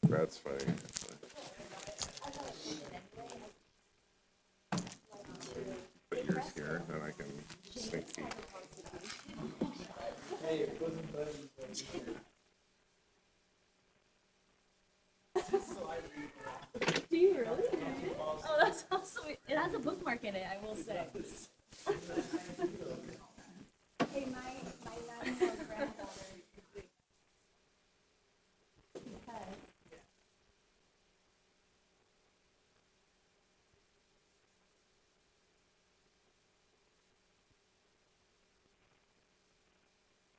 That's funny. Put yours here, then I can sneak peek. Do you really? Oh, that's awesome. It has a bookmark in it, I will say. Hey, my 9-year-old granddaughter.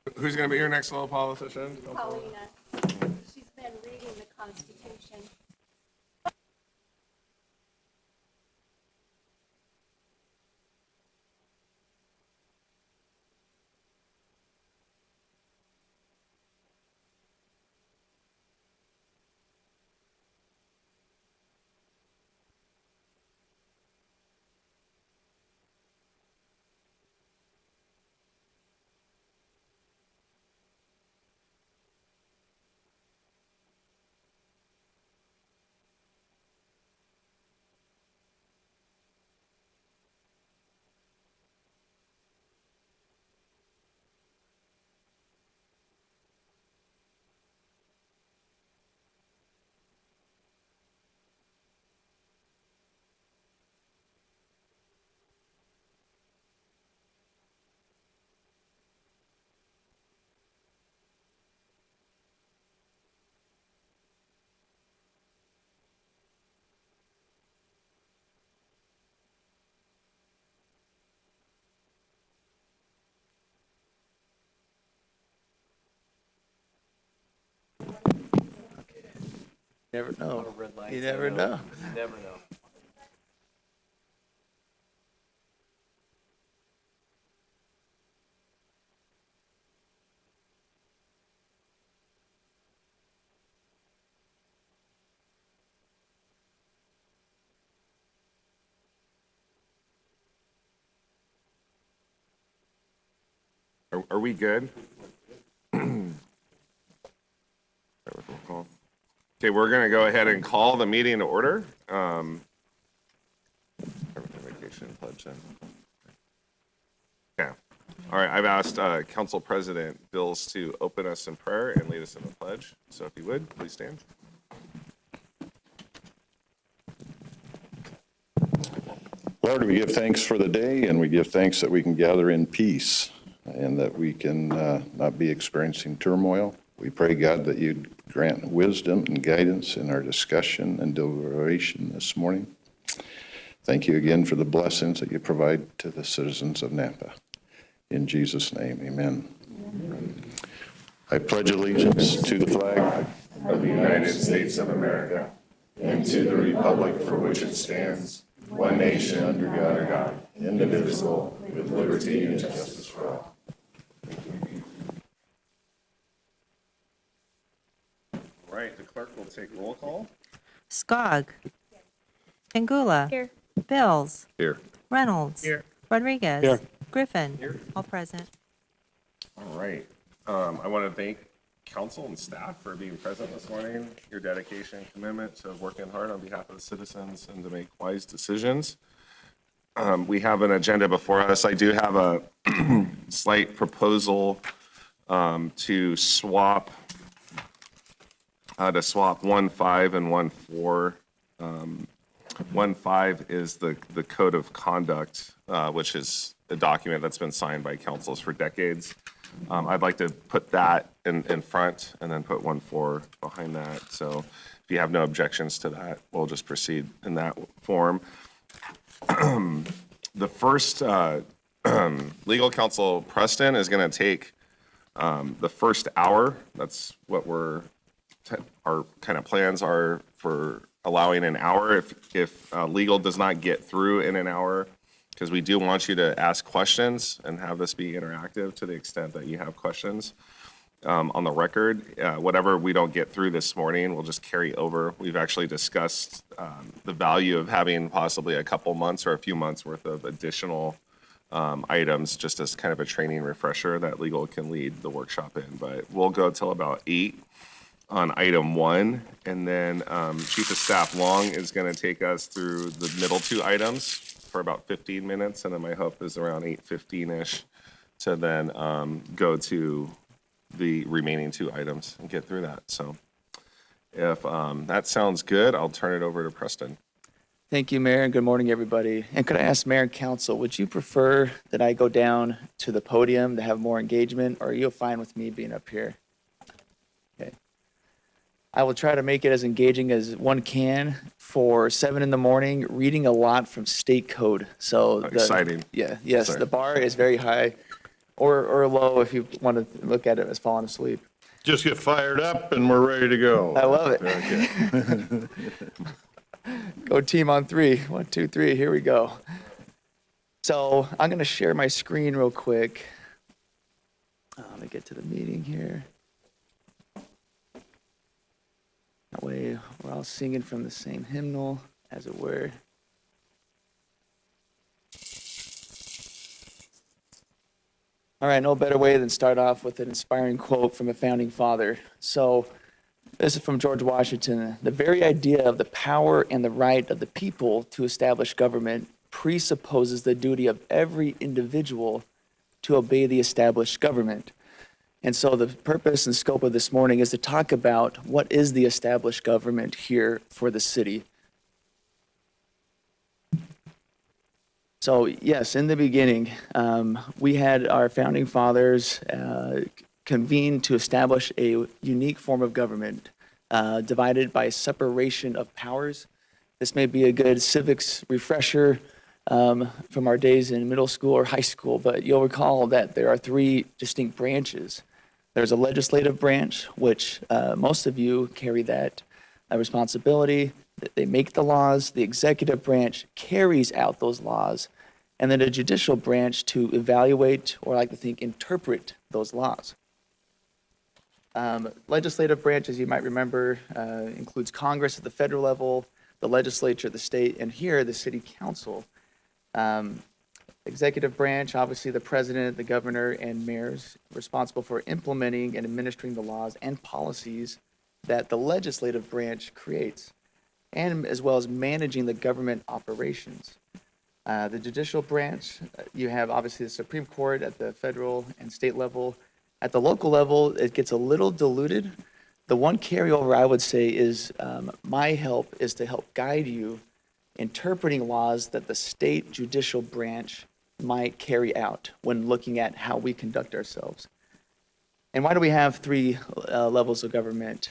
Because Who's going to be your next little politician? Paulina, she's been reading the Constitution. Never know. You never know. Never know. Are we good? Okay, we're going to go ahead and call the meeting to order. Vacation pledge in. Okay. All right, I've asked Council President Bills to open us in prayer and lead us in the pledge. So if you would, please stand. Lord, we give thanks for the day, and we give thanks that we can gather in peace and that we can not be experiencing turmoil. We pray, God, that you'd grant wisdom and guidance in our discussion and deliberation this morning. Thank you again for the blessings that you provide to the citizens of Nampa. In Jesus' name, amen. I pledge allegiance to the flag Of the United States of America and to the republic for which it stands, one nation under God, indivisible, with liberty and justice for all. All right, the clerk will take roll call. Skog. Pingula. Here. Bills. Here. Reynolds. Here. Rodriguez. Here. Griffin. Here. All present. All right. I want to thank council and staff for being present this morning, your dedication and commitment to working hard on behalf of the citizens and to make wise decisions. We have an agenda before us. I do have a slight proposal to swap 1.5 and 1.4. 1.5 is the code of conduct, which is a document that's been signed by councils for decades. I'd like to put that in front and then put 1.4 behind that. So if you have no objections to that, we'll just proceed in that form. The first legal counsel, Preston, is going to take the first hour. That's what our kind of plans are for allowing an hour. If legal does not get through in an hour, because we do want you to ask questions and have this be interactive to the extent that you have questions on the record. Whatever we don't get through this morning, we'll just carry over. We've actually discussed the value of having possibly a couple months or a few months worth of additional items, just as kind of a training refresher that legal can lead the workshop in. But we'll go till about 8. on item 1, and then Chief of Staff Long is going to take us through the middle 2 items for about 15 minutes, and then my hope is around 8:15-ish to then go to the remaining 2 items and get through that. So if that sounds good, I'll turn it over to Preston. Thank you, Mayor, and good morning, everybody. And could I ask Mayor and Council, would you prefer that I go down to the podium to have more engagement, or are you fine with me being up here? Okay. I will try to make it as engaging as one can for 7 in the morning, reading a lot from state code. So Exciting. Yeah, yes, Sorry. the bar is very high or low if you want to look at it as falling asleep. Just get fired up and we're ready to go. I love it. Okay. Go team on 3. 1, 2, 3. Here we go. So I'm going to share my screen real quick. Let me get to the meeting here. That way we're all singing from the same hymnal, as it were. All right, no better way than start off with an inspiring quote from a founding father. So this is from George Washington. The very idea of the power and the right of the people to establish government presupposes the duty of every individual to obey the established government. And so the purpose and scope of this morning is to talk about what is the established government here for the city. So yes, in the beginning, we had our founding fathers convene to establish a unique form of government divided by separation of powers. This may be a good civics refresher from our days in middle school or high school, but you'll recall that there are 3 distinct branches. There's a legislative branch, which most of you carry that responsibility. They make the laws. The executive branch carries out those laws. And then a judicial branch to evaluate, or I like to think, interpret those laws. Legislative branch, as you might remember, includes Congress at the federal level, the legislature at the state, and here the city council. Executive branch, obviously the president, the governor, and mayors responsible for implementing and administering the laws and policies that the legislative branch creates, and as well as managing the government operations. The judicial branch, you have obviously the Supreme Court at the federal and state level. At the local level, it gets a little diluted. The one carryover I would say is my help is to help guide you interpreting laws that the state judicial branch might carry out when looking at how we conduct ourselves. And why do we have 3 levels of government?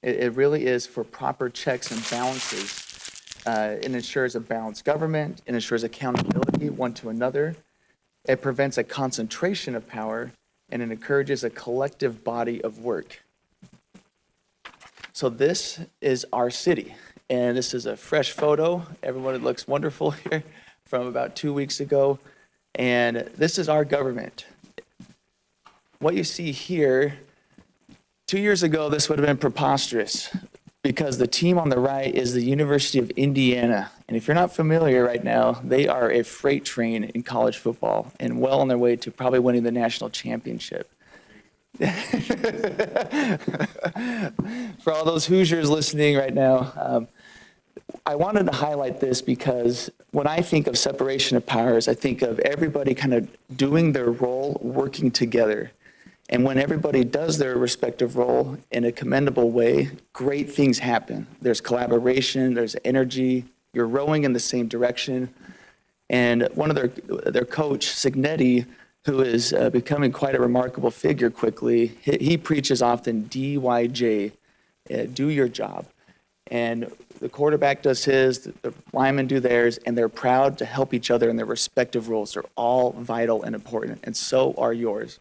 It really is for proper checks and balances. It ensures a balanced government. It ensures accountability one to another. It prevents a concentration of power, and it encourages a collective body of work. So this is our city, and this is a fresh photo. Everyone, it looks wonderful here from about 2 weeks ago, and this is our government. What you see here, 2 years ago, this would have been preposterous because the team on the right is the University of Indiana. And if you're not familiar right now, they are a freight train in college football and well on their way to probably winning the national championship. For all those Hoosiers listening right now, I wanted to highlight this because when I think of separation of powers, I think of everybody kind of doing their role, working together. And when everybody does their respective role in a commendable way, great things happen. There's collaboration, there's energy, you're rowing in the same direction. And one of their coach, Signetti, who is becoming quite a remarkable figure quickly, he preaches often DYJ, do your job. And the quarterback does his, the linemen do theirs, and they're proud to help each other in their respective roles. They're all vital and important, and so are yours.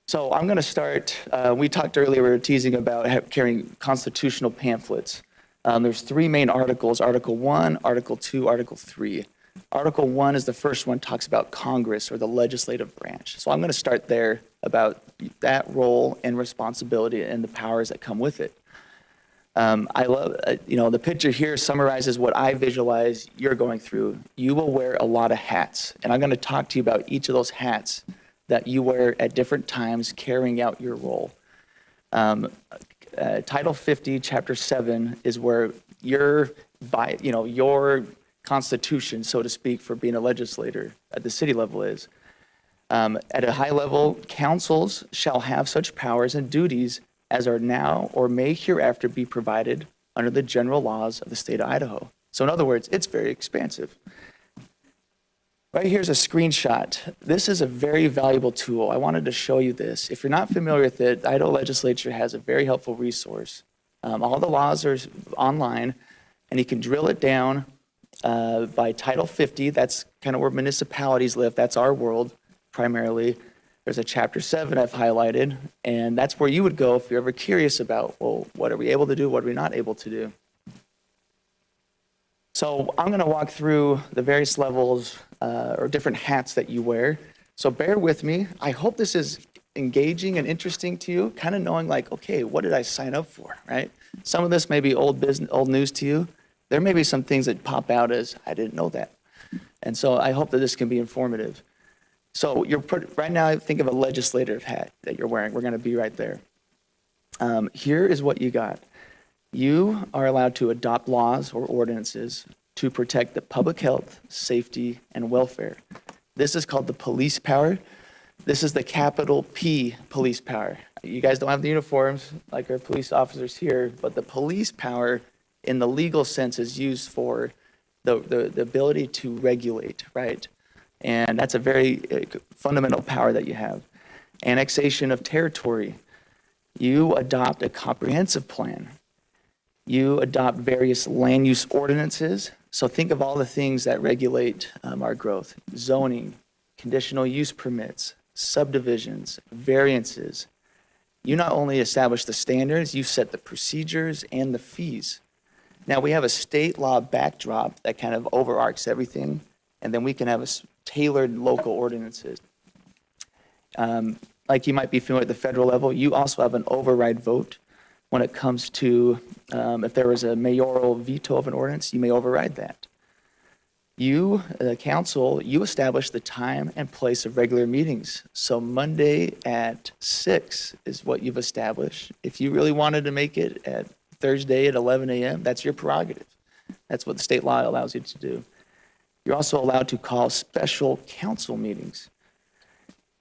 So I'm going to start. We talked earlier, we were teasing about carrying constitutional pamphlets. There's 3 main articles, Article 1, Article 2, Article 3. Article 1 is the first one, talks about Congress or the legislative branch. So I'm going to start there about that role and responsibility and the powers that come with it. I love, the picture here summarizes what I visualize you're going through. You will wear a lot of hats, and I'm going to talk to you about each of those hats that you wear at different times carrying out your role. Title 50, Chapter 7 is where your constitution, so to speak, for being a legislator at the city level is. At a high level, councils shall have such powers and duties as are now or may hereafter be provided under the general laws of the state of Idaho. So in other words, it's very expansive. Right here's a screenshot. This is a very valuable tool. I wanted to show you this. If you're not familiar with it, the Idaho legislature has a very helpful resource. All the laws are online, and you can drill it down by Title 50. That's kind of where municipalities live. That's our world, primarily. There's a Chapter 7 I've highlighted, and that's where you would go if you're ever curious about, well, what are we able to do? What are we not able to do? So I'm going to walk through the various levels or different hats that you wear. So bear with me. I hope this is engaging and interesting to you, kind of knowing like, okay, what did I sign up for, right? Some of this may be old news to you. There may be some things that pop out as, I didn't know that. And so I hope that this can be informative. So right now, think of a legislative hat that you're wearing. We're going to be right there. Here is what you got. You are allowed to adopt laws or ordinances to protect the public health, safety, and welfare. This is called the police power. This is the capital P police power. You guys don't have the uniforms like our police officers here, but the police power in the legal sense is used for the ability to regulate, right? And that's a very fundamental power that you have. Annexation of territory. You adopt a comprehensive plan. You adopt various land use ordinances. So think of all the things that regulate our growth. Zoning, conditional use permits, subdivisions, variances. You not only establish the standards, you set the procedures and the fees. Now we have a state law backdrop that kind of overarches everything, and then we can have tailored local ordinances. Like you might be familiar at the federal level, you also have an override vote. When it comes to if there was a mayoral veto of an ordinance, you may override that. You, the council, you establish the time and place of regular meetings. So Monday at 6 is what you've established. If you really wanted to make it at Thursday at 11 a.m., that's your prerogative. That's what the state law allows you to do. You're also allowed to call special council meetings.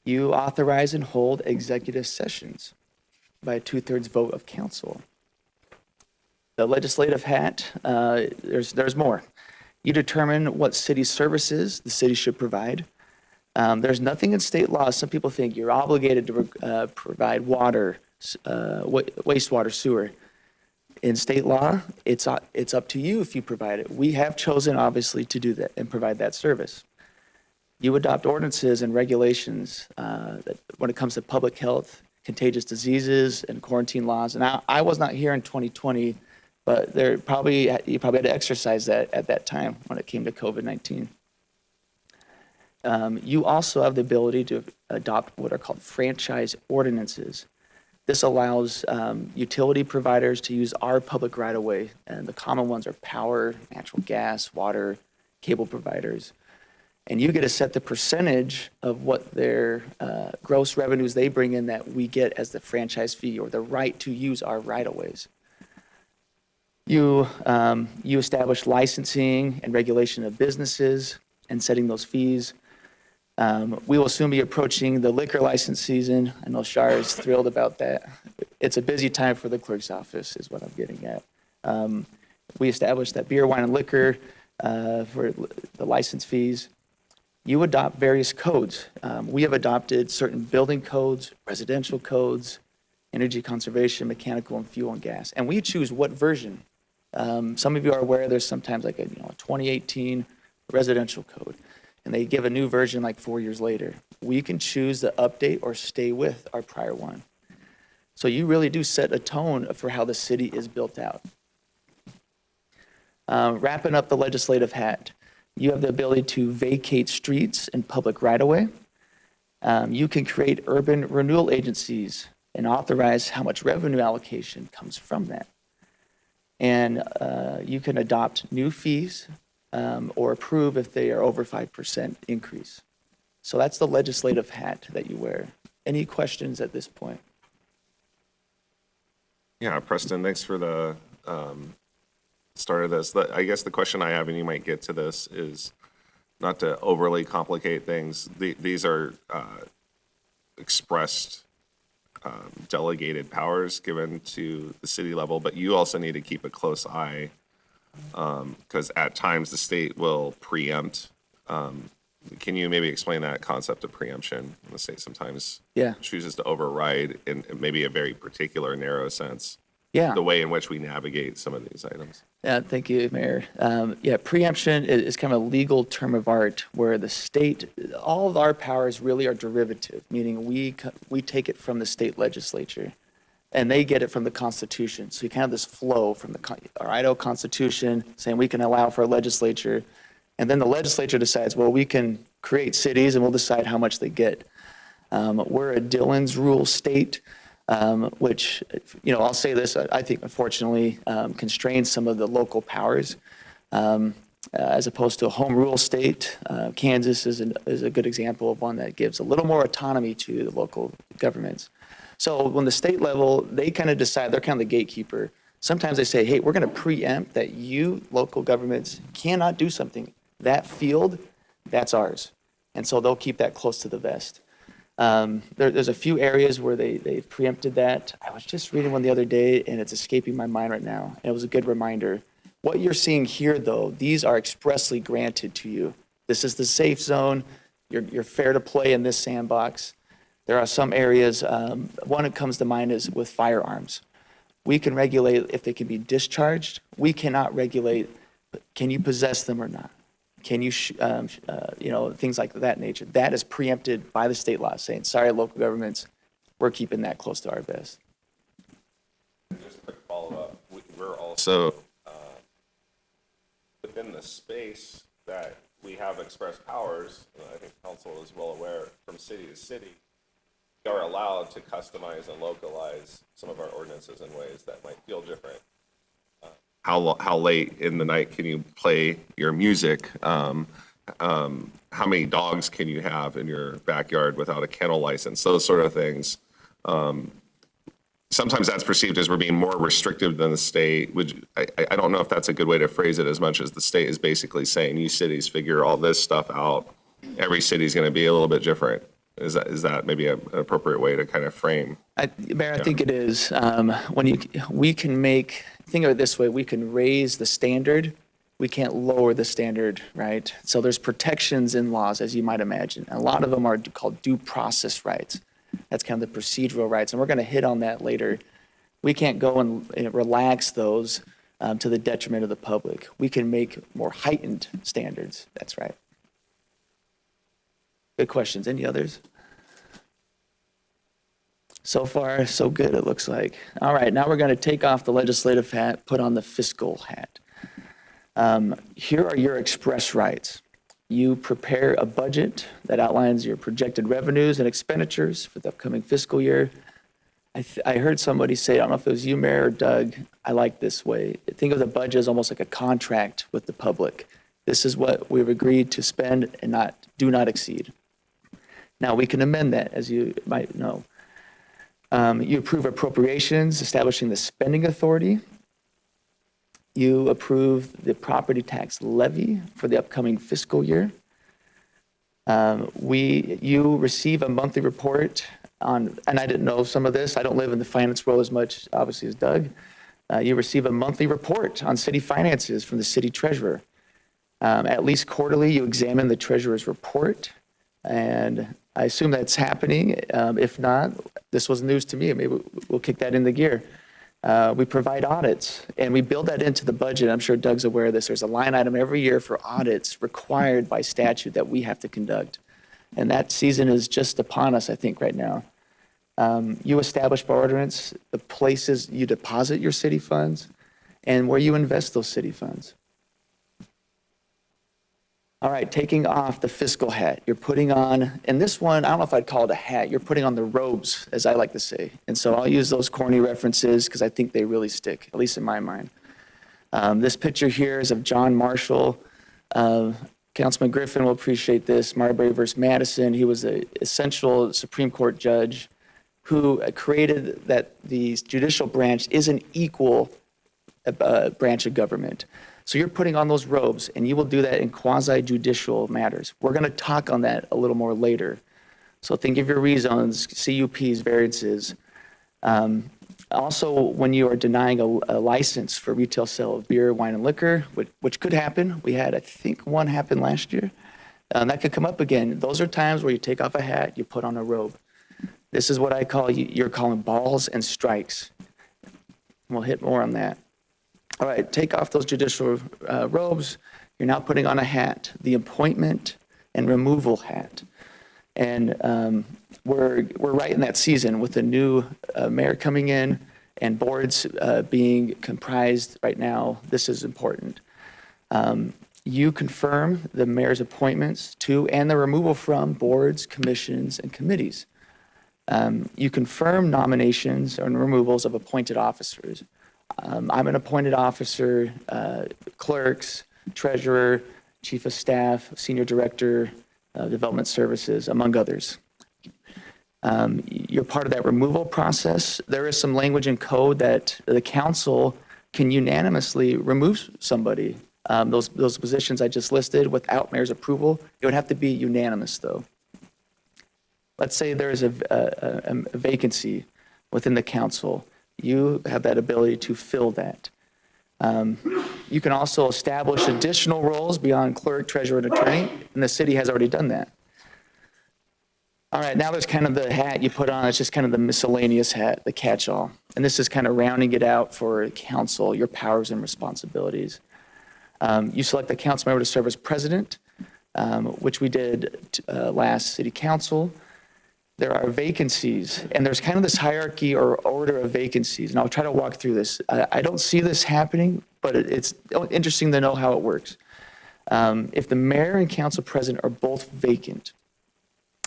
You authorize and hold executive sessions by a 2/3 vote of council. The legislative hat, there's more. You determine what city services the city should provide. There's nothing in state law. Some people think you're obligated to provide water, wastewater, sewer. In state law, it's up to you if you provide it. We have chosen, obviously, to do that and provide that service. You adopt ordinances and regulations when it comes to public health, contagious diseases, and quarantine laws. And I was not here in 2020, but you probably had to exercise that at that time when it came to COVID-19. You also have the ability to adopt what are called franchise ordinances. This allows utility providers to use our public right-of-way, and the common ones are power, natural gas, water, cable providers. And you get to set the percentage of what their gross revenues they bring in that we get as the franchise fee or the right to use our right-of-ways. You establish licensing and regulation of businesses and setting those fees. We will soon be approaching the liquor license season. I know Shar is thrilled about that. It's a busy time for the clerk's office is what I'm getting at. We established that beer, wine, and liquor for the license fees. You adopt various codes. We have adopted certain building codes, residential codes, energy conservation, mechanical, and fuel and gas. And we choose what version. Some of you are aware there's sometimes like a 2018 residential code, and they give a new version like 4 years later. We can choose to update or stay with our prior one. So you really do set a tone for how the city is built out. Wrapping up the legislative hat, you have the ability to vacate streets and public right-of-way. You can create urban renewal agencies and authorize how much revenue allocation comes from that. And you can adopt new fees or approve if they are over 5% increase. So that's the legislative hat that you wear. Any questions at this point? Yeah, Preston, thanks for the start of this. I guess the question I have, and you might get to this, is not to overly complicate things. These are expressed delegated powers given to the city level, but you also need to keep a close eye because at times the state will preempt. Can you maybe explain that concept of preemption? The state sometimes Yeah. chooses to override in maybe a very particular narrow sense Yeah. the way in which we navigate some of these items. Yeah, thank you, Mayor. Yeah, preemption is kind of a legal term of art where the state, all of our powers really are derivative, meaning we take it from the state legislature and they get it from the Constitution. So you kind of this flow from our Idaho Constitution saying we can allow for a legislature, and then the legislature decides, well, we can create cities and we'll decide how much they get. We're a Dillon's rule state. Which, I'll say this, I think unfortunately constrains some of the local powers as opposed to a home rule state. Kansas is a good example of one that gives a little more autonomy to the local governments. So when the state level, they kind of decide, they're kind of the gatekeeper. Sometimes they say, hey, we're going to preempt that you, local governments, cannot do something. That field, that's ours. And so they'll keep that close to the vest. There's a few areas where they've preempted that. I was just reading one the other day, and it's escaping my mind right now. And it was a good reminder. What you're seeing here, though, these are expressly granted to you. This is the safe zone. You're fair to play in this sandbox. There are some areas, one that comes to mind is with firearms. We can regulate if they can be discharged. We cannot regulate, can you possess them or not? Can you, things like that nature. That is preempted by the state law saying, sorry, local governments, we're keeping that close to our vest. Just a quick follow-up. We're also within the space that we have expressed powers, I think council is well aware, from city to city, we are allowed to customize and localize some of our ordinances in ways that might feel different. How late in the night can you play your music? How many dogs can you have in your backyard without a kennel license? Those sort of things. Sometimes that's perceived as we're being more restrictive than the state. I don't know if that's a good way to phrase it, as much as the state is basically saying, you cities figure all this stuff out. Every city is going to be a little bit different. Is that maybe an appropriate way to kind of frame? Mayor, I think it is. We can think of it this way, we can raise the standard, we can't lower the standard, right? So there's protections in laws, as you might imagine. A lot of them are called due process rights. That's kind of the procedural rights, and we're going to hit on that later. We can't go and relax those to the detriment of the public. We can make more heightened standards. That's right. Good questions. Any others? So far, so good, it looks like. All right, now we're going to take off the legislative hat, put on the fiscal hat. Here are your express rights. You prepare a budget that outlines your projected revenues and expenditures for the upcoming fiscal year. I heard somebody say, I don't know if it was you, Mayor, or Doug, I like this way. Think of the budget as almost like a contract with the public. This is what we've agreed to spend and do not exceed. Now, we can amend that, as you might know. You approve appropriations, establishing the spending authority. You approve the property tax levy for the upcoming fiscal year. You receive a monthly report on, and I didn't know some of this, I don't live in the finance world as much, obviously, as Doug. You receive a monthly report on city finances from the city treasurer. At least quarterly, you examine the treasurer's report, and I assume that's happening. If not, this was news to me. Maybe we'll kick that into gear. We provide audits, and we build that into the budget. I'm sure Doug's aware of this. There's a line item every year for audits required by statute that we have to conduct. And that season is just upon us, I think, right now. You establish by ordinance the places you deposit your city funds and where you invest those city funds. All right, taking off the fiscal hat, you're putting on, and this one, I don't know if I'd call it a hat, you're putting on the robes, as I like to say. And so I'll use those corny references because I think they really stick, at least in my mind. This picture here is of John Marshall. Councilman Griffin will appreciate this, Marbury versus Madison. He was an essential Supreme Court judge who created that the judicial branch is an equal branch of government. So you're putting on those robes, and you will do that in quasi-judicial matters. We're going to talk on that a little more later. So think of your reasons, CUPs, variances. Also, when you are denying a license for retail sale of beer, wine, and liquor, which could happen. We had, I think, one happen last year. That could come up again. Those are times where you take off a hat, you put on a robe. This is what I call, you're calling balls and strikes. We'll hit more on that. All right, take off those judicial robes. You're now putting on a hat, the appointment and removal hat. And we're right in that season with the new mayor coming in and boards being comprised right now. This is important. You confirm the mayor's appointments to and the removal from boards, commissions, and committees. You confirm nominations and removals of appointed officers. I'm an appointed officer, clerks, treasurer, chief of staff, senior director, development services, among others. You're part of that removal process. There is some language in code that the council can unanimously remove somebody. Those positions I just listed without mayor's approval, it would have to be unanimous though. Let's say there's a vacancy within the council. You have that ability to fill that. You can also establish additional roles beyond clerk, treasurer, and attorney, and the city has already done that. All right, now there's kind of the hat you put on. It's just kind of the miscellaneous hat, the catch-all. And this is kind of rounding it out for council, your powers and responsibilities. You select a council member to serve as president, which we did last city council. There are vacancies, and there's kind of this hierarchy or order of vacancies, and I'll try to walk through this. I don't see this happening, but it's interesting to know how it works. If the mayor and council president are both vacant,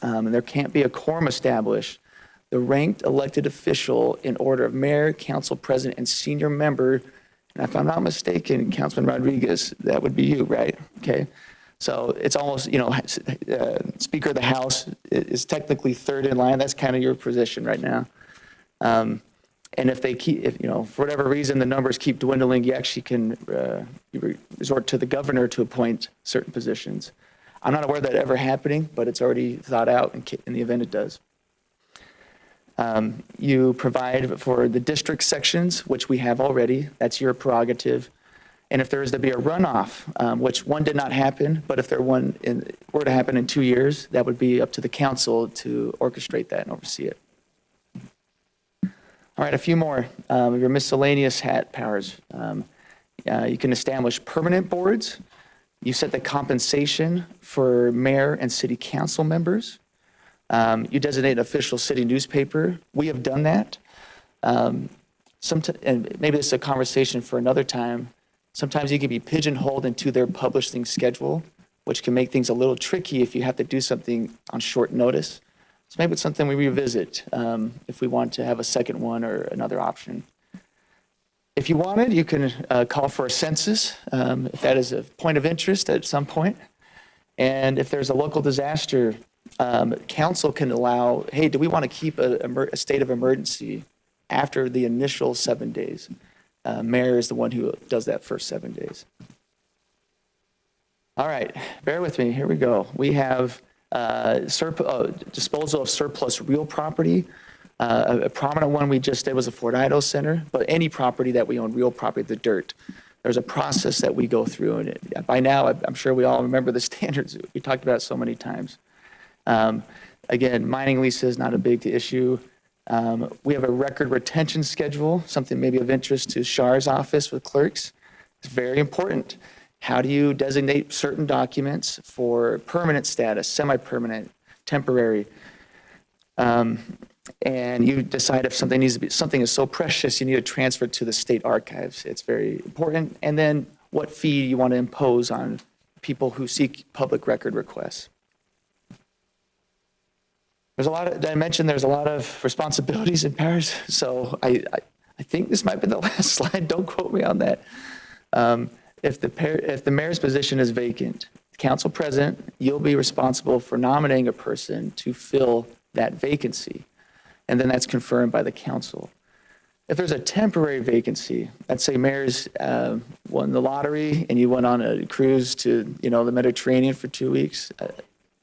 and there can't be a quorum established, the ranked elected official in order of mayor, council president, and senior member, and if I'm not mistaken, Councilman Rodriguez, that would be you, right? Okay. So it's almost, Speaker of the House is technically third in line. That's kind of your position right now. And if they keep, for whatever reason, the numbers keep dwindling, you actually can resort to the governor to appoint certain positions. I'm not aware of that ever happening, but it's already thought out in the event it does. You provide for the district sections, which we have already. That's your prerogative. And if there is to be a runoff, which one did not happen, but if there were to happen in 2 years, that would be up to the council to orchestrate that and oversee it. All right, a few more. Your miscellaneous hat powers. You can establish permanent boards. You set the compensation for mayor and city council members. You designate an official city newspaper. We have done that. And maybe this is a conversation for another time. Sometimes you can be pigeonholed into their publishing schedule, which can make things a little tricky if you have to do something on short notice. So maybe it's something we revisit if we want to have a second one or another option. If you wanted, you can call for a census, if that is a point of interest at some point. And if there's a local disaster, council can allow, hey, do we want to keep a state of emergency after the initial 7 days? Mayor is the one who does that first 7 days. All right, bear with me. Here we go. We have disposal of surplus real property. A prominent one we just did was the Fort Idaho Center, but any property that we own, real property, the dirt, there's a process that we go through. And by now, I'm sure we all remember the standards. We talked about it so many times. Again, mining leases, not a big issue. We have a record retention schedule, something maybe of interest to Shar's office with clerks. It's very important. How do you designate certain documents for permanent status, semi-permanent, temporary? And you decide if something needs to be, something is so precious, you need to transfer it to the state archives. It's very important. And then what fee you want to impose on people who seek public record requests. There's a lot of, I mentioned there's a lot of responsibilities and powers. So I think this might be the last slide. Don't quote me on that. If the mayor's position is vacant, council president, you'll be responsible for nominating a person to fill that vacancy. and then that's confirmed by the council. If there's a temporary vacancy, let's say mayor's won the lottery and you went on a cruise to, the Mediterranean for 2 weeks.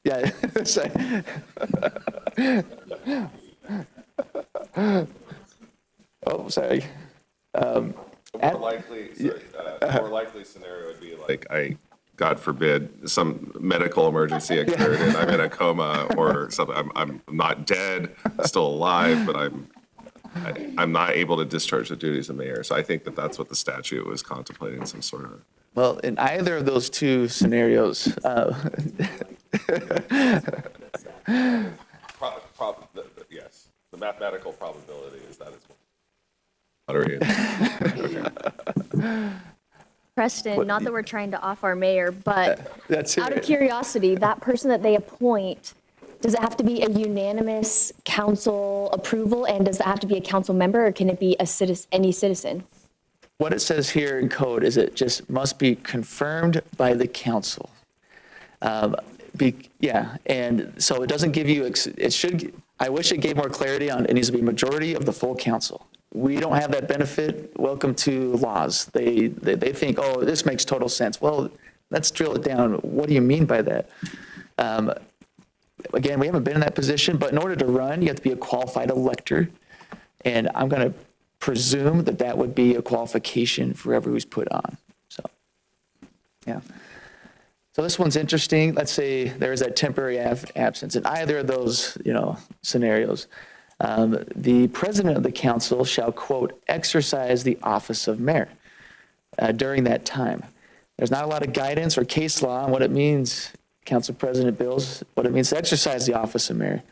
Yeah. Oh, sorry. More likely scenario would be like, God forbid, some medical emergency occurred and I'm in a coma or something. I'm not dead, still alive, but I'm not able to discharge the duties of mayor. So I think that that's what the statute was contemplating, some sort of. Well, in either of those two scenarios, Yes, the mathematical probability is that it's. Preston, not that we're trying to off our mayor, but that's out of it. curiosity, that person that they appoint, does it have to be a unanimous council approval? And does it have to be a council member, or can it be any citizen? What it says here in code is it just must be confirmed by the council. Yeah, and so it doesn't give you, it should, I wish it gave more clarity on, it needs to be majority of the full council. We don't have that benefit. Welcome to laws. They think, oh, this makes total sense. Well, let's drill it down. What do you mean by that? Again, we haven't been in that position, but in order to run, you have to be a qualified elector. And I'm going to presume that that would be a qualification for whoever who's put on. So, yeah. So this one's interesting. Let's say there's that temporary absence in either of those, scenarios. The president of the council shall, quote, exercise the office of mayor during that time. There's not a lot of guidance or case law on what it means, Council President Bills, what it means to exercise the office of mayor.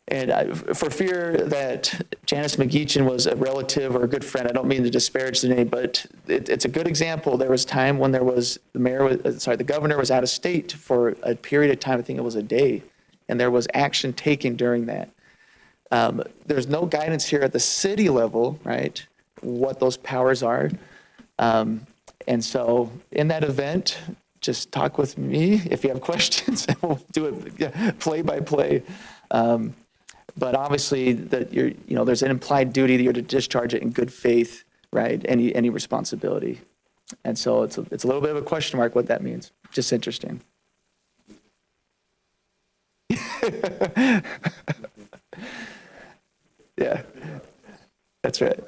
And for fear that Janice McGeechan was a relative or a good friend, I don't mean to disparage the name, but it's a good example. There was time when the governor was out of state for a period of time, I think it was a day, and there was action taken during that. There's no guidance here at the city level, right, what those powers are. And so in that event, just talk with me if you have questions, and we'll do it play by play. But obviously that there's an implied duty that you're to discharge it in good faith, right? Any responsibility. And so it's a little bit of a question mark what that means. Just interesting. Yeah, that's right.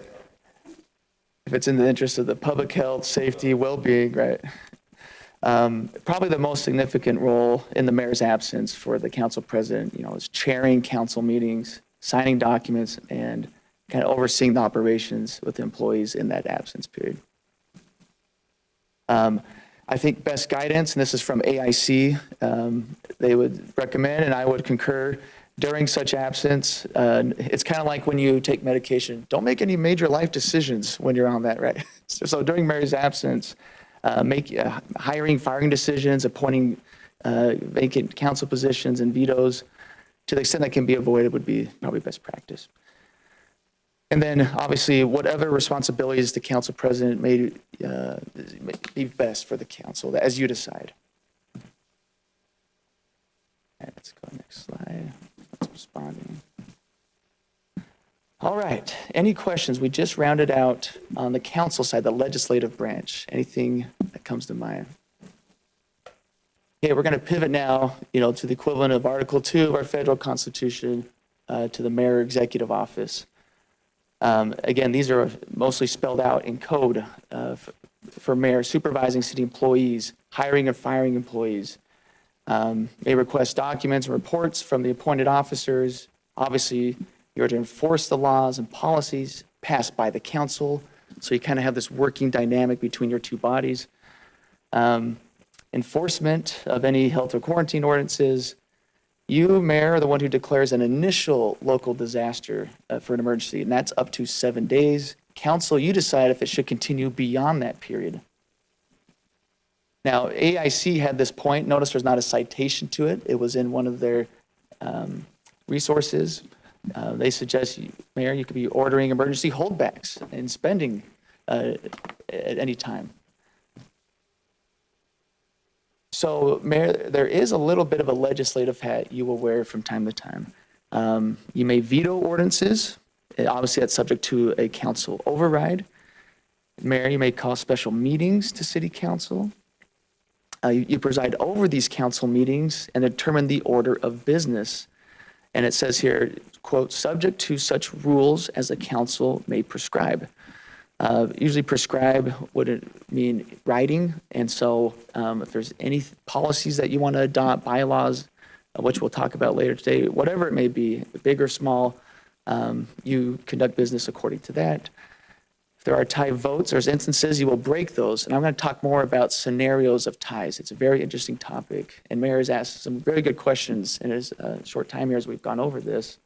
If it's in the interest of the public health, safety, well-being, right? Probably the most significant role in the mayor's absence for the council president, is chairing council meetings, signing documents, and kind of overseeing the operations with employees in that absence period. I think best guidance, and this is from AIC, they would recommend, and I would concur, during such absence, it's kind of like when you take medication. Don't make any major life decisions when you're on that, right? So during mayor's absence, make hiring, firing decisions, appointing vacant council positions and vetoes to the extent that can be avoided would be probably best practice. And then obviously whatever responsibilities the council president may be best for the council as you decide. All right, let's go next slide. That's responding. All right, any questions? We just rounded out on the council side, the legislative branch. Anything that comes to mind? Okay, we're going to pivot now, to the equivalent of Article 2 of our federal constitution, to the mayor executive office. Again, these are mostly spelled out in code for mayor, supervising city employees, hiring and firing employees, may request documents and reports from the appointed officers. Obviously, you're to enforce the laws and policies passed by the council. So you kind of have this working dynamic between your two bodies. Enforcement of any health or quarantine ordinances. You, mayor, are the one who declares an initial local disaster for an emergency, and that's up to 7 days. Council, you decide if it should continue beyond that period. Now, AIC had this point. Notice there's not a citation to it. It was in one of their resources. They suggest, Mayor, you could be ordering emergency holdbacks and spending at any time. So, Mayor, there is a little bit of a legislative hat you will wear from time to time. You may veto ordinances. Obviously, that's subject to a council override. Mayor, you may call special meetings to city council. You preside over these council meetings and determine the order of business. And it says here, quote, subject to such rules as the council may prescribe. Usually prescribe would mean writing. And so if there's any policies that you want to adopt, bylaws, which we'll talk about later today, whatever it may be, big or small, you conduct business according to that. If there are tie votes, there's instances you will break those. And I'm going to talk more about scenarios of ties. It's a very interesting topic. And Mayor has asked some very good questions in his short time here as we've gone over this.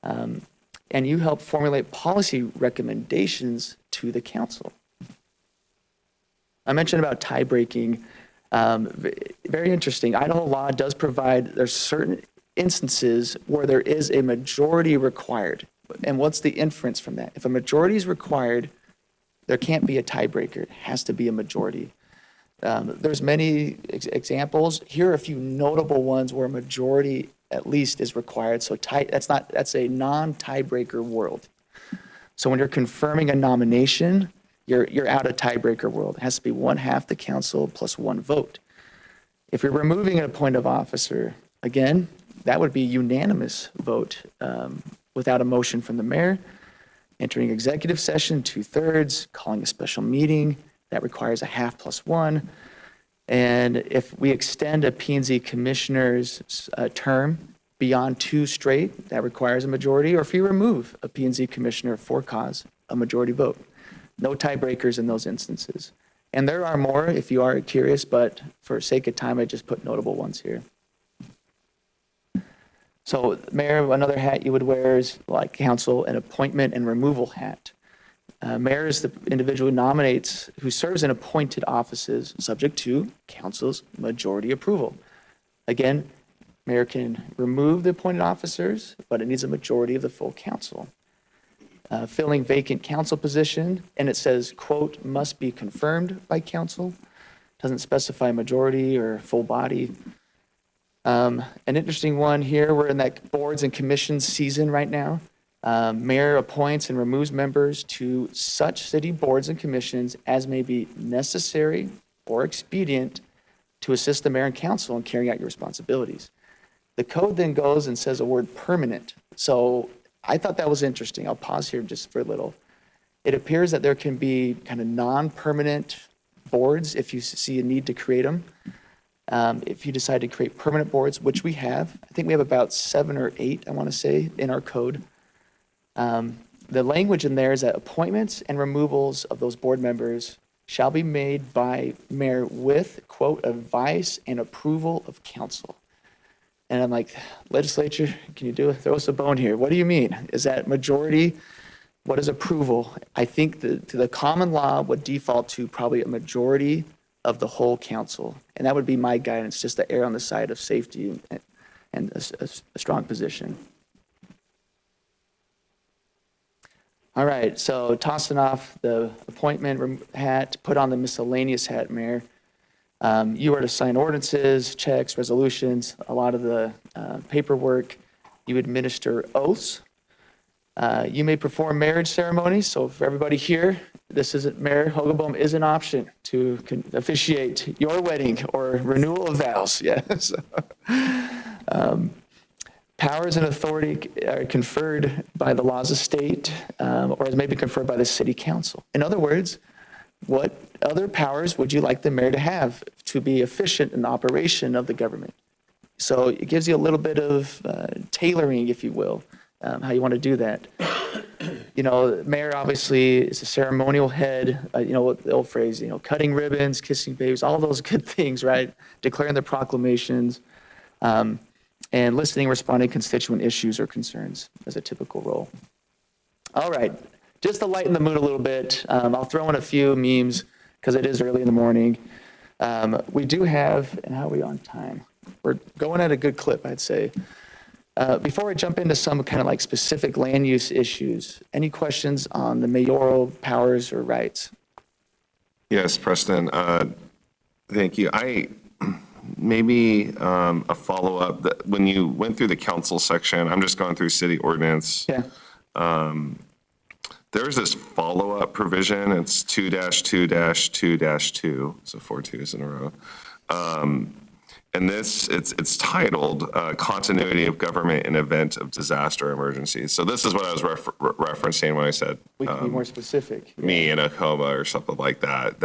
And you help formulate policy recommendations to the council. I mentioned about tie breaking. Very interesting. Idaho law does provide, there's certain instances where there is a majority required. And what's the inference from that? If a majority is required, there can't be a tiebreaker. It has to be a majority. There's many examples. Here are a few notable ones where a majority at least is required. So that's a non-tiebreaker world. So when you're confirming a nomination, you're out of tiebreaker world. It has to be 1/2 the council plus 1 vote. If you're removing an appointed officer, again, that would be unanimous vote without a motion from the mayor. Entering executive session, 2/3, calling a special meeting, that requires 1/2 plus 1. And if we extend a P&Z commissioner's term beyond 2 straight, that requires a majority. Or if you remove a P&Z commissioner for cause, a majority vote. No tiebreakers in those instances. And there are more if you are curious, but for sake of time, I just put notable ones here. So Mayor, another hat you would wear is like council, an appointment and removal hat. Mayor is the individual who nominates, who serves in appointed offices subject to council's majority approval. Again, mayor can remove the appointed officers, but it needs a majority of the full council. Filling vacant council position, and it says, quote, must be confirmed by council. Doesn't specify majority or full body. An interesting one here, we're in that boards and commissions season right now. Mayor appoints and removes members to such city boards and commissions as may be necessary or expedient to assist the mayor and council in carrying out your responsibilities. The code then goes and says a word permanent. So I thought that was interesting. I'll pause here just for a little. It appears that there can be kind of non-permanent boards if you see a need to create them. If you decide to create permanent boards, which we have, I think we have about 7 or 8, I want to say, in our code. The language in there is that appointments and removals of those board members shall be made by mayor with, quote, advice and approval of council. And I'm like, legislature, can you throw us a bone here? What do you mean? Is that majority? What is approval? I think the common law would default to probably a majority of the whole council. And that would be my guidance, just to err on the side of safety and a strong position. All right, so tossing off the appointment hat, put on the miscellaneous hat, Mayor. You are to sign ordinances, checks, resolutions, a lot of the paperwork. You administer oaths. You may perform marriage ceremonies. So for everybody here, this isn't, Mayor Hogaboam is an option to officiate your wedding or renewal of vows. Yes. Powers and authority are conferred by the laws of state or as may be conferred by the city council. In other words, what other powers would you like the mayor to have to be efficient in the operation of the government? So it gives you a little bit of tailoring, if you will, how you want to do that. You know, mayor obviously is a ceremonial head, you know, the old phrase, you know, cutting ribbons, kissing babies, all those good things, right? Declaring the proclamations, and listening, responding to constituent issues or concerns as a typical role. All right. Just to lighten the mood a little bit, I'll throw in a few memes because it is early in the morning. We do have, and how are we on time? We're going at a good clip, I'd say. Before I jump into some kind of like specific land use issues, any questions on the mayoral powers or rights? Yes, Preston. Thank you. maybe a follow-up, that when you went through the council section, I'm just going through city ordinance. Yeah. There's this follow-up provision, it's 2-2-2-2, so 4 twos in a row. And this, it's titled Continuity of Government in Event of Disaster Emergency. So this is what I was referencing when I said We can be more specific. me in a coma or something like that,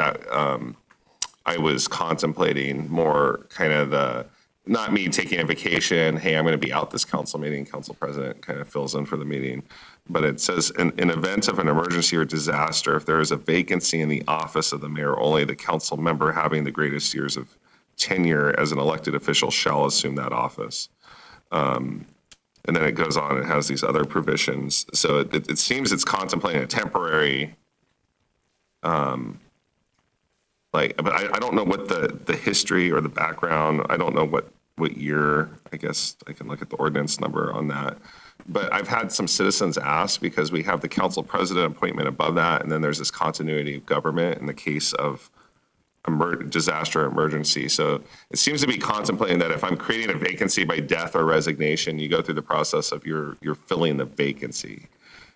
I was contemplating more kind of not me taking a vacation, hey, I'm going to be out this council meeting, council president kind of fills in for the meeting. But it says, in event of an emergency or disaster, if there is a vacancy in the office of the mayor, only the council member having the greatest years of tenure as an elected official shall assume that office. And then it goes on, it has these other provisions. So it seems it's contemplating a temporary, but I don't know what the history or the background, I don't know what year, I guess I can look at the ordinance number on that. But I've had some citizens ask, because we have the council president appointment above that, and then there's this continuity of government in the case of disaster or emergency. So it seems to be contemplating that if I'm creating a vacancy by death or resignation, you go through the process of you're filling the vacancy.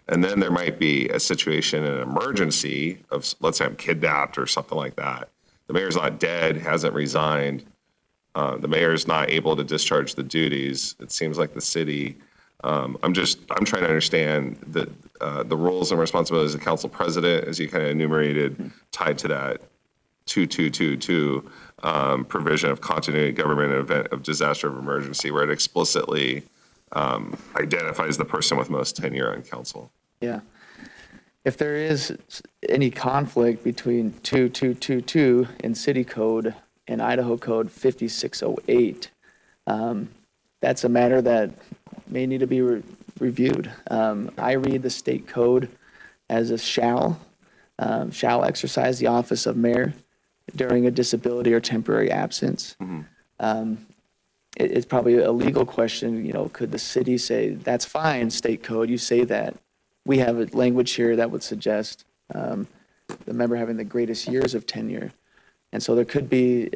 And then there might be a situation, an emergency of, let's say I'm kidnapped or something like that. The mayor's not dead, hasn't resigned. The mayor is not able to discharge the duties. It seems like the city, I'm trying to understand the roles and responsibilities of the council president, as you kind of enumerated, tied to that 2222 provision of continuity of government in event of disaster or emergency, where it explicitly identifies the person with most tenure on council. Yeah. If there is any conflict between 2222 in city code and Idaho Code 5608, that's a matter that may need to be reviewed. I read the state code as a shall exercise the office of mayor during a disability or temporary absence. It's probably a legal question, could the city say, that's fine, state code, you say that. We have a language here that would suggest the member having the greatest years of tenure. And so there could be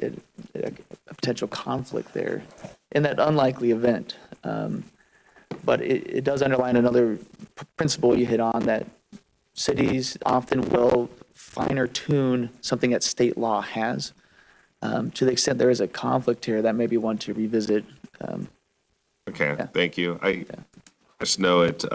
a potential conflict there in that unlikely event. But it does underline another principle you hit on, that cities often will finer tune something that state law has. To the extent there is a conflict here, that may be one to revisit. Okay, thank you. I just know it's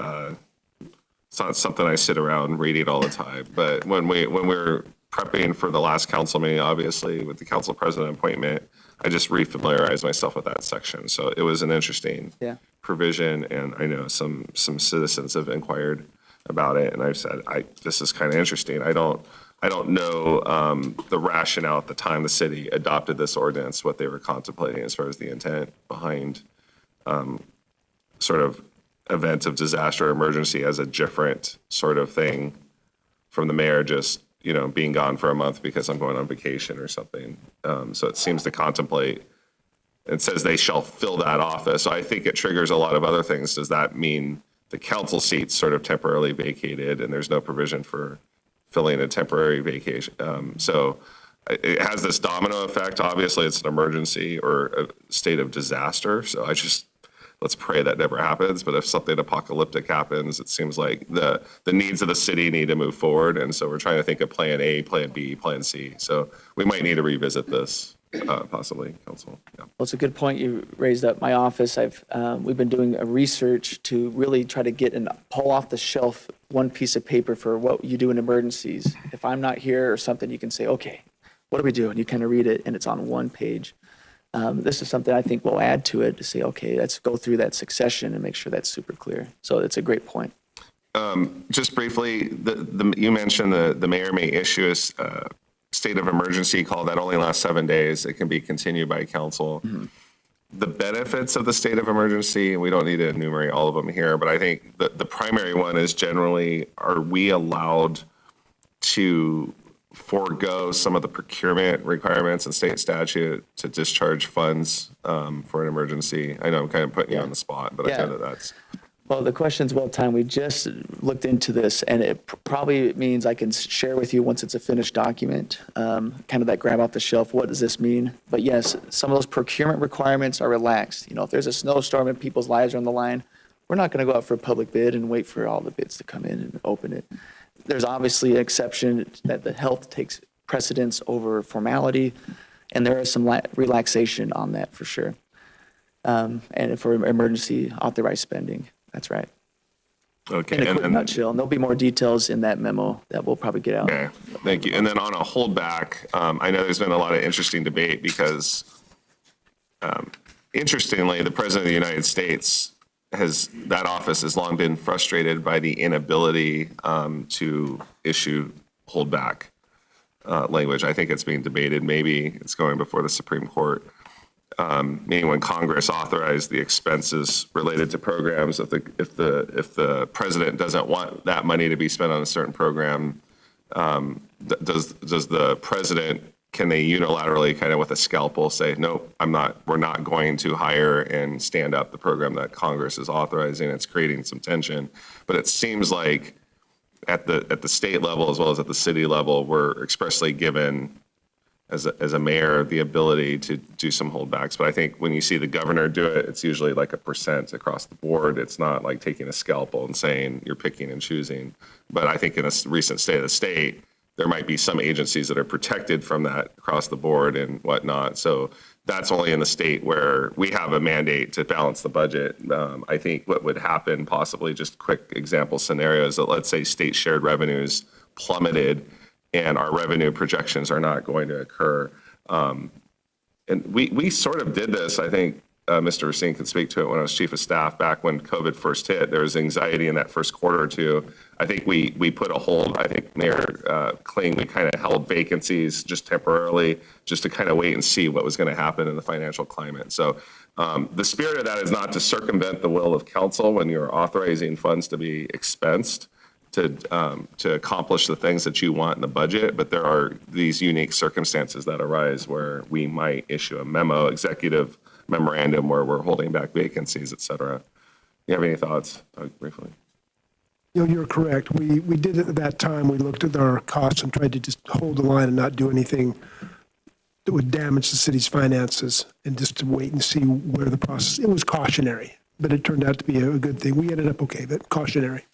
not something I sit around reading all the time, but when we're prepping for the last council meeting, obviously with the council president appointment, I just refamiliarized myself with that section. So it was an interesting provision, and I know some citizens have inquired about it, and I've said, this is kind of interesting. I don't know the rationale at the time the city adopted this ordinance, what they were contemplating as far as the intent behind sort of event of disaster or emergency as a different sort of thing from the mayor just, being gone for a month because I'm going on vacation or something. So it seems to contemplate, it says they shall fill that office. So I think it triggers a lot of other things. Does that mean the council seat's sort of temporarily vacated and there's no provision for filling a temporary vacation? So it has this domino effect. Obviously, it's an emergency or a state of disaster. So let's pray that never happens. But if something apocalyptic happens, it seems like the needs of the city need to move forward. And so we're trying to think of plan A, plan B, plan C. So we might need to revisit this possibly, council. Yeah. Well, it's a good point you raised up. My office, we've been doing a research to really try to get and pull off the shelf one piece of paper for what you do in emergencies. If I'm not here or something, you can say, okay, what do we do? And you kind of read it, and it's on one page. This is something I think we'll add to it to say, okay, let's go through that succession and make sure that's super clear. So it's a great point. Just briefly, you mentioned the mayor may issue a state of emergency call that only lasts 7 days. It can be continued by council. The benefits of the state of emergency, and we don't need to enumerate all of them here, but I think the primary one is generally, are we allowed to forego some of the procurement requirements in state statute to discharge funds for an emergency? I know I'm kind of putting you on the spot, but I know that's Well, the question's well timed. We just looked into this, and it probably means I can share with you once it's a finished document, kind of that grab off the shelf, what does this mean? But yes, some of those procurement requirements are relaxed. You know, if there's a snowstorm and people's lives are on the line, we're not going to go out for a public bid and wait for all the bids to come in and open it. There's obviously an exception that the health takes precedence over formality, and there is some relaxation on that for sure. And for emergency authorized spending. That's right. Okay. In a quick and nutshell, and there'll be more details in that memo that we'll probably get out. Okay, thank you. And then on a holdback, I know there's been a lot of interesting debate because, interestingly, the President of the United States that office has long been frustrated by the inability to issue holdback language. I think it's being debated. Maybe it's going before the Supreme Court. Meaning when Congress authorized the expenses related to programs, if the president doesn't want that money to be spent on a certain program, does the president, can they unilaterally kind of with a scalpel say, nope, we're not going to hire and stand up the program that Congress is authorizing? It's creating some tension. But it seems like at the state level as well as at the city level, we're expressly given as a mayor the ability to do some holdbacks. But I think when you see the governor do it, it's usually like a percent across the board. It's not like taking a scalpel and saying you're picking and choosing. But I think in a recent state of the state, there might be some agencies that are protected from that across the board and whatnot. So that's only in the state where we have a mandate to balance the budget. I think what would happen, possibly just quick example scenarios, that let's say state shared revenues plummeted and our revenue projections are not going to occur. And we sort of did this, I think Mr. Racine can speak to it, when I was chief of staff back when COVID first hit. There was anxiety in that first quarter or two. I think we put a hold. I think Mayor Kling, we kind of held vacancies just temporarily just to kind of wait and see what was going to happen in the financial climate. So the spirit of that is not to circumvent the will of council when you're authorizing funds to be expensed to accomplish the things that you want in the budget, but there are these unique circumstances that arise where we might issue a memo, executive memorandum, where we're holding back vacancies, et cetera. You have any thoughts, Doug, briefly? You're correct. We did it at that time. We looked at our costs and tried to just hold the line and not do anything that would damage the city's finances, and just to wait and see where the process, it was cautionary, but it turned out to be a good thing. We ended up okay, but cautionary.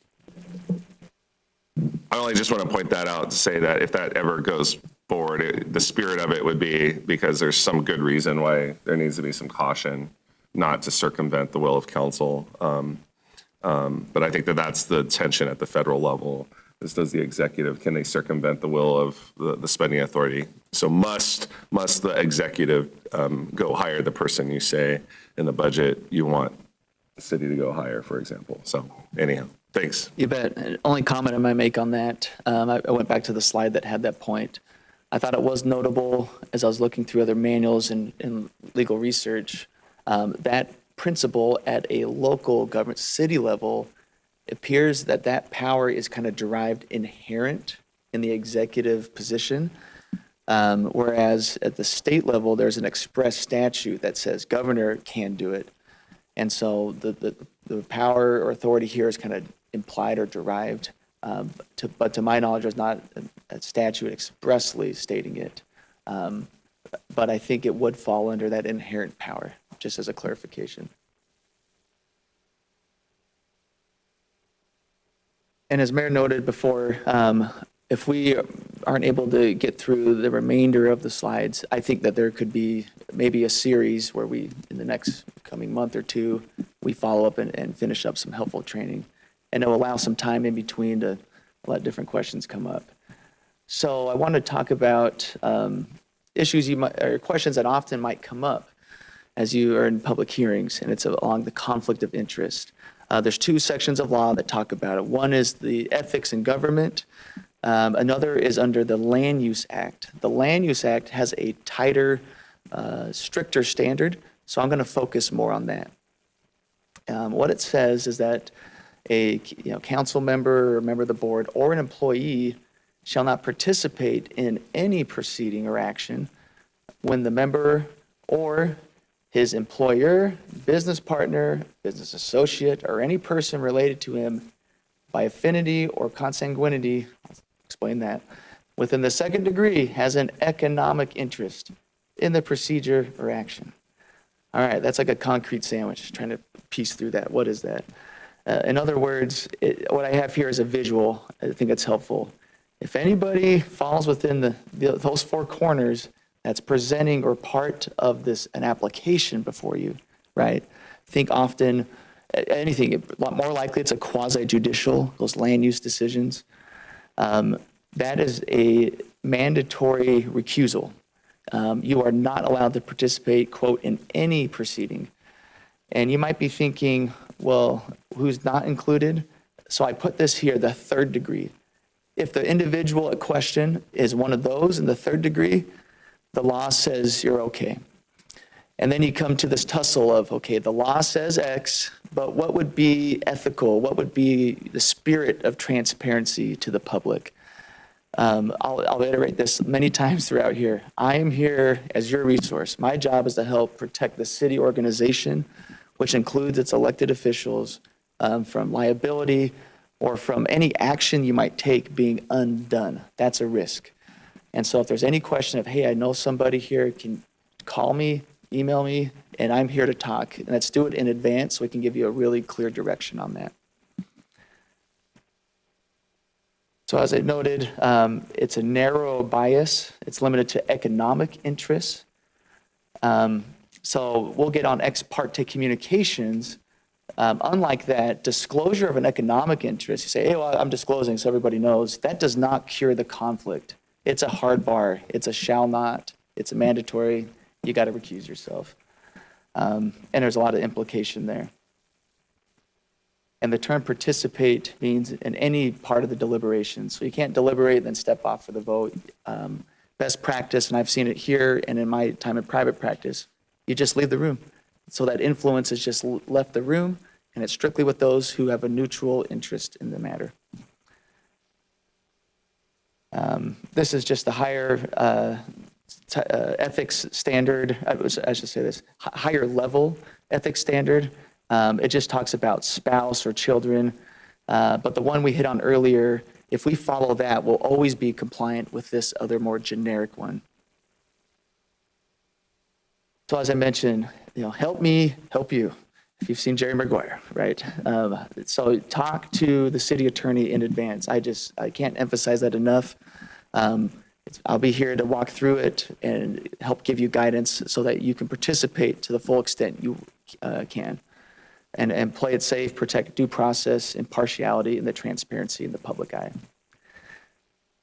I only just want to point that out to say that if that ever goes forward, the spirit of it would be because there's some good reason why there needs to be some caution, not to circumvent the will of council. But I think that's the tension at the federal level. Does the executive, can they circumvent the will of the spending authority? So must the executive go hire the person you say in the budget you want the city to go hire, for example? So anyhow. Thanks. You bet. Only comment I might make on that, I went back to the slide that had that point. I thought it was notable as I was looking through other manuals and legal research, that principle at a local government city level, it appears that power is kind of derived inherent in the executive position. Whereas at the state level, there's an express statute that says governor can do it. And so the power or authority here is kind of implied or derived, but to my knowledge, there's not a statute expressly stating it. But I think it would fall under that inherent power, just as a clarification. And as Mayor noted before, if we aren't able to get through the remainder of the slides, I think that there could be maybe a series where we, in the next coming month or two, we follow up and finish up some helpful training. And it'll allow some time in between to let different questions come up. So I want to talk about issues or questions that often might come up as you are in public hearings, and it's along the conflict of interest. There's two sections of law that talk about it. One is the ethics in government. Another is under the Land Use Act. The Land Use Act has a tighter, stricter standard, so I'm going to focus more on that. What it says is that a council member or member of the board or an employee shall not participate in any proceeding or action when the member or his employer, business partner, business associate, or any person related to him by affinity or consanguinity, I'll explain that, within the second degree has an economic interest in the procedure or action. All right, that's like a concrete sandwich, trying to piece through that. What is that? In other words, what I have here is a visual. I think it's helpful. If anybody falls within those four corners that's presenting or part of an application before you, right? Think often, anything, more likely it's a quasi-judicial, those land use decisions. That is a mandatory recusal. You are not allowed to participate, quote, in any proceeding. And you might be thinking, well, who's not included? So I put this here, the third degree. If the individual at question is one of those in the third degree, the law says you're okay. And then you come to this tussle of, okay, the law says X, but what would be ethical? What would be the spirit of transparency to the public? I'll iterate this many times throughout here. I am here as your resource. My job is to help protect the city organization, which includes its elected officials, from liability or from any action you might take being undone. That's a risk. And so if there's any question of, hey, I know somebody here, can call me, email me, and I'm here to talk. And let's do it in advance so we can give you a really clear direction on that. So as I noted, it's a narrow bias. It's limited to economic interests. So we'll get on ex parte communications. Unlike that, disclosure of an economic interest, you say, hey, well, I'm disclosing so everybody knows. That does not cure the conflict. It's a hard bar. It's a shall not. It's a mandatory. You got to recuse yourself. And there's a lot of implication there. And the term participate means in any part of the deliberation. So you can't deliberate and then step off for the vote. Best practice, and I've seen it here and in my time in private practice, you just leave the room. So that influence has just left the room, and it's strictly with those who have a neutral interest in the matter. This is just the higher ethics standard, I should say this, higher level ethics standard. It just talks about spouse or children. But the one we hit on earlier, if we follow that, we'll always be compliant with this other more generic one. So as I mentioned, help me, help you. If you've seen Jerry Maguire, right? So talk to the city attorney in advance. I can't emphasize that enough. I'll be here to walk through it and help give you guidance so that you can participate to the full extent you can. And play it safe, protect due process, impartiality, and the transparency in the public eye.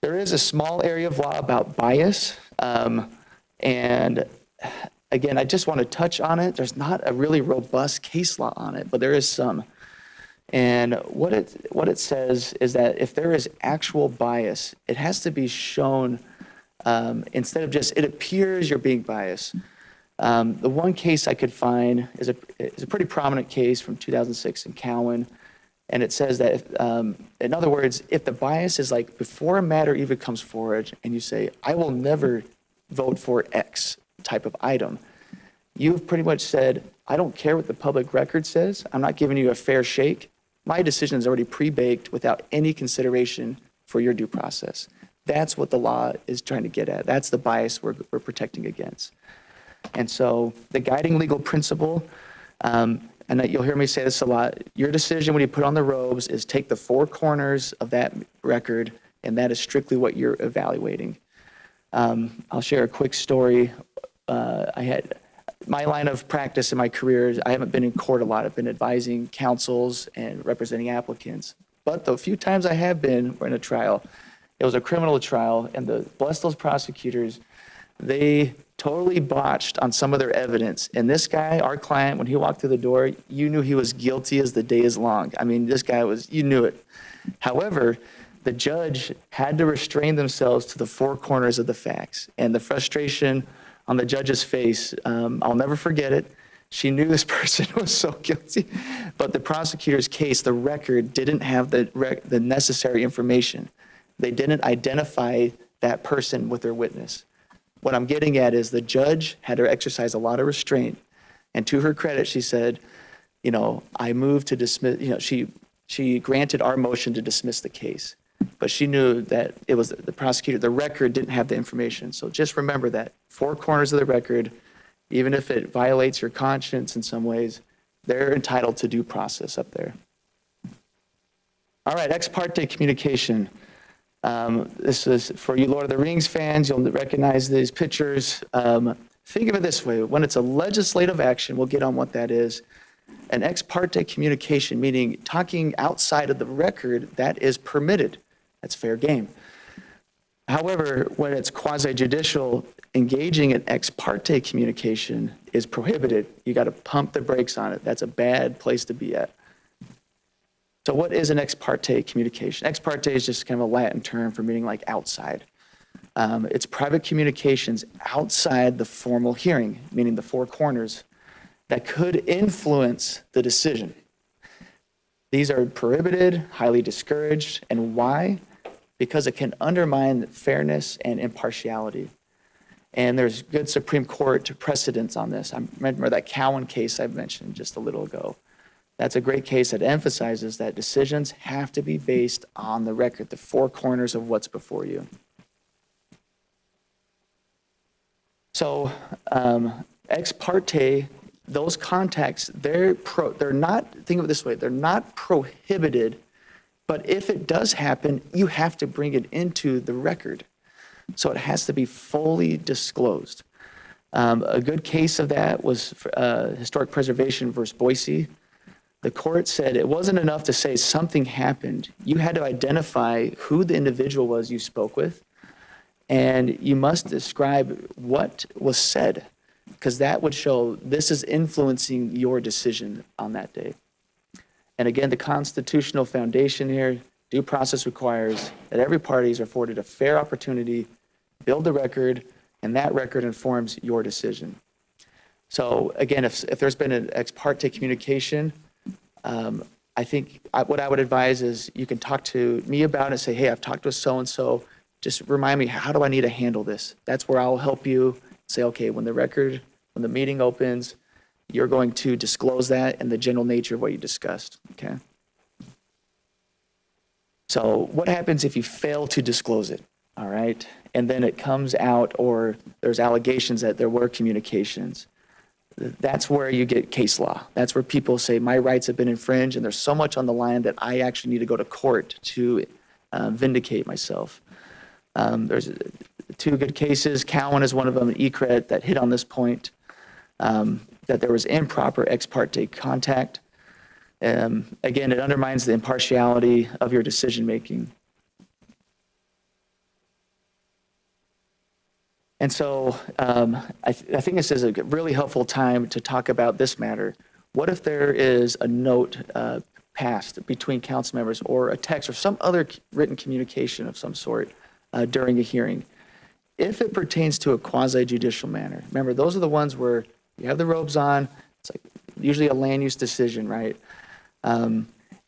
There is a small area of law about bias. And again, I just want to touch on it. There's not a really robust case law on it, but there is some. And what it says is that if there is actual bias, it has to be shown instead of just, it appears you're being biased. The one case I could find is a pretty prominent case from 2006 in Cowan. And it says that, in other words, if the bias is like before a matter even comes forward and you say, I will never vote for X type of item, you've pretty much said, I don't care what the public record says. I'm not giving you a fair shake. My decision is already pre-baked without any consideration for your due process. That's what the law is trying to get at. That's the bias we're protecting against. And so the guiding legal principle, and you'll hear me say this a lot, your decision when you put on the robes is take the four corners of that record, and that is strictly what you're evaluating. I'll share a quick story. I had my line of practice in my career, I haven't been in court a lot. I've been advising counsels and representing applicants. But the few times I have been in a trial, it was a criminal trial, and bless those prosecutors, they totally botched on some of their evidence. And this guy, our client, when he walked through the door, you knew he was guilty as the day is long. I mean, this guy you knew it. However, the judge had to restrain themselves to the four corners of the facts. And the frustration on the judge's face, I'll never forget it. She knew this person was so guilty, but the prosecutor's case, the record didn't have the necessary information. They didn't identify that person with their witness. What I'm getting at is the judge had to exercise a lot of restraint And to her credit, she said, I moved to dismiss, she granted our motion to dismiss the case. But she knew that it was the prosecutor, the record didn't have the information. So just remember that 4 corners of the record, even if it violates your conscience in some ways, they're entitled to due process up there. All right, ex parte communication. This is for you Lord of the Rings fans, you'll recognize these pictures. Think of it this way, when it's a legislative action, we'll get on what that is. An ex parte communication, meaning talking outside of the record, that is permitted. That's fair game. However, when it's quasi-judicial, engaging in ex parte communication is prohibited. You got to pump the brakes on it. That's a bad place to be at. So what is an ex parte communication? Ex parte is just kind of a Latin term for meaning like outside. It's private communications outside the formal hearing, meaning the 4 corners, that could influence the decision. These are prohibited, highly discouraged, and why? Because it can undermine fairness and impartiality. And there's good Supreme Court precedents on this. I remember that Cowan case I mentioned just a little ago. That's a great case that emphasizes that decisions have to be based on the record, the 4 corners of what's before you. So ex parte, those contacts, they're not, think of it this way, they're not prohibited, but if it does happen, you have to bring it into the record. So it has to be fully disclosed. A good case of that was historic preservation versus Boise. The court said it wasn't enough to say something happened. You had to identify who the individual was you spoke with, and you must describe what was said, because that would show this is influencing your decision on that day. And again, the constitutional foundation here, due process requires that every party is afforded a fair opportunity, build the record, and that record informs your decision. So again, if there's been an ex parte communication, I think what I would advise is you can talk to me about it and say, hey, I've talked with so-and-so. Just remind me, how do I need to handle this? That's where I'll help you say, okay, when the meeting opens, you're going to disclose that and the general nature of what you discussed, okay? So what happens if you fail to disclose it, all right? And then it comes out, or there's allegations that there were communications. That's where you get case law. That's where people say, my rights have been infringed and there's so much on the line that I actually need to go to court to vindicate myself. There's 2 good cases. Cowan is one of them, and ECRED, that hit on this point, that there was improper ex parte contact. Again, it undermines the impartiality of your decision-making. And so I think this is a really helpful time to talk about this matter. What if there is a note passed between council members, or a text or some other written communication of some sort during a hearing? If it pertains to a quasi-judicial manner, remember, those are the ones where you have the robes on, it's like usually a land use decision, right?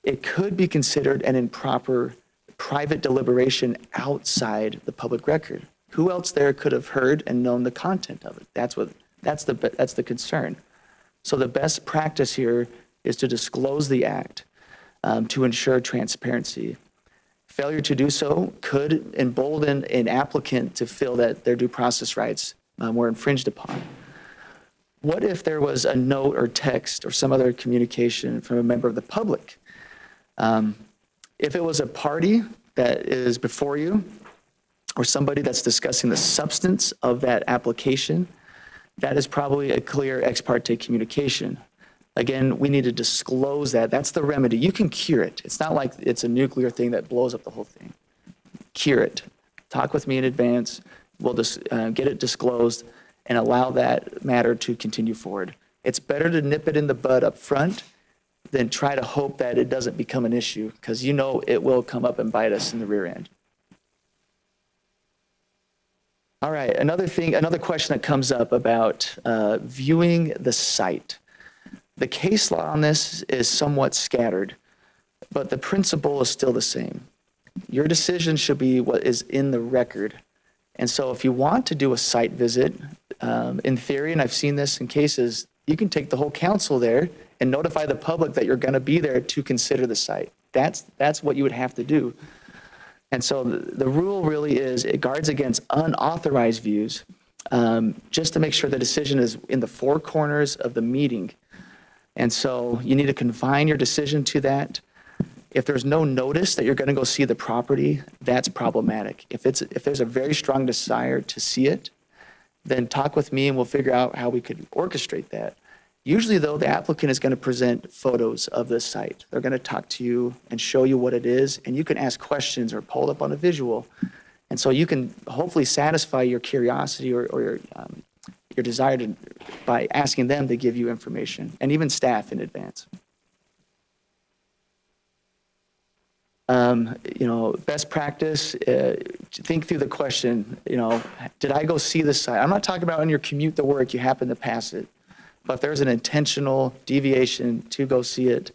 It could be considered an improper private deliberation outside the public record. Who else there could have heard and known the content of it? That's the concern. So the best practice here is to disclose the act to ensure transparency. Failure to do so could embolden an applicant to feel that their due process rights were infringed upon. What if there was a note or text or some other communication from a member of the public? If it was a party that is before you, or somebody that's discussing the substance of that application, that is probably a clear ex parte communication. Again, we need to disclose that. That's the remedy. You can cure it. It's not like it's a nuclear thing that blows up the whole thing. Cure it. Talk with me in advance. We'll just get it disclosed and allow that matter to continue forward. It's better to nip it in the bud up front than try to hope that it doesn't become an issue, because you know it will come up and bite us in the rear end. All right, another question that comes up about viewing the site. The case law on this is somewhat scattered, but the principle is still the same. Your decision should be what is in the record. And so if you want to do a site visit, in theory, and I've seen this in cases, You can take the whole council there and notify the public that you're going to be there to consider the site. That's what you would have to do. And so the rule really is it guards against unauthorized views, just to make sure the decision is in the four corners of the meeting. And so you need to confine your decision to that. If there's no notice that you're going to go see the property, that's problematic. If there's a very strong desire to see it, then talk with me and we'll figure out how we could orchestrate that. Usually, though, the applicant is going to present photos of the site. They're going to talk to you and show you what it is, and you can ask questions or pull it up on a visual. And so you can hopefully satisfy your curiosity or your desire to, by asking them to give you information, and even staff in advance. Best practice, think through the question, did I go see the site? I'm not talking about on your commute to work, you happen to pass it. But if there's an intentional deviation to go see it,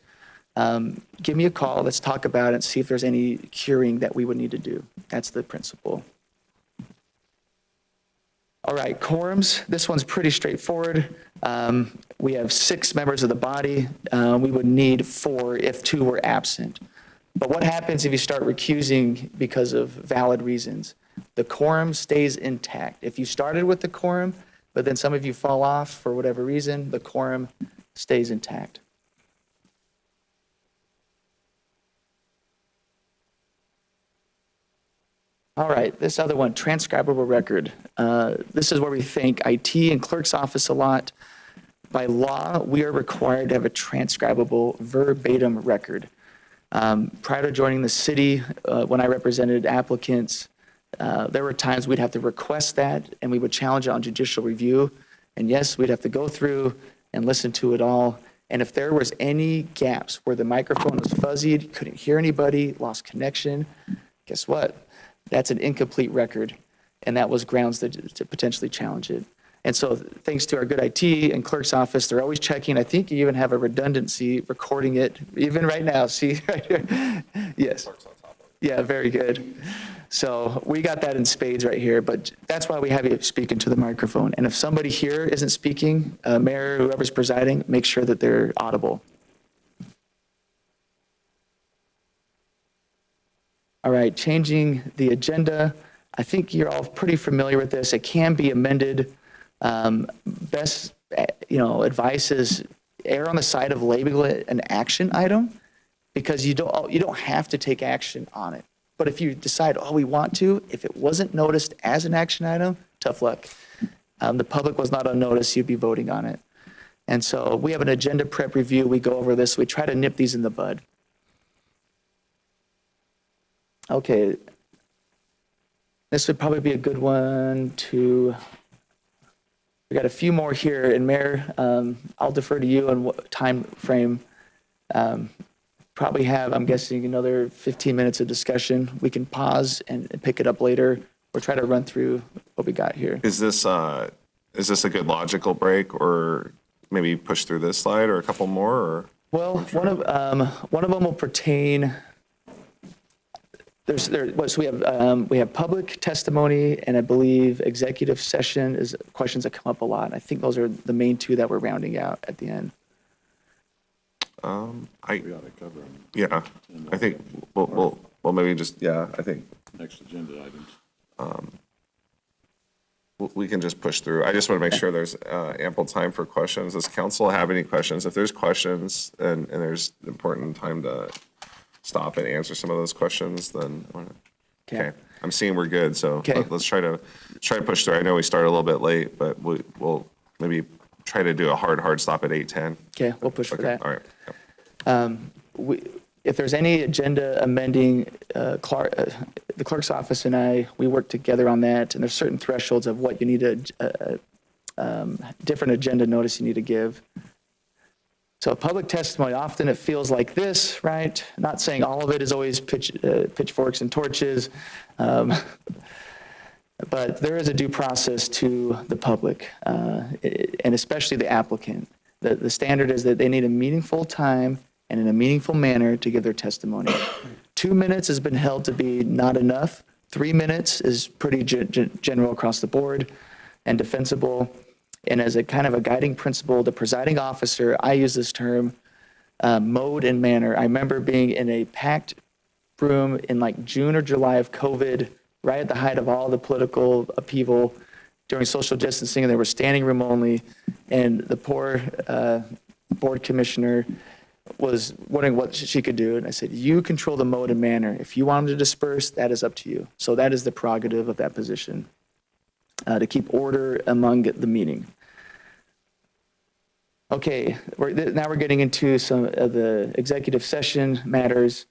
give me a call. Let's talk about it and see if there's any curing that we would need to do. That's the principle. All right, quorums. This one's pretty straightforward. We have 6 members of the body. We would need 4 if 2 were absent. But what happens if you start recusing because of valid reasons? The quorum stays intact. If you started with the quorum, but then some of you fall off for whatever reason, the quorum stays intact. All right, this other one, transcribable record. This is where we thank IT and clerk's office a lot. By law, we are required to have a transcribable verbatim record. Prior to joining the city, when I represented applicants, there were times we'd have to request that and we would challenge it on judicial review. And yes, we'd have to go through and listen to it all. And if there was any gaps where the microphone was fuzzied, couldn't hear anybody, lost connection, guess what? That's an incomplete record. And that was grounds to potentially challenge it. And so thanks to our good IT and clerk's office, they're always checking. I think you even have a redundancy recording it, even right now. See right here? Yes. Yeah, very good. So we got that in spades right here, but that's why we have you speak into the microphone. And if somebody here isn't speaking, mayor, whoever's presiding, make sure that they're audible. All right, changing the agenda. I think you're all pretty familiar with this. It can be amended. Best, advice is err on the side of labeling it an action item, because you don't have to take action on it. But if you decide, we want to, if it wasn't noticed as an action item, tough luck. The public was not on notice, you'd be voting on it. And so we have an agenda prep review. We go over this. We try to nip these in the bud. Okay. This would probably be a good one to, we got a few more here. And Mayor, I'll defer to you on what time frame. Probably have, I'm guessing, another 15 minutes of discussion. We can pause and pick it up later or try to run through what we got here. Is this a good logical break, or maybe push through this slide or a couple more? Or? Well, one of them will pertain. So we have public testimony, and I believe executive session is questions that come up a lot. I think those are the main 2 that we're rounding out at the end. We ought to cover them. Yeah, I think we'll maybe just, I think Next agenda items. we can just push through. I just want to make sure there's ample time for questions. Does council have any questions? If there's questions and there's important time to stop and answer some of those questions, then, okay. I'm seeing we're good, so let's try to push through. I know we started a little bit late, but we'll maybe try to do a hard stop at 8:10. Okay, we'll push for that. All right. If there's any agenda amending, the clerk's office and I, we work together on that, and there's certain thresholds of what you need different agenda notice you need to give. So public testimony, often it feels like this, right? Not saying all of it is always pitchforks and torches, but there is a due process to the public, and especially the applicant. The standard is that they need a meaningful time and in a meaningful manner to give their testimony. 2 minutes has been held to be not enough. 3 minutes is pretty general across the board and defensible. And as a kind of a guiding principle, the presiding officer, I use this term, mode and manner. I remember being in a packed room in like June or July of COVID, right at the height of all the political upheaval during social distancing, and they were standing room only. And the poor board commissioner was wondering what she could do. And I said, you control the mode and manner. If you want them to disperse, that is up to you. So that is the prerogative of that position, to keep order among the meeting. Okay, now we're getting into some of the executive session matters.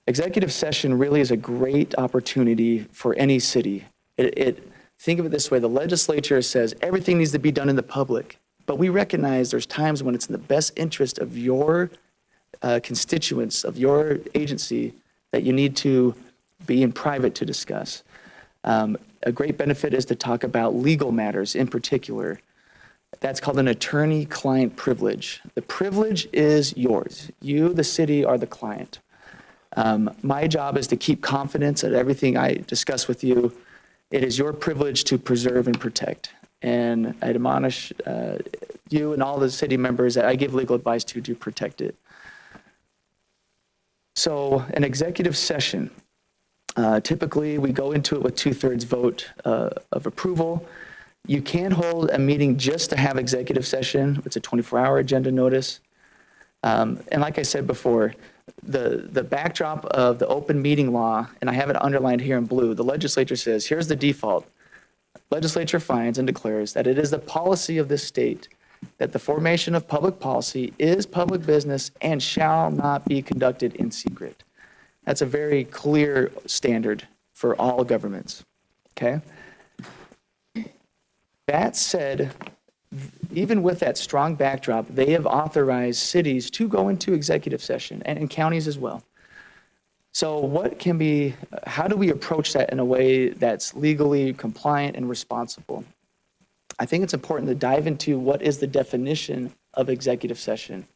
Executive session really is a great opportunity for any city. Think of it this way, the legislature says everything needs to be done in the public, but we recognize there's times when it's in the best interest of your constituents, of your agency, that you need to be in private to discuss. A great benefit is to talk about legal matters in particular. That's called an attorney-client privilege. The privilege is yours. You, the city, are the client. My job is to keep confidence at everything I discuss with you. It is your privilege to preserve and protect. And I admonish you and all the city members that I give legal advice to protect it. So an executive session, typically we go into it with 2/3 vote of approval. You can hold a meeting just to have executive session. It's a 24-hour agenda notice. And like I said before, the backdrop of the open meeting law, and I have it underlined here in blue, the legislature says, here's the default. Legislature finds and declares that it is the policy of this state that the formation of public policy is public business and shall not be conducted in secret. That's a very clear standard for all governments, okay? That said, even with that strong backdrop, they have authorized cities to go into executive session and counties as well. So how do we approach that in a way that's legally compliant and responsible? I think it's important to dive into what is the definition of executive session.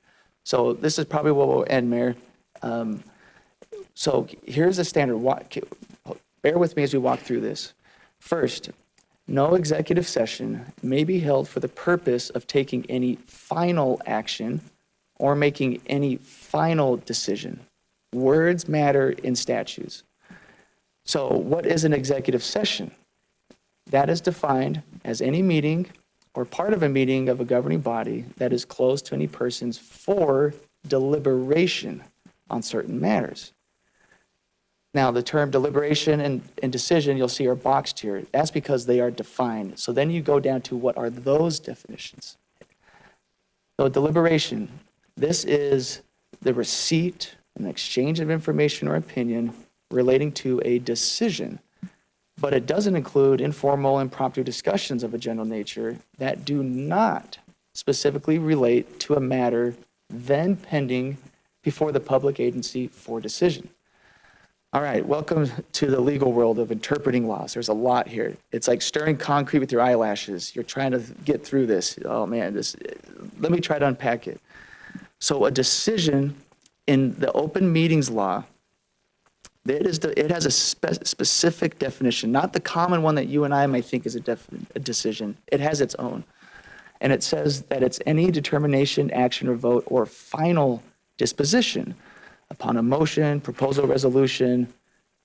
So this is probably where we'll end, Mayor. So here's the standard. Bear with me as we walk through this. First, no executive session may be held for the purpose of taking any final action or making any final decision. Words matter in statutes. So what is an executive session? That is defined as any meeting or part of a meeting of a governing body that is closed to any persons for deliberation on certain matters. Now, the term deliberation and decision, you'll see, are boxed here. That's because they are defined. So then you go down to what are those definitions. So deliberation, this is the receipt and exchange of information or opinion relating to a decision, but it doesn't include informal, impromptu discussions of a general nature that do not specifically relate to a matter then pending before the public agency for decision. All right, welcome to the legal world of interpreting laws. There's a lot here. It's like stirring concrete with your eyelashes. You're trying to get through this. Oh man, let me try to unpack it. So a decision in the open meetings law, it has a specific definition, not the common one that you and I might think is a decision. It has its own. And it says that it's any determination, action, or vote or final disposition upon a motion, proposal, resolution,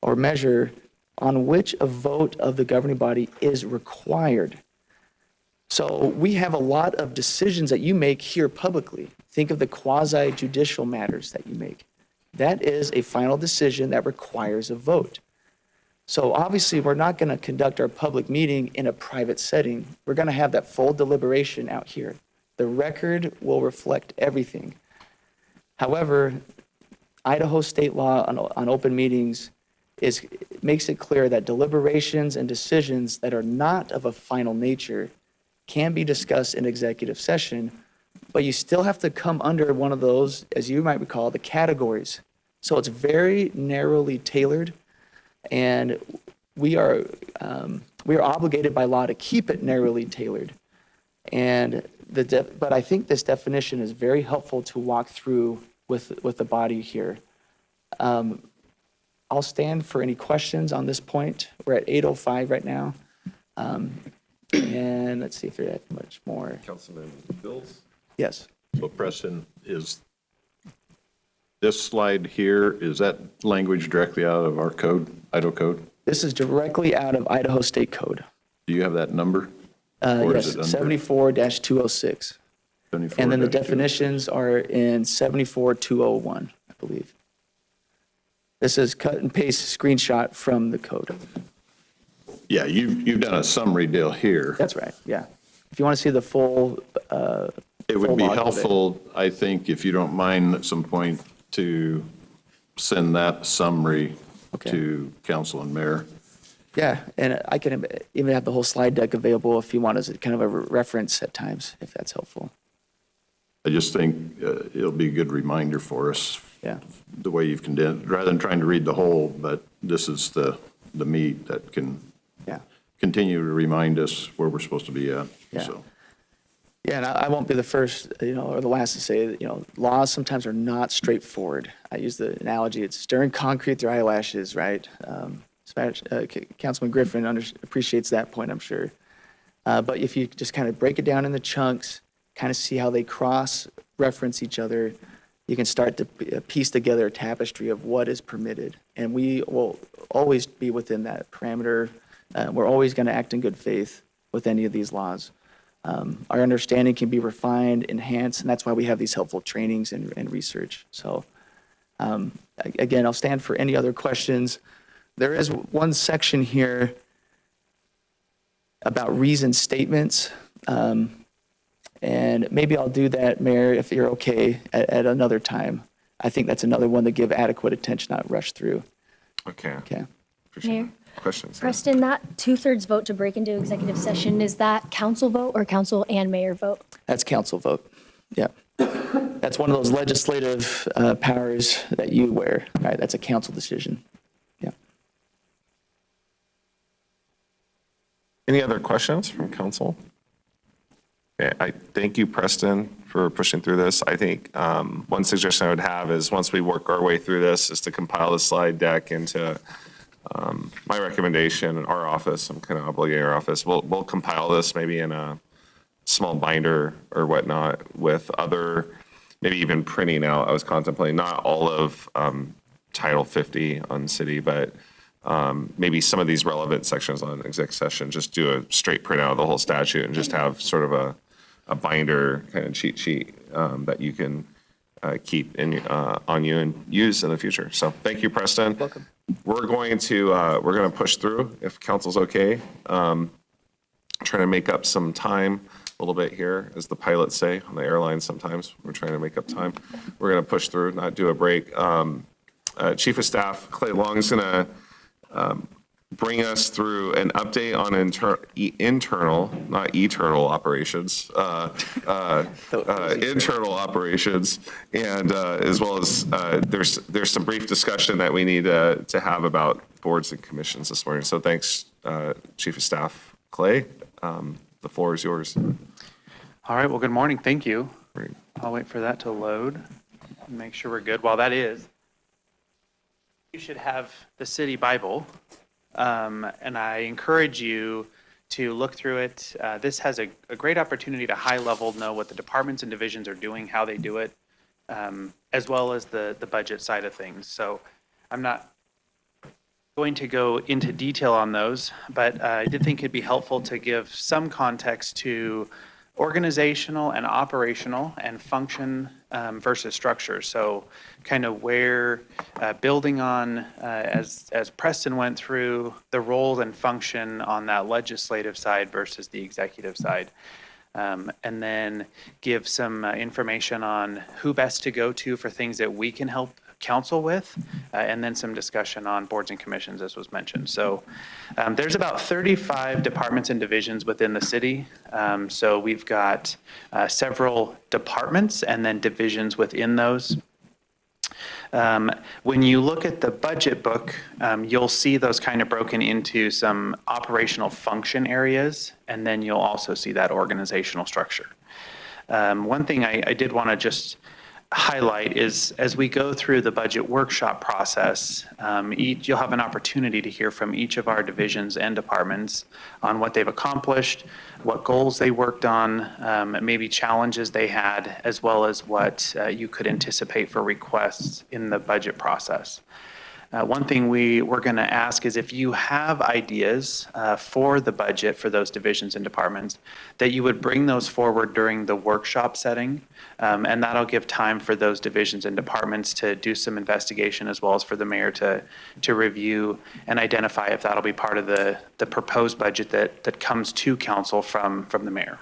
or measure on which a vote of the governing body is required. So we have a lot of decisions that you make here publicly. Think of the quasi-judicial matters that you make. That is a final decision that requires a vote. So obviously, we're not going to conduct our public meeting in a private setting. We're going to have that full deliberation out here. The record will reflect everything. However, Idaho state law on open meetings makes it clear that deliberations and decisions that are not of a final nature can be discussed in executive session, but you still have to come under one of those, as you might recall, the categories. So it's very narrowly tailored, and we are obligated by law to keep it narrowly tailored. But I think this definition is very helpful to walk through with the body here. I'll stand for any questions on this point. We're at 8:05 right now. And let's see if there's much more. Councilman Bills? Yes. So Preston, is this slide here, is that language directly out of our code, Idaho code? This is directly out of Idaho State Code. Do you have that number? Or is Yes, it under 74-206. 74 And then the dash two? definitions are in 74-201, I believe. This is cut and paste screenshot from the code. Yeah, you've done a summary deal here. That's right, yeah. If you want to see the full, It would full be log of it. helpful, I think, if you don't mind at some point to send that summary Okay. to council and mayor. Yeah, and I can even have the whole slide deck available if you want as a kind of a reference at times, if that's helpful. I just think it'll be a good reminder for us, Yeah, the way you've condensed, rather than trying to read the whole, but this is the meat that can yeah. continue to remind us where we're supposed to be at, Yeah. so. Yeah, and I won't be the first, or the last to say that, laws sometimes are not straightforward. I use the analogy, it's stirring concrete through eyelashes, right? Councilman Griffin appreciates that point, I'm sure. But if you just kind of break it down into chunks, kind of see how they cross-reference each other, you can start to piece together a tapestry of what is permitted. And we will always be within that parameter. We're always going to act in good faith with any of these laws. Our understanding can be refined, enhanced, and that's why we have these helpful trainings and research. So again, I'll stand for any other questions. There is one section here about reasoned statements. And maybe I'll do that, Mayor, if you're okay, at another time. I think that's another one to give adequate attention, not rush through. Okay. Okay. Appreciate Mayor? it. Questions? Preston, that 2/3 vote to break into executive session, is that council vote or council and mayor vote? That's council vote. Yeah. That's one of those legislative powers that you wear, right? That's a council decision. Yeah. Any other questions from council? Okay, I thank you, Preston, for pushing through this. I think one suggestion I would have is, once we work our way through this, is to compile the slide deck into my recommendation in our office. I'm kind of obligating our office. We'll compile this maybe in a small binder or whatnot with other, maybe even printing out. I was contemplating not all of Title 50 on city, but maybe some of these relevant sections on exec session, just do a straight printout of the whole statute and just have sort of a binder kind of cheat sheet that you can keep on you and use in the future. So thank you, Preston. Welcome. We're going to push through if council's okay. Trying to make up some time a little bit here, as the pilots say on the airline sometimes. We're trying to make up time. We're going to push through, not do a break. Chief of Staff Clay Long is going to bring us through an update on internal, not eternal operations, internal operations, and as well as there's some brief discussion that we need to have about boards and commissions this morning. So thanks, Chief of Staff Clay. The floor is yours. All right, well, good morning, thank you. Great. I'll wait for that to load and make sure we're good. While that is, you should have the city Bible, and I encourage you to look through it. This has a great opportunity to high level know what the departments and divisions are doing, how they do it, as well as the budget side of things. So I'm not going to go into detail on those, but I did think it'd be helpful to give some context to organizational and operational and function versus structure. So kind of where, building on, as Preston went through, the role and function on that legislative side versus the executive side. And then give some information on who best to go to for things that we can help council with, and then some discussion on boards and commissions, as was mentioned. So there's about 35 departments and divisions within the city. So we've got several departments and then divisions within those. When you look at the budget book, you'll see those kind of broken into some operational function areas, and then you'll also see that organizational structure. One thing I did want to just highlight is as we go through the budget workshop process, you'll have an opportunity to hear from each of our divisions and departments on what they've accomplished, what goals they worked on, maybe challenges they had, as well as what you could anticipate for requests in the budget process. One thing we're going to ask is if you have ideas for the budget for those divisions and departments, that you would bring those forward during the workshop setting, and that'll give time for those divisions and departments to do some investigation, as well as for the mayor to review and identify if that'll be part of the proposed budget that comes to council from the mayor.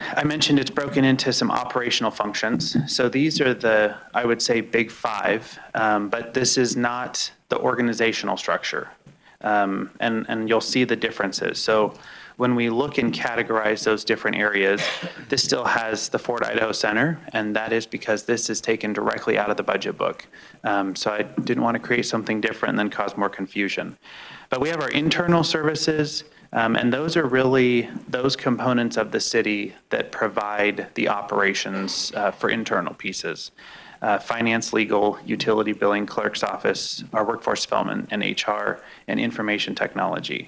I mentioned it's broken into some operational functions. So these are the, I would say, big five, but this is not the organizational structure. And you'll see the differences. So when we look and categorize those different areas, this still has the Fort Idaho Center, and that is because this is taken directly out of the budget book. So I didn't want to create something different and then cause more confusion. But we have our internal services, and those are really those components of the city that provide the operations for internal pieces. Finance, legal, utility billing, clerk's office, our workforce development and HR, and information technology.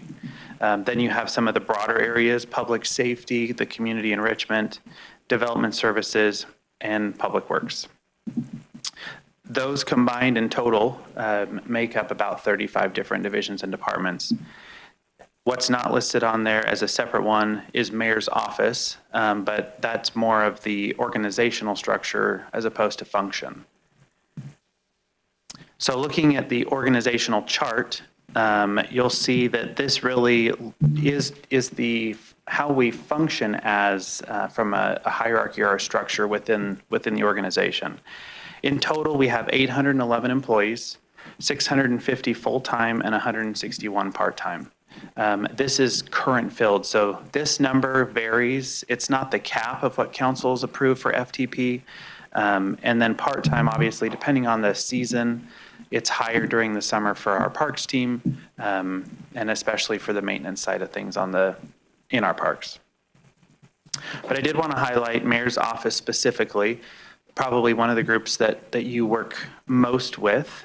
Then you have some of the broader areas: public safety, the community enrichment, development services, and public works. Those combined in total make up about 35 different divisions and departments. What's not listed on there as a separate one is mayor's office, but that's more of the organizational structure as opposed to function. So looking at the organizational chart, you'll see that this really is the how we function as from a hierarchy or a structure within the organization. In total, we have 811 employees, 650 full-time and 161 part-time. This is current filled, so this number varies. It's not the cap of what council's approved for FTP. And then part-time, obviously, depending on the season, it's higher during the summer for our parks team, and especially for the maintenance side of things in our parks. But I did want to highlight mayor's office specifically, probably one of the groups that you work most with.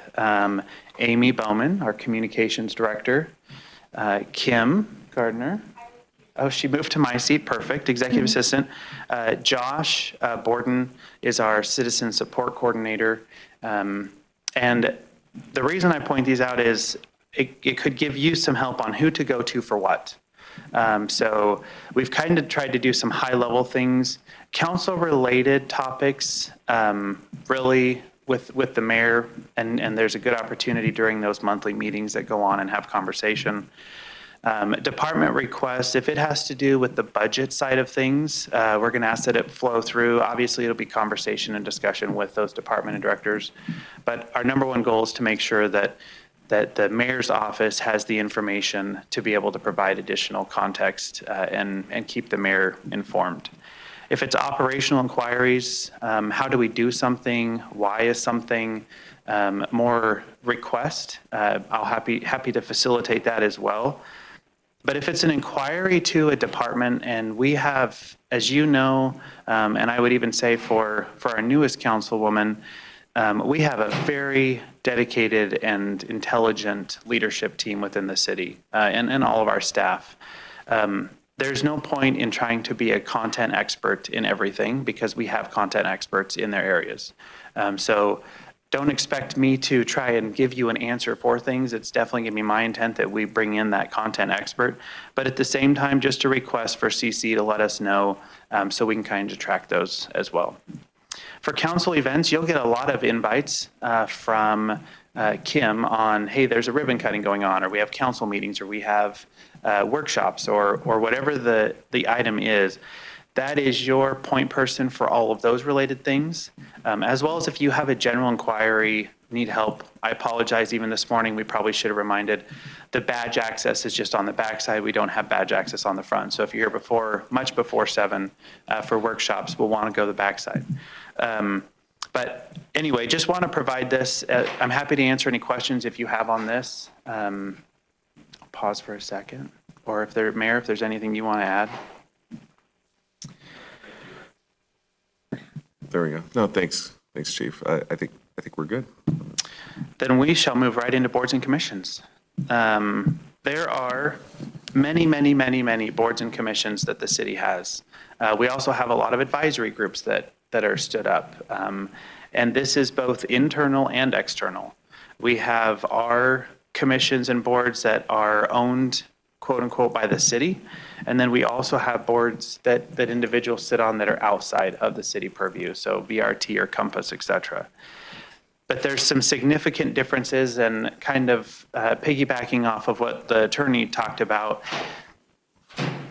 Amy Bowman, our communications director. Kim Gardner. Oh, she moved to my seat. Perfect. Executive assistant. Josh Borden is our citizen support coordinator. And the reason I point these out is it could give you some help on who to go to for what. So we've kind of tried to do some high level things, council related topics, really with the mayor, and there's a good opportunity during those monthly meetings that go on and have conversation. Department requests, if it has to do with the budget side of things, we're going to ask that it flow through. Obviously, it'll be conversation and discussion with those department and directors. But our number one goal is to make sure that the mayor's office has the information to be able to provide additional context and keep the mayor informed. If it's operational inquiries, how do we do something? Why is something more request? I'll happy to facilitate that as well. But if it's an inquiry to a department, and we have, as you know, and I would even say for our newest councilwoman, we have a very dedicated and intelligent leadership team within the city and all of our staff. There's no point in trying to be a content expert in everything because we have content experts in their areas. So don't expect me to try and give you an answer for things. It's definitely going to be my intent that we bring in that content expert. But at the same time, just a request for CC to let us know so we can kind of track those as well. For council events, you'll get a lot of invites from Kim on, hey, there's a ribbon cutting going on, or we have council meetings, or we have workshops, or whatever the item is. That is your point person for all of those related things, as well as if you have a general inquiry, need help. I apologize, even this morning, we probably should have reminded, the badge access is just on the backside. We don't have badge access on the front. So if you're here much before 7 for workshops, we'll want to go the backside. But anyway, just want to provide this. I'm happy to answer any questions if you have on this. I'll pause for a second. Or Mayor, if there's anything you want to add. There we go. No, thanks. Thanks, Chief. I think we're good. Then we shall move right into boards and commissions. There are many, many, many, many boards and commissions that the city has. We also have a lot of advisory groups that are stood up. And this is both internal and external. We have our commissions and boards that are owned, quote unquote, by the city. And then we also have boards that individuals sit on that are outside of the city purview, so VRT or Compass, et cetera. But there's some significant differences, and kind of piggybacking off of what the attorney talked about.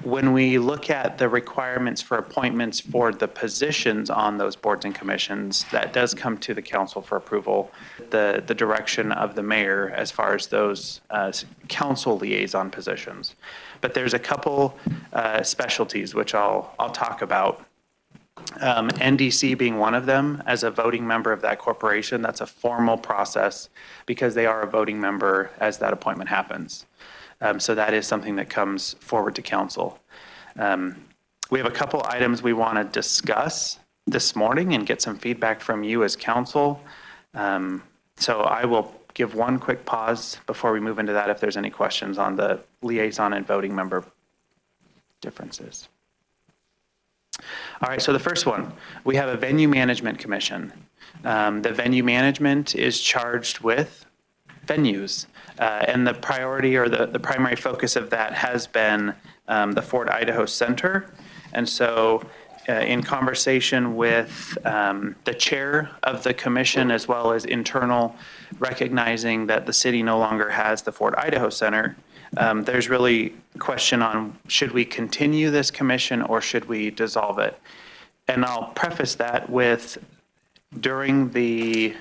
When we look at the requirements for appointments for the positions on those boards and commissions, that does come to the council for approval, the direction of the mayor as far as those council liaison positions. But there's a couple specialties which I'll talk about. NDC being one of them. As a voting member of that corporation, that's a formal process because they are a voting member as that appointment happens. So that is something that comes forward to council. We have a couple items we want to discuss this morning and get some feedback from you as council. So I will give one quick pause before we move into that if there's any questions on the liaison and voting member differences. All right, so the first one, we have a venue management commission. The venue management is charged with venues. And the priority or the primary focus of that has been the Fort Idaho Center. And so in conversation with the chair of the commission as well as internal, recognizing that the city no longer has the Fort Idaho Center, there's really a question on should we continue this commission or should we dissolve it? And I'll preface that with during the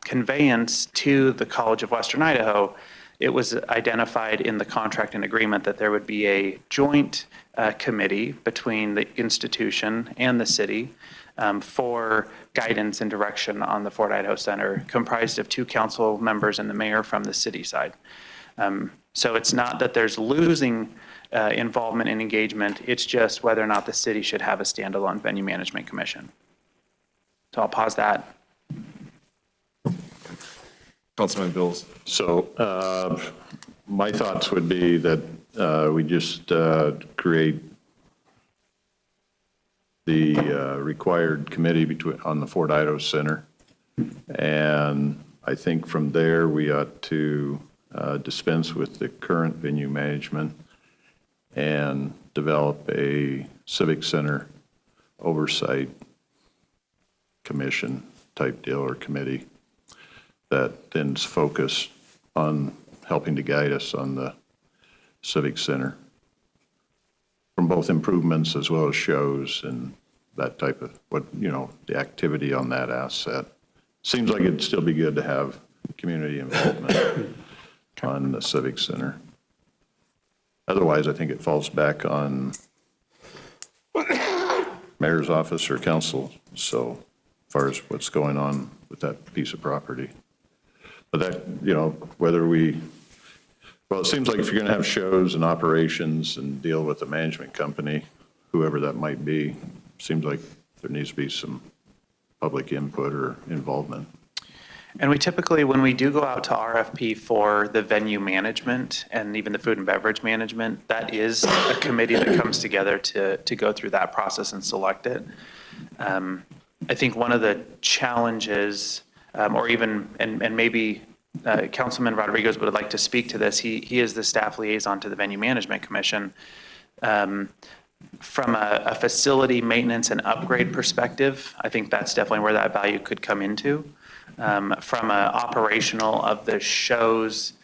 conveyance to the College of Western Idaho, it was identified in the contract and agreement that there would be a joint committee between the institution and the city for guidance and direction on the Fort Idaho Center, comprised of 2 council members and the mayor from the city side. So it's not that there's losing involvement and engagement, it's just whether or not the city should have a standalone venue management commission. So I'll pause that. Councilman Bills. So my thoughts would be that we just create the required committee on the Fort Idaho Center. And I think from there, we ought to dispense with the current venue management and develop a civic center oversight commission type deal or committee that then is focused on helping to guide us on the civic center from both improvements as well as shows and that type of the activity on that asset. Seems like it'd still be good to have community involvement on the civic center. Otherwise, I think it falls back on mayor's office or council. So as far as what's going on with that piece of property. But that, whether well, it seems like if you're going to have shows and operations and deal with a management company, whoever that might be, seems like there needs to be some public input or involvement. And we typically, when we do go out to RFP for the venue management and even the food and beverage management, that is a committee that comes together to go through that process and select it. I think one of the challenges, or even, and maybe Councilman Rodriguez would like to speak to this, he is the staff liaison to the Venue Management Commission. From a facility maintenance and upgrade perspective, I think that's definitely where that value could come into. From a operational of the shows,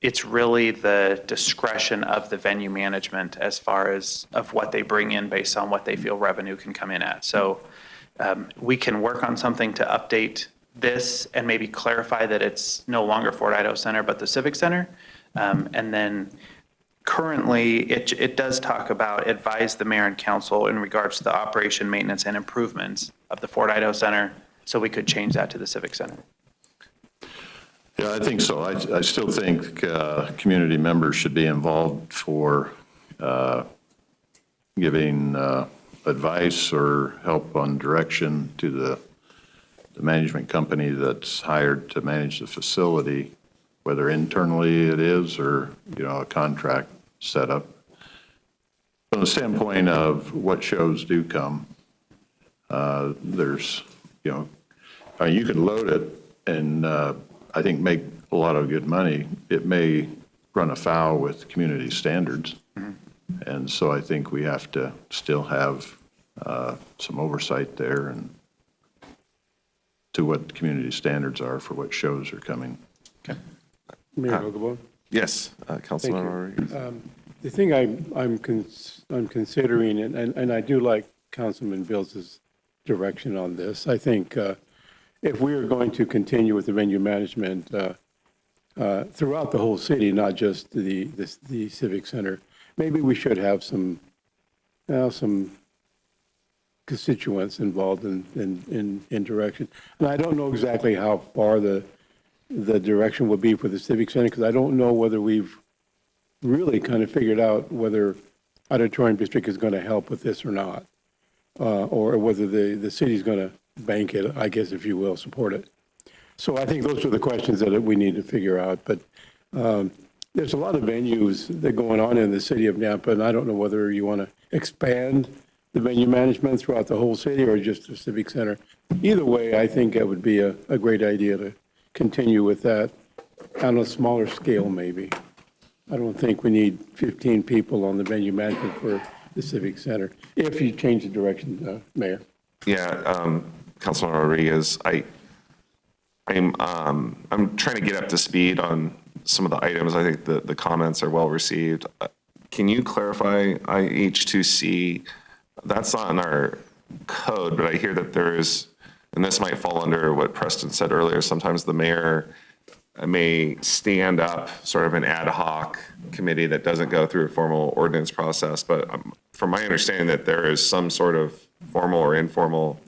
it's really the discretion of the venue management as far as of what they bring in based on what they feel revenue can come in at. So we can work on something to update this and maybe clarify that it's no longer Fort Idaho Center, but the Civic Center. And then currently, it does talk about advise the mayor and council in regards to the operation, maintenance, and improvements of the Fort Idaho Center. So we could change that to the Civic Center. Yeah, I think so. I still think community members should be involved for giving advice or help on direction to the management company that's hired to manage the facility, whether internally it is or, a contract setup. From the standpoint of what shows do come, there's, you can load it and I think make a lot of good money. It may run afoul with community standards. And so I think we have to still have some oversight there and to what the community standards are for what shows are coming. Mayor Ogabo? Yes, Councilman Rodriguez. The thing I'm considering, and I do like Councilman Bills' direction on this. I think if we are going to continue with the venue management throughout the whole city, not just the Civic Center, maybe we should have some constituents involved in direction. And I don't know exactly how far the direction will be for the Civic Center, because I don't know whether we've really kind of figured out whether Auditorium District is going to help with this or not, or whether the city's going to bank it, I guess, if you will, support it. So I think those are the questions that we need to figure out. But there's a lot of venues that are going on in the city of Nampa, and I don't know whether you want to expand the venue management throughout the whole city or just the Civic Center. Either way, I think that would be a great idea to continue with that on a smaller scale, maybe. I don't think we need 15 people on the venue management for the Civic Center, if you change the direction, Mayor. Yeah, Councilman Rodriguez, I'm trying to get up to speed on some of the items. I think the comments are well received. Can you clarify IH2C? That's not in our code, but I hear that there is, and this might fall under what Preston said earlier, sometimes the mayor may stand up sort of an ad hoc committee that doesn't go through a formal ordinance process. But from my understanding that there is some sort of formal or informal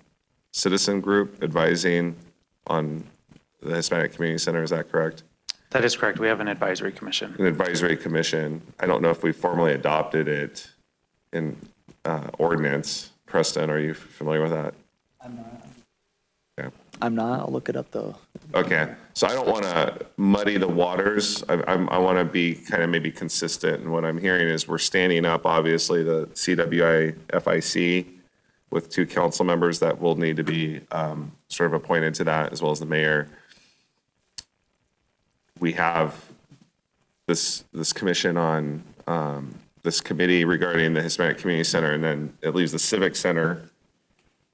citizen group advising on the Hispanic Community Center. Is that correct? That is correct. We have an advisory commission. An advisory commission. I don't know if we formally adopted it in ordinance. Preston, are you familiar with that? I'm not. Okay. I'm not. I'll look it up though. Okay, so I don't want to muddy the waters. I want to be kind of maybe consistent. And what I'm hearing is we're standing up, obviously, the CWI FIC with 2 council members that will need to be sort of appointed to that, as well as the mayor. We have this commission on this committee regarding the Hispanic Community Center, and then it leaves the Civic Center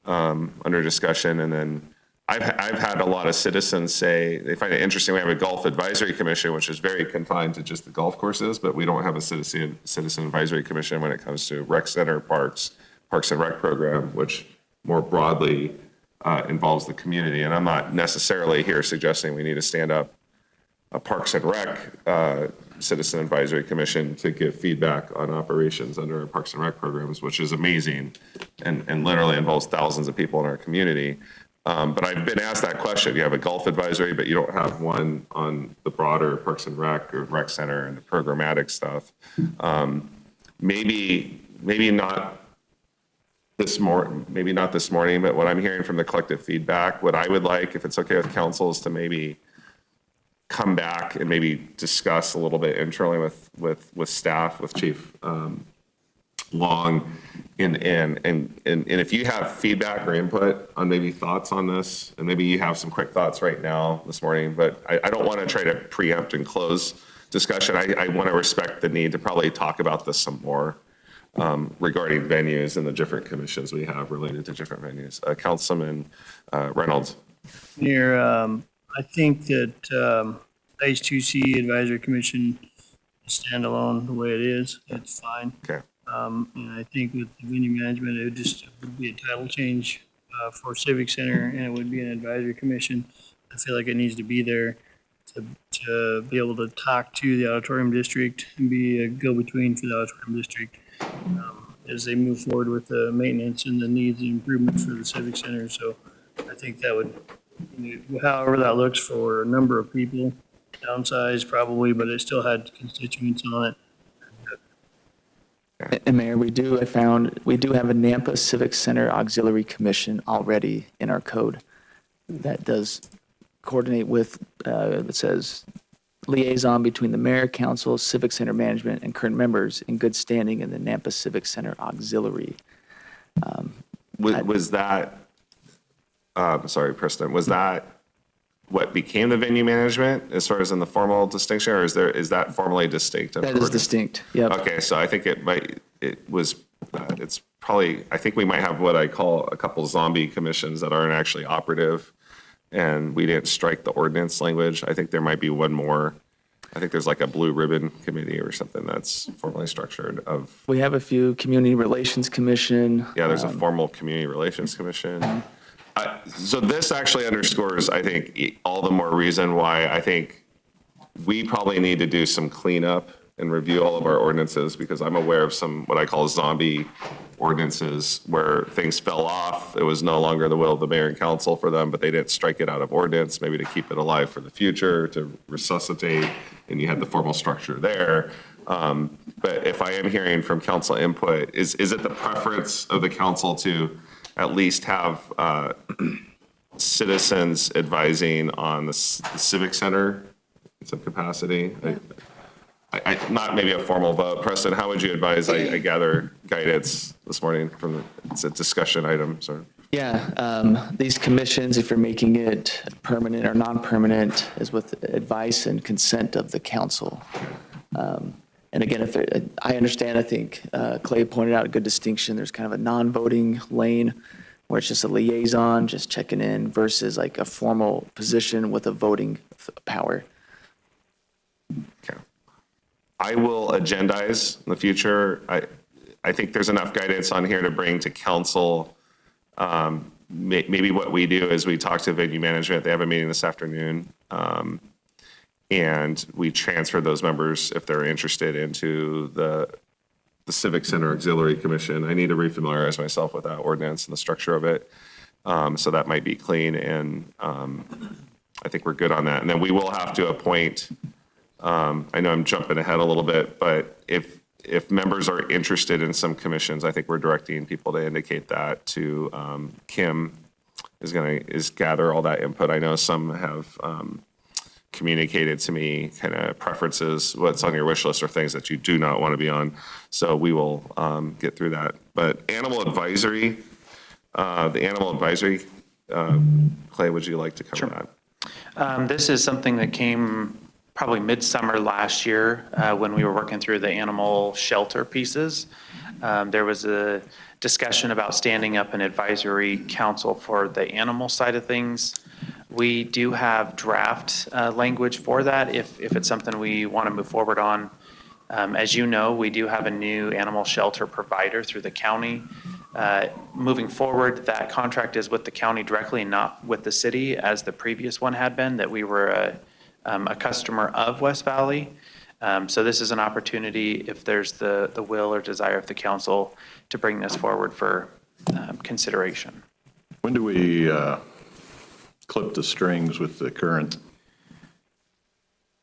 under discussion. And then I've had a lot of citizens say they find it interesting. We have a golf advisory commission, which is very confined to just the golf courses, but we don't have a citizen advisory commission when it comes to rec center, parks and rec program, which more broadly involves the community. And I'm not necessarily here suggesting we need to stand up a Parks and Rec Citizen Advisory Commission to give feedback on operations under our Parks and Rec programs, which is amazing and literally involves thousands of people in our community. But I've been asked that question. You have a golf advisory, but you don't have one on the broader Parks and Rec or Rec Center and the programmatic stuff. Maybe not this morning, but what I'm hearing from the collective feedback, what I would like, if it's okay with council, is to maybe come back and maybe discuss a little bit internally with staff, with Chief Long, and if you have feedback or input on maybe thoughts on this, and maybe you have some quick thoughts right now this morning, but I don't want to try to preempt and close discussion. I want to respect the need to probably talk about this some more regarding venues and the different commissions we have related to different venues. Councilman Reynolds. Mayor, I think that H2C Advisory Commission is standalone the way it is. It's fine. Okay. And I think with the venue management, it would be a title change for Civic Center, and it would be an advisory commission. I feel like it needs to be there to be able to talk to the auditorium district and be a go-between for the auditorium district as they move forward with the maintenance and the needs and improvements for the Civic Center. So I think that would, however that looks for a number of people, downsized probably, but it still had constituents on it. And Mayor, we do have a Nampa Civic Center Auxiliary Commission already in our code that does coordinate with, it says liaison between the mayor, council, civic center management, and current members in good standing in the Nampa Civic Center Auxiliary. Was that, sorry, Preston, was that what became the venue management as far as in the formal distinction, or is that formally distinct? That is distinct, yep. Okay, so I think it's probably, I think we might have what I call a couple zombie commissions that aren't actually operative, and we didn't strike the ordinance language. I think there might be one more. I think there's like a blue ribbon committee or something that's formally structured of, We have a few Community Relations Commission. yeah, there's a formal community relations commission. So this actually underscores, I think, all the more reason why I think we probably need to do some cleanup and review all of our ordinances, because I'm aware of some, what I call zombie ordinances, where things fell off. It was no longer the will of the mayor and council for them, but they didn't strike it out of ordinance, maybe to keep it alive for the future, to resuscitate, and you had the formal structure there. But if I am hearing from council input, is it the preference of the council to at least have citizens advising on the civic center in some capacity? Not maybe a formal vote. Preston, how would you advise? I gather guidance this morning from it's a discussion item, so. Yeah, these commissions, if you're making it permanent or non-permanent, is with advice and consent of the council. And again, I understand, I think Clay pointed out a good distinction. There's kind of a non-voting lane where it's just a liaison, just checking in, versus like a formal position with a voting power. Okay. I will agendize in the future. I think there's enough guidance on here to bring to council. Maybe what we do is we talk to venue management. They have a meeting this afternoon. And we transfer those members, if they're interested, into the Civic Center Auxiliary Commission. I need to refamiliarize myself with that ordinance and the structure of it. So that might be clean, and I think we're good on that. And then we will have to appoint, I know I'm jumping ahead a little bit, but if members are interested in some commissions, I think we're directing people to indicate that to Kim is gather all that input. I know some have communicated to me kind of preferences, what's on your wish list or things that you do not want to be on. So we will get through that. But animal advisory, Clay, would you like to cover that? This is something that came probably midsummer last year when we were working through the animal shelter pieces. There was a discussion about standing up an advisory council for the animal side of things. We do have draft language for that if it's something we want to move forward on. As you know, we do have a new animal shelter provider through the county. Moving forward, that contract is with the county directly, not with the city, as the previous one had been, that we were a customer of West Valley. So this is an opportunity, if there's the will or desire of the council, to bring this forward for consideration. When do we clip the strings with the current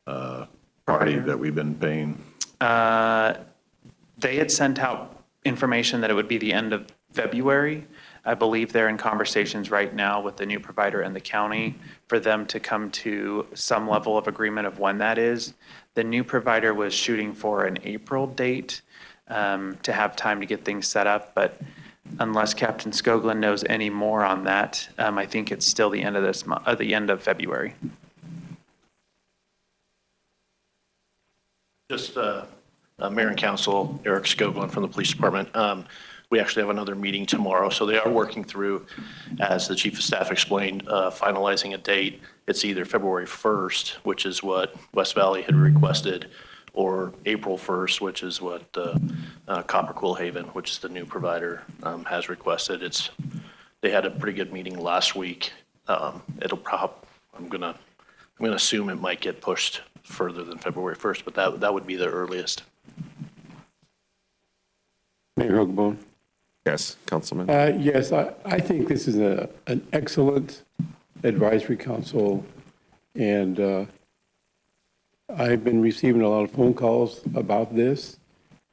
party that we've been paying? They had sent out information that it would be the end of February. I believe they're in conversations right now with the new provider and the county for them to come to some level of agreement of when that is. The new provider was shooting for an April date to have time to get things set up, but unless Captain Skoglund knows any more on that, I think it's still the end of this month, the end of February. Just Mayor and Council, Eric Skoglund from the Police Department. We actually have another meeting tomorrow, so they are working through, as the Chief of Staff explained, finalizing a date. It's either February 1st, which is what West Valley had requested, or April 1st, which is what Copper Quill Haven, which is the new provider, has requested. They had a pretty good meeting last week. I'm gonna assume it might get pushed further than February 1st, but that would be the earliest. Mayor Hogebone? Yes, Councilman. Yes, I think this is an excellent advisory council, and I've been receiving a lot of phone calls about this,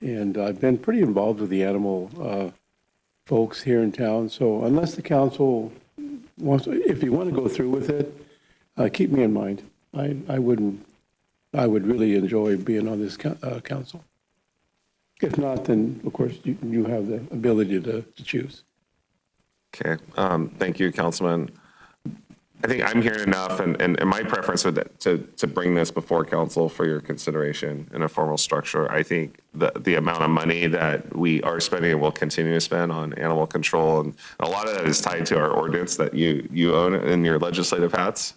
And I've been pretty involved with the animal folks here in town. So unless the council wants, if you want to go through with it, keep me in mind. I would really enjoy being on this council. If not, then of course you have the ability to choose. Okay, thank you, Councilman. I think I'm hearing enough, and my preference would to bring this before council for your consideration in a formal structure. I think the amount of money that we are spending and will continue to spend on animal control, and a lot of that is tied to our ordinance that you own in your legislative hats.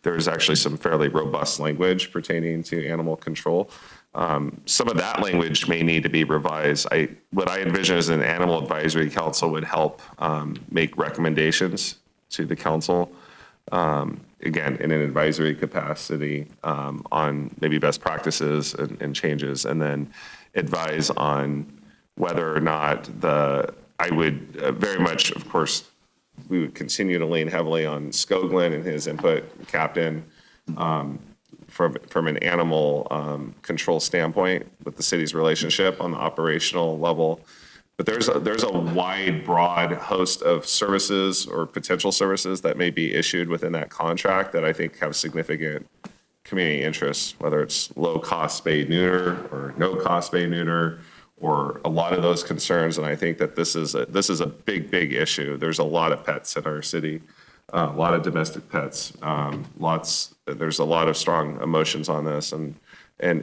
There's actually some fairly robust language pertaining to animal control. Some of that language may need to be revised. What I envision as an animal advisory council would help make recommendations to the council, again, in an advisory capacity on maybe best practices and changes, and then advise on whether or not I would very much, of course, we would continue to lean heavily on Skoglund and his input, Captain, from an animal control standpoint with the city's relationship on the operational level. But there's a wide, broad host of services or potential services that may be issued within that contract that I think have significant community interests, whether it's low-cost spay neuter or no-cost spay neuter, or a lot of those concerns. And I think that this is a big, big issue. There's a lot of pets in our city, a lot of domestic pets, there's a lot of strong emotions on this. And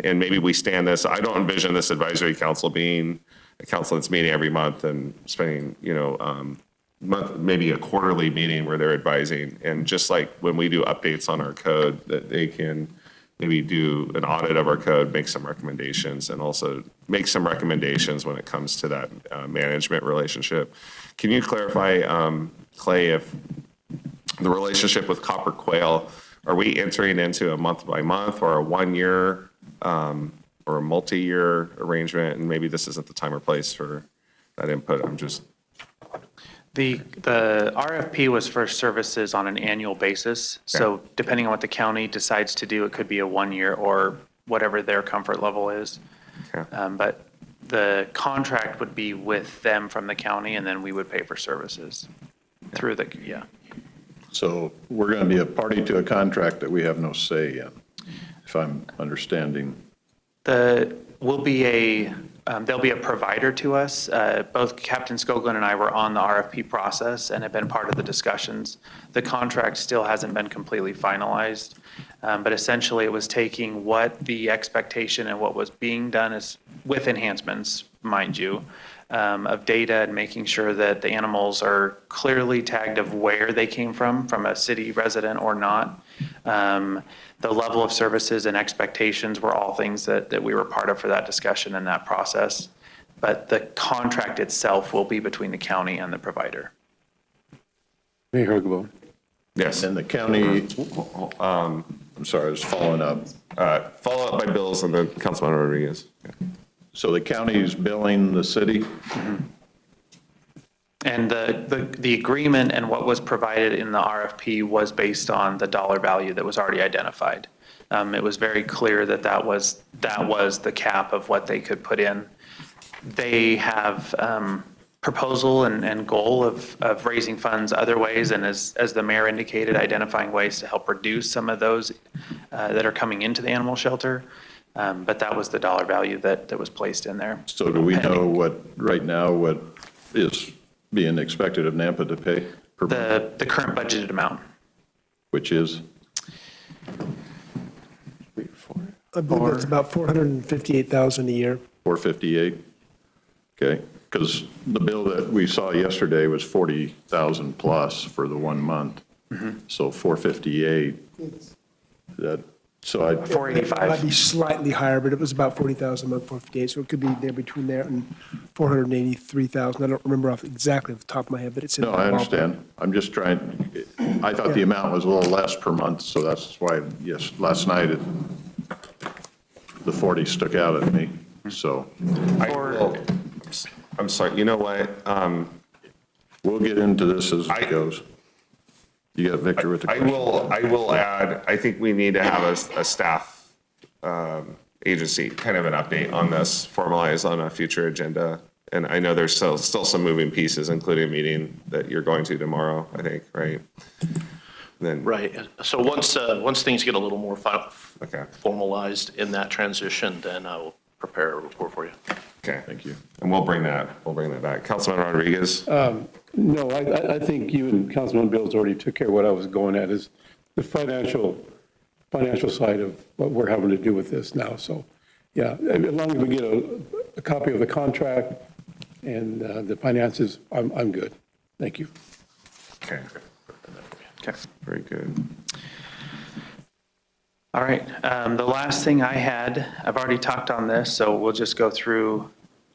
maybe we stand this. I don't envision this advisory council being a council that's meeting every month and spending, maybe a quarterly meeting where they're advising. And just like when we do updates on our code, that they can maybe do an audit of our code, make some recommendations, and also make some recommendations when it comes to that management relationship. Can you clarify, Clay, if the relationship with Copper Quail, are we entering into a month by month or a 1 year or a multi-year arrangement? And maybe this isn't the time or place for that input. I'm just. The RFP was for services on an annual basis. So depending on what the county decides to do, it could be a 1 year or whatever their comfort level is. Okay. But the contract would be with them from the county, and then we would pay for services through the, So we're going to be a party to a contract that we have no say in, if I'm understanding. There'll be a provider to us. Both Captain Skoglund and I were on the RFP process and have been part of the discussions. The contract still hasn't been completely finalized, but essentially it was taking what the expectation and what was being done is with enhancements, mind you, of data and making sure that the animals are clearly tagged of where they came from a city resident or not. The level of services and expectations were all things that we were part of for that discussion and that process. But the contract itself will be between the county and the provider. Mayor Hergebo. Yes. And the county, I'm sorry, I was following up. Follow up by Bills and then Councilman Rodriguez. So the county's billing the city? And the agreement and what was provided in the RFP was based on the dollar value that was already identified. It was very clear that was the cap of what they could put in. They have proposal and goal of raising funds other ways, and as the mayor indicated, identifying ways to help reduce some of those that are coming into the animal shelter. But that was the dollar value that was placed in there. So do we know what is being expected of Nampa to pay per month? The current budgeted amount. Which is? I believe that's about $458,000 a year. 458? Okay, because the bill that we saw yesterday was 40,000 plus for the 1 month. So 458, so I. 485. It might be slightly higher, but it was about 40,000 a month, 458, so it could be there between there and 483,000. I don't remember exactly off the top of my head, but it's in No, that I ballpark. understand. I'm just trying, I thought the amount was a little less per month, so that's why, yes, last night the 40 stuck out at me, so. I'm sorry, you know what? We'll get into this as it goes. You got Victor with the I question? will add, I think we need to have a staff agency, kind of an update on this, formalized on a future agenda. And I know there's still some moving pieces, including a meeting that you're going to tomorrow, I think, right? Then, Right. So once things get a little more Okay. formalized in that transition, then I will prepare a report for you. Okay. Thank you. And we'll bring that back. Councilman Rodriguez? No, I think you and Councilman Bills already took care of what I was going at, is the financial side of what we're having to do with this now. So, yeah, as long as we get a copy of the contract and the finances, I'm good. Thank you. Okay. Okay. Very good. All right, the last thing I had, I've already talked on this, so we'll just go through,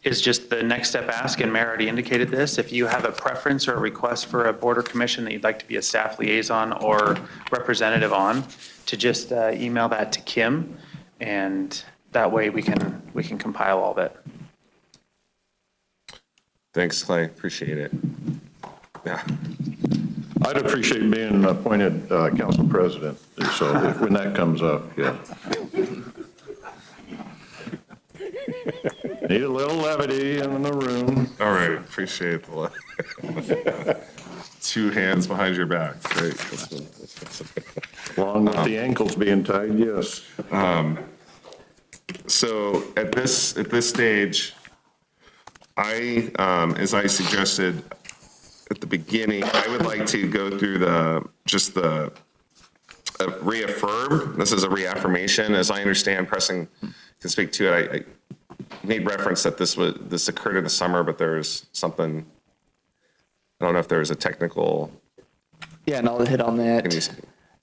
is just the next step ask, and Mayor already indicated this. If you have a preference or a request for a board or commission that you'd like to be a staff liaison or representative on, to just email that to Kim, and that way we can compile all of it. Thanks, Clay. Appreciate it. Yeah. I'd appreciate being appointed council president, so when that comes up, yeah. Need a little levity in the room. All right. Appreciate the two hands behind your back. Great. Along with the ankles being tied, yes. So at this stage, as I suggested at the beginning, I would like to go through reaffirm. This is a reaffirmation. As I understand, Preston can speak to it. I made reference that this occurred in the summer, but there's something, I don't know if there's a technical. Yeah, and I'll hit on that. Can you-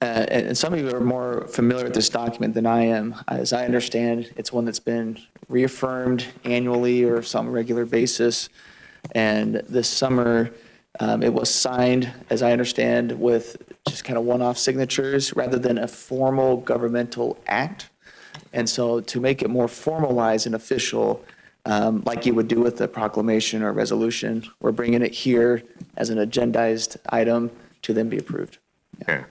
And some of you are more familiar with this document than I am. As I understand, it's one that's been reaffirmed annually or some regular basis. And this summer, it was signed, as I understand, with just kind of one-off signatures rather than a formal governmental act. And so to make it more formalized and official, like you would do with a proclamation or resolution, we're bringing it here as an agendized item to then be approved. Okay.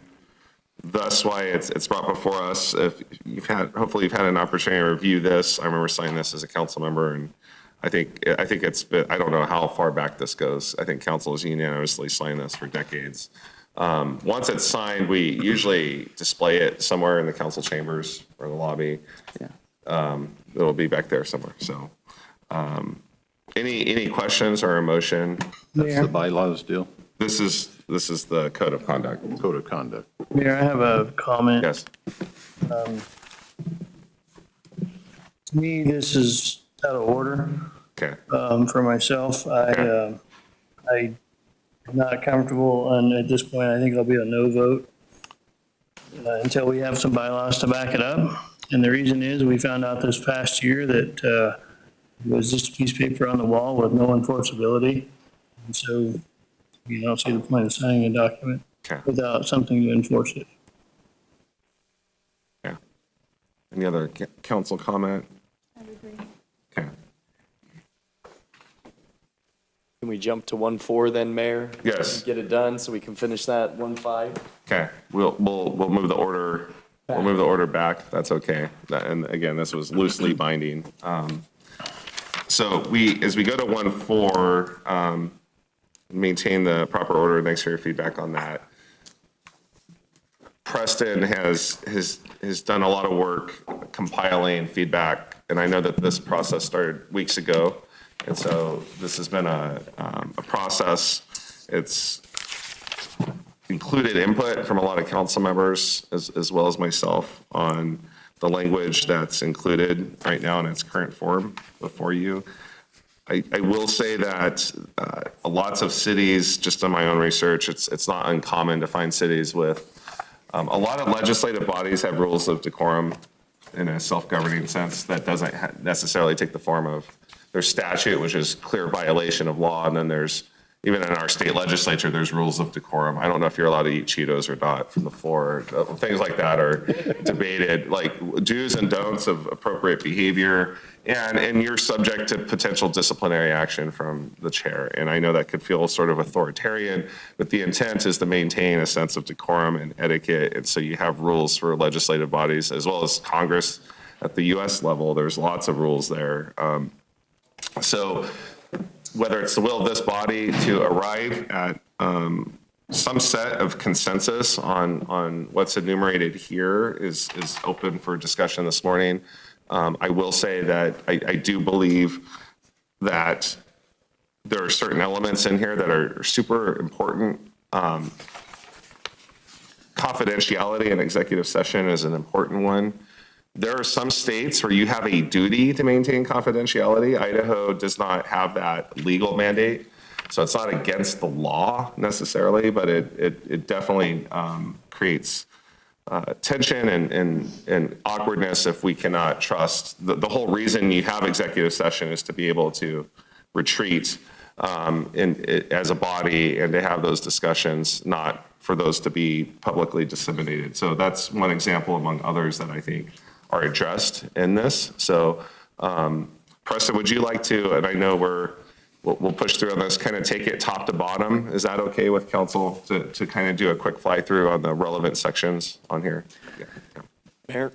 Thus why it's brought before us. If hopefully you've had an opportunity to review this. I remember signing this as a council member, and I think it's been, I don't know how far back this goes. I think council has unanimously signed this for decades. Once it's signed, we usually display it somewhere in the council chambers or the lobby. Yeah. It'll be back there somewhere. So, any questions or a motion? That's the bylaws deal, This is the code of conduct. code of conduct. Mayor, I have a comment. Yes. To me, this is out of order. Okay. For myself, I'm not comfortable, and at this point, I think I'll be a no vote until we have some bylaws to back it up. And the reason is, we found out this past year that it was just a piece of paper on the wall with no enforceability. And so you don't see the point of signing a document Okay. without something to enforce it. Yeah. Any other council comment? I would agree. Okay. Can we jump to 1.4 then, Mayor? Yes. Get it done so we can finish that 1.5? Okay. We'll move the order. We'll move the order back. That's okay. And again, this was loosely binding. So as we go to 1.4, maintain the proper order. Thanks for your feedback on that. Preston has done a lot of work compiling feedback, and I know that this process started weeks ago. And so this has been a process. It's included input from a lot of council members as well as myself on the language that's included right now in its current form before you. I will say that lots of cities, just in my own research, it's not uncommon to find cities with a lot of legislative bodies have rules of decorum in a self-governing sense that doesn't necessarily take the form of there's statute, which is clear violation of law, and then there's, even in our state legislature, there's rules of decorum. I don't know if you're allowed to eat Cheetos or not from the floor. Things like that are debated, like do's and don'ts of appropriate behavior, and you're subject to potential disciplinary action from the chair. And I know that could feel sort of authoritarian, but the intent is to maintain a sense of decorum and etiquette. And so you have rules for legislative bodies as well as Congress at the US level, there's lots of rules there. So whether it's the will of this body to arrive at some set of consensus on what's enumerated here is open for discussion this morning. I will say that I do believe that there are certain elements in here that are super important. Confidentiality in executive session is an important one. There are some states where you have a duty to maintain confidentiality. Idaho does not have that legal mandate. So it's not against the law necessarily, but it definitely creates tension and awkwardness if we cannot trust. The whole reason you have executive session is to be able to retreat as a body and to have those discussions, not for those to be publicly disseminated. So that's one example among others that I think are addressed in this. So Preston, would you like to, and I know we'll push through on this, kind of take it top to bottom. Is that okay with council to kind of do a quick fly through on the relevant sections on here? Yeah. Mayor,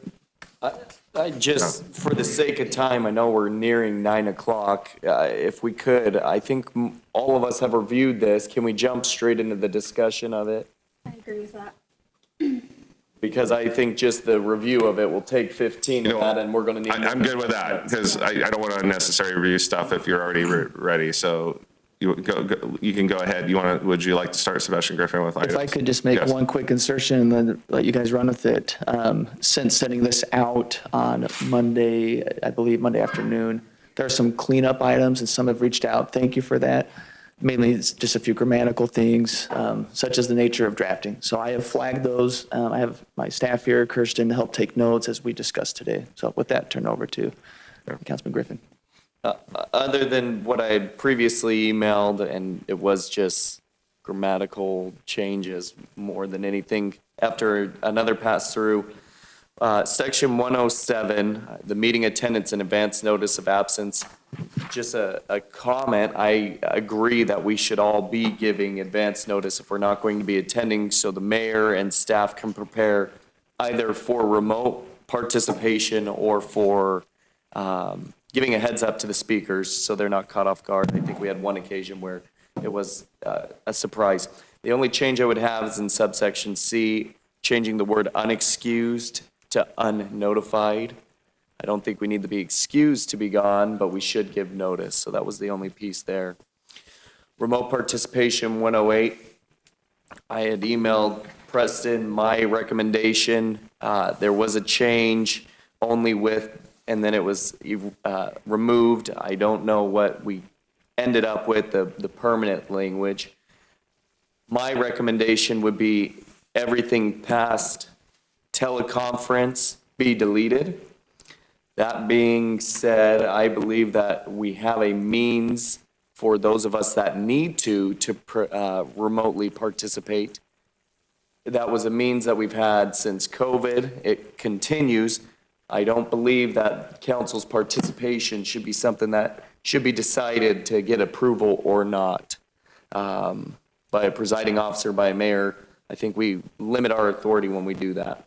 I just, for the sake of time, I know we're nearing 9 o'clock. If we could, I think all of us have reviewed this. Can we jump straight into the discussion of it? I agree with that. Because I think just the review of it will take 15 of that, and we're going to need. I'm good with that, because I don't want to unnecessarily review stuff if you're already ready. So you can go ahead. Would you like to start, Sebastian Griffin, with items? If I could just make Yes. one quick insertion and then let you guys run with it. Since sending this out on Monday, I believe Monday afternoon, there are some cleanup items and some have reached out. Thank you for that. Mainly it's just a few grammatical things, such as the nature of drafting. So I have flagged those. I have my staff here, Kirsten, to help take notes as we discussed today. So with that, turn over to Councilman Griffin. Other than what I had previously emailed, and it was just grammatical changes more than anything, after another pass through, section 107, the meeting attendance and advance notice of absence, just a comment. I agree that we should all be giving advance notice if we're not going to be attending, so the mayor and staff can prepare either for remote participation or for giving a heads up to the speakers so they're not caught off guard. I think we had one occasion where it was a surprise. The only change I would have is in subsection C, changing the word unexcused to unnotified. I don't think we need to be excused to be gone, but we should give notice. So that was the only piece there. Remote participation 108. I had emailed Preston my recommendation. There was a change only with, and then it was removed. I don't know what we ended up with, the permanent language. My recommendation would be everything past teleconference be deleted. That being said, I believe that we have a means for those of us that need to remotely participate. That was a means that we've had since COVID. It continues. I don't believe that council's participation should be something that should be decided to get approval or not by a presiding officer, by a mayor. I think we limit our authority when we do that.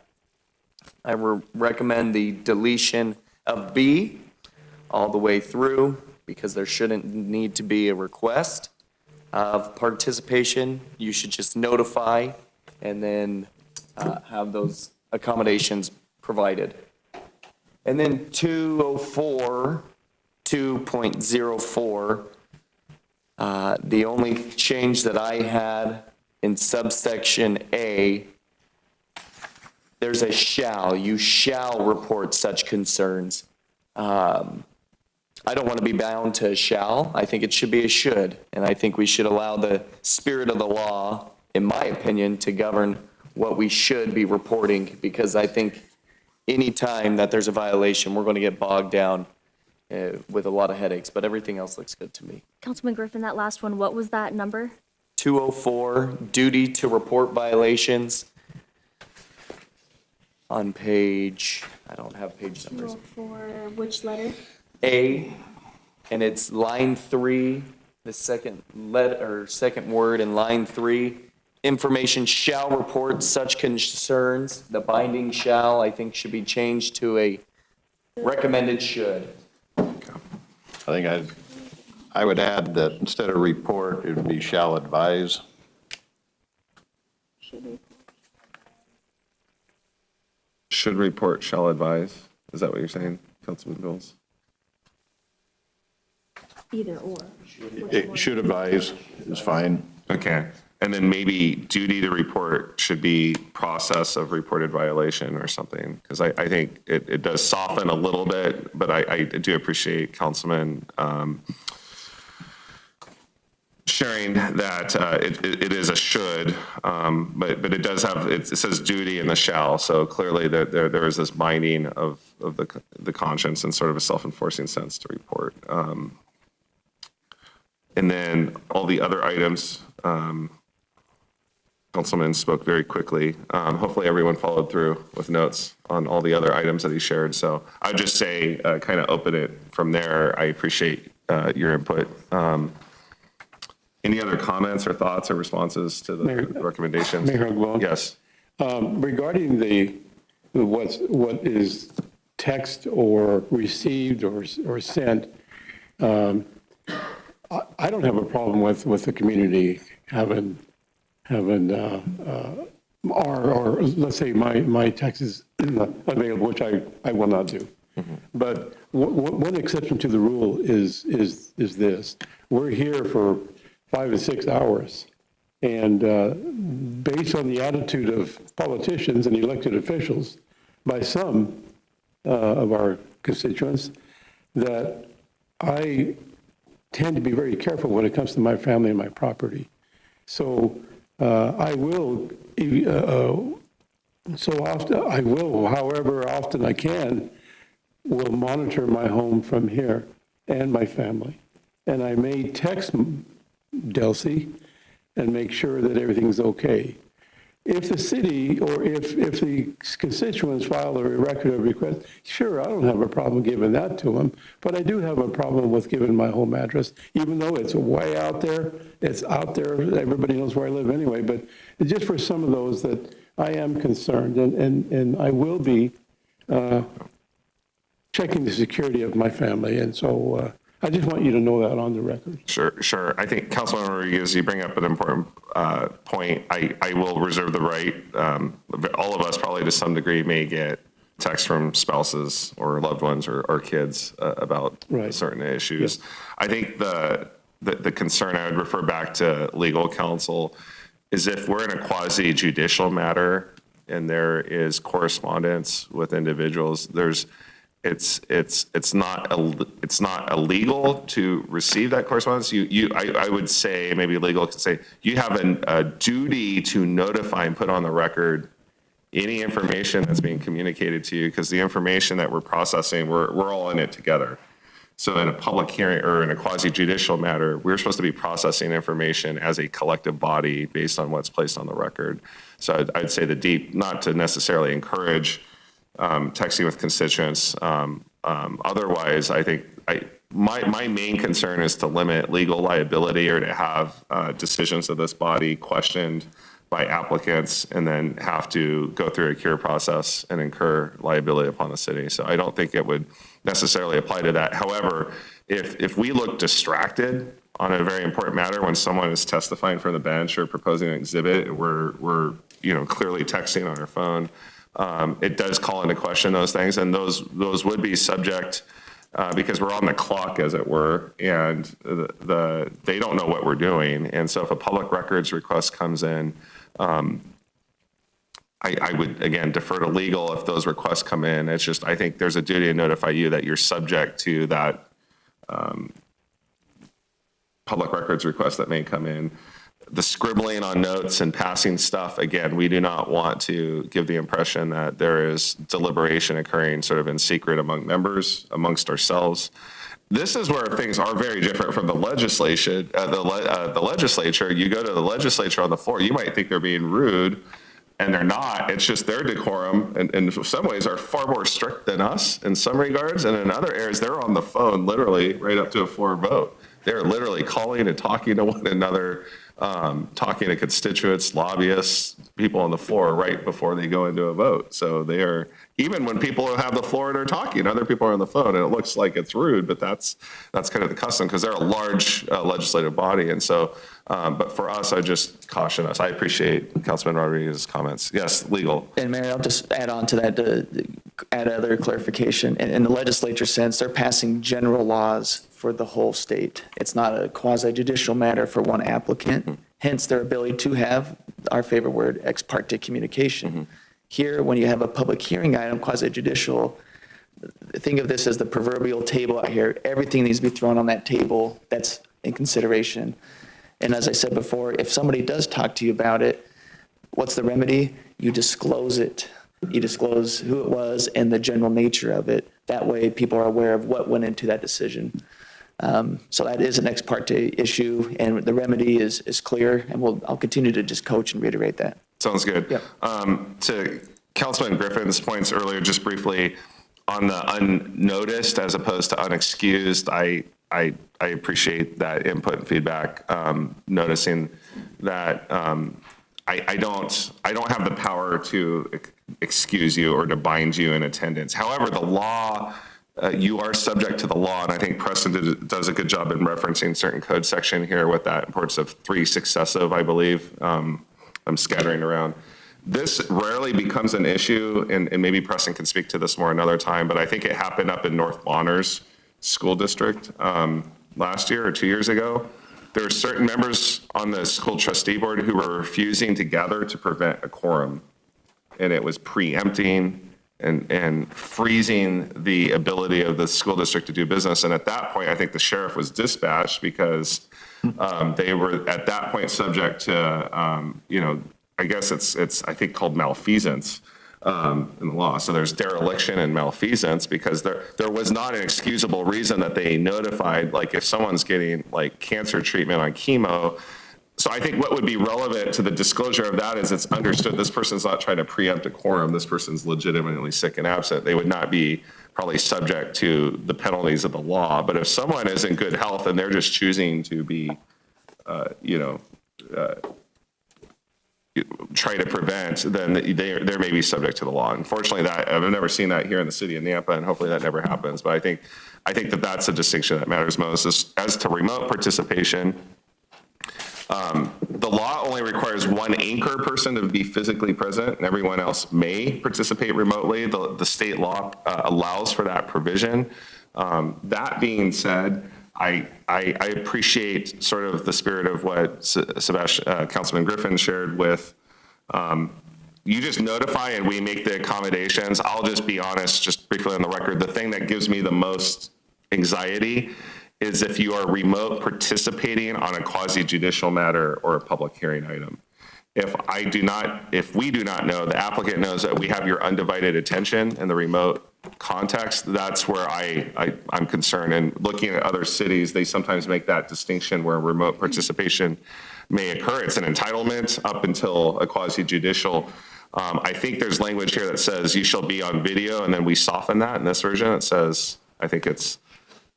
I recommend the deletion of B all the way through because there shouldn't need to be a request of participation. You should just notify and then have those accommodations provided. And then 204, 2.04, the only change that I had in subsection A, there's a shall. You shall report such concerns. I don't want to be bound to a shall. I think it should be a should. And I think we should allow the spirit of the law, in my opinion, to govern what we should be reporting, because I think any time that there's a violation, we're going to get bogged down with a lot of headaches, but everything else looks good to me. Councilman Griffin, that last one, what was that number? 204, duty to report violations. On page, I don't have page numbers. For which letter? A, and it's line 3, the second letter, or second word in line 3. Information shall report such concerns. The binding shall, I think, should be changed to Recommended should. I think I would add that instead of report, it would be shall advise. Should report, shall advise. Is that what you're saying, Councilman Bills? Either or. It should advise is fine. Okay. And then maybe duty to report should be process of reported violation or something, because I think it does soften a little bit, but I do appreciate Councilman sharing that it is a should, but it does have, it says duty in the shall, so clearly there is this binding of the conscience and sort of a self-enforcing sense to report. And then all the other items, Councilman spoke very quickly. Hopefully everyone followed through with notes on all the other items that he shared. So I'd just say, kind of open it from there. I appreciate your input. Any other comments or thoughts or responses to the recommendations? Mayor Hugwell? Yes. Regarding what is text or received or sent, I don't have a problem with the community having or let's say my text is available, which I will not do. But one exception to the rule is this. We're here for 5 to 6 hours. And based on the attitude of politicians and elected officials by some of our constituents, that I tend to be very careful when it comes to my family and my property. So I will, however often I can, will monitor my home from here and my family. And I may text Delcy and make sure that everything's okay. If the city or if the constituents file a record of request, sure, I don't have a problem giving that to them, but I do have a problem with giving my home address, even though it's way out there. It's out there. Everybody knows where I live anyway, but just for some of those that I am concerned, and I will be checking the security of my family. And so I just want you to know that on the record. Sure. I think Councilman Rodriguez, you bring up an important point. I will reserve the right. All of us probably to some degree may get texts from spouses or loved ones or kids about certain issues. Yes. I think the concern, I would refer back to legal counsel, is if we're in a quasi judicial matter and there is correspondence with individuals, it's not illegal to receive that correspondence. I would say, maybe legal could say, you have a duty to notify and put on the record any information that's being communicated to you, because the information that we're processing, we're all in it together. So in a public hearing or in a quasi judicial matter, we're supposed to be processing information as a collective body based on what's placed on the record. So I'd say not to necessarily encourage texting with constituents. Otherwise, I think my main concern is to limit legal liability or to have decisions of this body questioned by applicants and then have to go through a cure process and incur liability upon the city. So I don't think it would necessarily apply to that. However, if we look distracted on a very important matter when someone is testifying from the bench or proposing an exhibit, we're clearly texting on our phone. It does call into question those things, and those would be subject because we're on the clock, as it were, and they don't know what we're doing. And so if a public records request comes in, I would, again, defer to legal if those requests come in. It's just, I think there's a duty to notify you that you're subject to that public records request that may come in. The scribbling on notes and passing stuff, again, we do not want to give the impression that there is deliberation occurring sort of in secret among members, amongst ourselves. This is where things are very different from the legislation. The legislature, you go to the legislature on the floor, you might think they're being rude, and they're not. It's just their decorum, and in some ways are far more strict than us in some regards, and in other areas, they're on the phone literally right up to a floor vote. They're literally calling and talking to one another, talking to constituents, lobbyists, people on the floor right before they go into a vote. So they are, even when people have the floor and are talking, other people are on the phone, and it looks like it's rude, but that's kind of the custom because they're a large legislative body. And so, but for us, I just caution us. I appreciate Councilman Rodriguez's comments. Yes, legal. And Mayor, I'll just add on to that, to add other clarification. In the legislature sense, they're passing general laws for the whole state. It's not a quasi-judicial matter for one applicant, hence their ability to have, our favorite word, ex parte communication. Here, when you have a public hearing item, quasi-judicial, think of this as the proverbial table out here. Everything needs to be thrown on that table that's in consideration. And as I said before, if somebody does talk to you about it, what's the remedy? You disclose it. You disclose who it was and the general nature of it. That way, people are aware of what went into that decision. So that is an ex parte issue, and the remedy is clear, and I'll continue to just coach and reiterate that. Sounds good. Yep. To Councilman Griffin's points earlier, just briefly, on the unnoticed as opposed to unexcused, I appreciate that input and feedback, noticing that I don't have the power to excuse you or to bind you in attendance. However, the law, you are subject to the law, and I think Preston does a good job in referencing certain code section here with that importance of 3 successive, I believe. I'm scattering around. This rarely becomes an issue, and maybe Preston can speak to this more another time, but I think it happened up in North Bonners School District last year or 2 years ago. There were certain members on the school trustee board who were refusing to gather to prevent a quorum, and it was preempting and freezing the ability of the school district to do business. And at that point, I think the sheriff was dispatched because they were at that point subject to, I guess it's I think called malfeasance in the law. So there's dereliction and malfeasance because there was not an excusable reason that they notified, like if someone's getting like cancer treatment on chemo. So I think what would be relevant to the disclosure of that is it's understood this person's not trying to preempt a quorum. This person's legitimately sick and absent. They would not be probably subject to the penalties of the law. But if someone is in good health and they're just choosing to be, try to prevent, then they may be subject to the law. Unfortunately, that I've never seen that here in the city of Nampa, and hopefully that never happens. But I think that that's a distinction that matters most. As to remote participation, the law only requires one anchor person to be physically present, and everyone else may participate remotely. The state law allows for that provision. That being said, I appreciate sort of the spirit of what Councilman Griffin shared with, you just notify and we make the accommodations. I'll just be honest, just briefly on the record, the thing that gives me the most anxiety is if you are remote participating on a quasi-judicial matter or a public hearing item. If we do not know, the applicant knows that we have your undivided attention in the remote context, that's where I'm concerned. And looking at other cities, they sometimes make that distinction where remote participation may occur. It's an entitlement up until a quasi-judicial. I think there's language here that says you shall be on video, and then we soften that in this version. It says, I think it's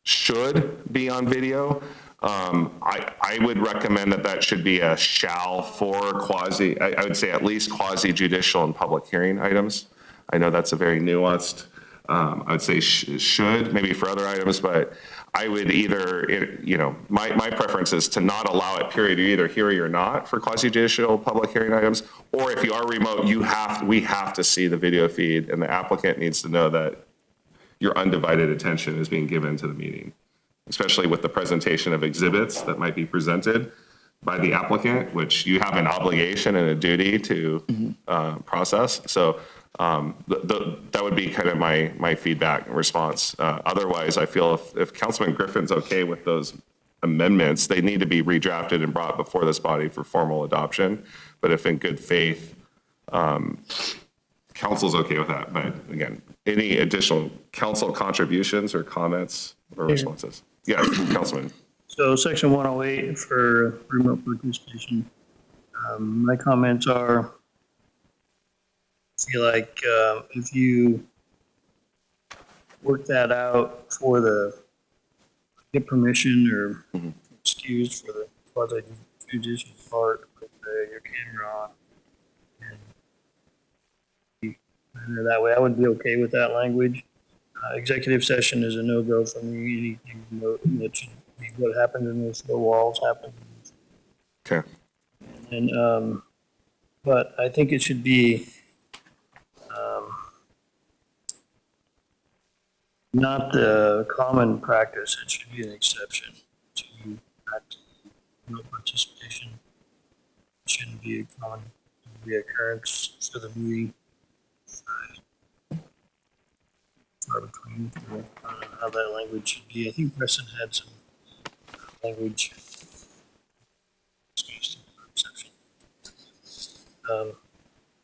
should be on video. I would recommend that should be a shall for I would say at least quasi-judicial and public hearing items. I know that's a very nuanced, I would say should, maybe for other items, but I would either, my preference is to not allow it, period. You either hear it or not for quasi-judicial public hearing items, or if you are remote, we have to see the video feed, and the applicant needs to know that your undivided attention is being given to the meeting, especially with the presentation of exhibits that might be presented by the applicant, which you have an obligation and a duty to process. So that would be kind of my feedback and response. Otherwise, I feel if Councilman Griffin's okay with those amendments, they need to be redrafted and brought before this body for formal adoption. But if in good faith, council's okay with that. But again, any additional council contributions or comments or responses? Yes, Councilman. So section 108 for remote participation. My comments are, I feel like if you work that out for the get permission or excused for the quasi-judicial part with your camera on in there that way. I would be okay with that language. Executive session is a no-go for me. Anything that should be what happened in those four walls happened. Okay. And, but I think it should be, not the common practice. It should be an exception to no participation. It shouldn't be a common reoccurrence for the meeting. Far between. I don't know how that language should be. I think Preston had some language.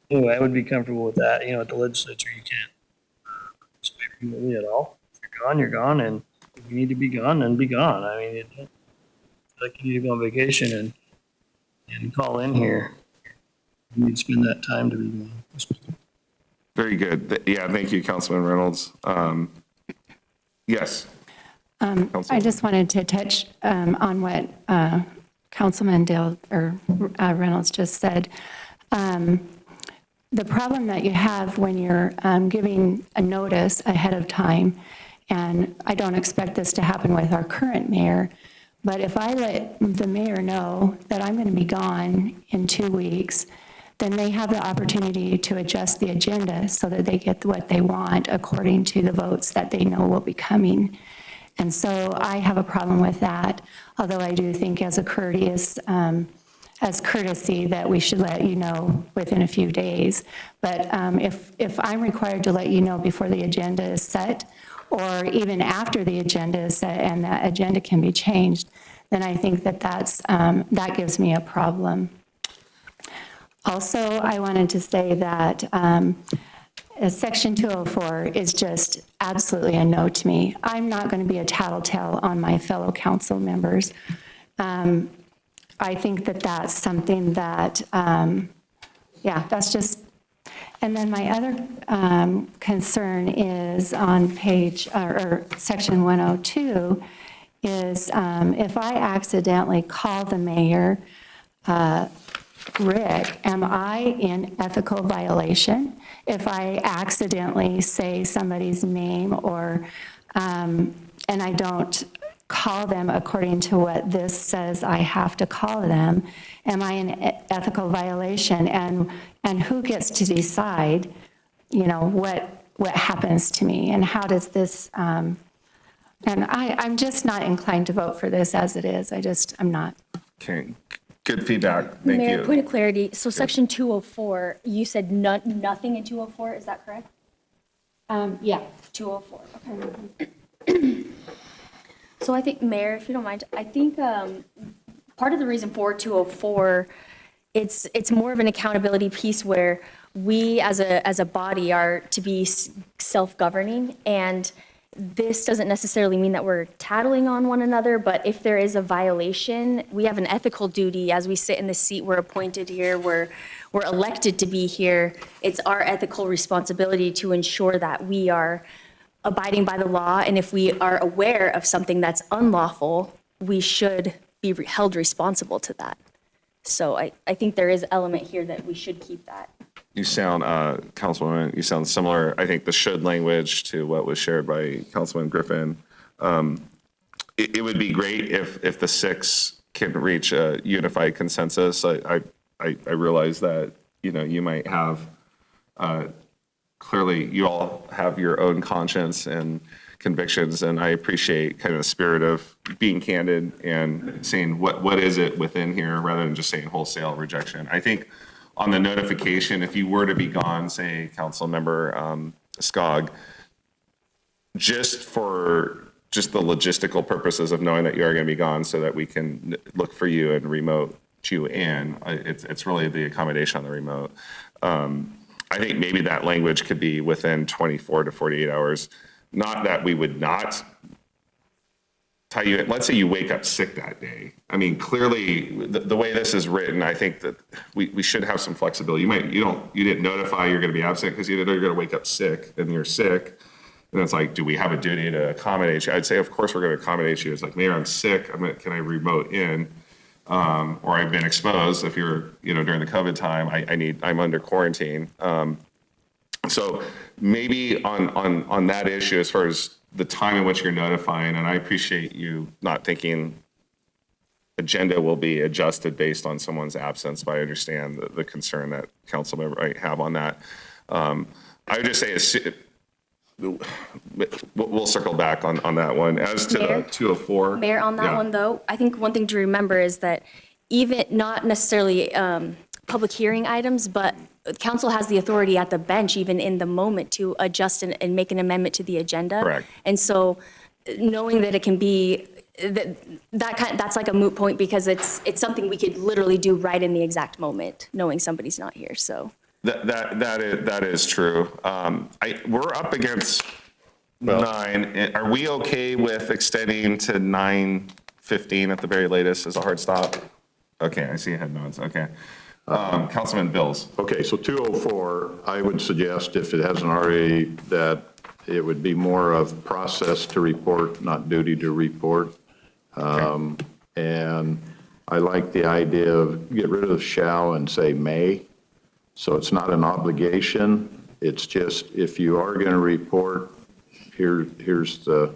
Anyway, I would be comfortable with that. You know, at the legislature, you can't participate remotely at all. If you're gone, you're gone, and if you need to be gone, then be gone. I mean, it's like you need to go on vacation and call in here. You need to spend that time to be gone. Very good. Yeah, thank you, Councilman Reynolds. Yes. I just wanted to touch on what Councilman Reynolds just said. The problem that you have when you're giving a notice ahead of time, and I don't expect this to happen with our current mayor, but if I let the mayor know that I'm going to be gone in 2 weeks, then they have the opportunity to adjust the agenda so that they get what they want according to the votes that they know will be coming. And so I have a problem with that, although I do think as courtesy that we should let you know within a few days. But if I'm required to let you know before the agenda is set, or even after the agenda is set and that agenda can be changed, then I think that gives me a problem. Also, I wanted to say that Section 204 is just absolutely a no to me. I'm not going to be a tattletale on my fellow council members. I think that that's something that, that's just, and then my other concern is on Section 102 is if I accidentally call the mayor Rick, am I in ethical violation if I accidentally say somebody's name or, and I don't call them according to what this says I have to call them? Am I in ethical violation? And who gets to decide, what happens to me? And how does this, and I'm just not inclined to vote for this as it is. I'm not. Okay. Good feedback. Thank Mayor, you. point of clarity. So Section 204, you said nothing in 204, is that correct? Yeah. 204, okay. So I think, Mayor, if you don't mind, I think part of the reason for 204, it's more of an accountability piece where we as a body are to be self-governing, and this doesn't necessarily mean that we're tattling on one another, but if there is a violation, we have an ethical duty as we sit in the seat, we're appointed here, we're elected to be here. It's our ethical responsibility to ensure that we are abiding by the law, and if we are aware of something that's unlawful, we should be held responsible to that. So I think there is an element here that we should keep that. You sound, Councilwoman, you sound similar, I think, the should language to what was shared by Councilman Griffin. It would be great if the six can reach a unified consensus. I realize that, you might have, clearly, you all have your own conscience and convictions, and I appreciate kind of the spirit of being candid and saying what is it within here rather than just saying wholesale rejection. I think on the notification, if you were to be gone, say, Council Member Skog, just for the logistical purposes of knowing that you are going to be gone so that we can look for you and remote you in, it's really the accommodation on the remote. I think maybe that language could be within 24 to 48 hours. Not that we would not tell you, let's say you wake up sick that day. I mean, clearly, the way this is written, I think that we should have some flexibility. You didn't notify you're going to be absent because you didn't know you're going to wake up sick, and you're sick. And it's like, do we have a duty to accommodate you? I'd say, of course, we're going to accommodate you. It's like, Mayor, I'm sick. Can I remote in? Or I've been exposed. If you're, during the COVID time, I'm under quarantine. So maybe on that issue, as far as the time in which you're notifying, and I appreciate you not thinking agenda will be adjusted based on someone's absence, but I understand the concern that council member might have on that. I would just say, we'll circle back on that one. As to Mayor? the 204. Mayor, on that yeah. one though, I think one thing to remember is that even, not necessarily public hearing items, but council has the authority at the bench, even in the moment, to adjust and make an amendment to the agenda. Correct. And so knowing that it can be, that's like a moot point, because it's something we could literally do right in the exact moment, knowing somebody's not here, so. That is true. We're up against 9. Are we okay with extending to 9:15 at the very latest as a hard stop? Okay, I see head nods, okay. Councilman Bills. Okay, so 204, I would suggest, if it hasn't already, that it would be more of process to report, not duty to report. And I like the idea of get rid of shall and say may. So it's not an obligation. It's just, if you are going to report, here's the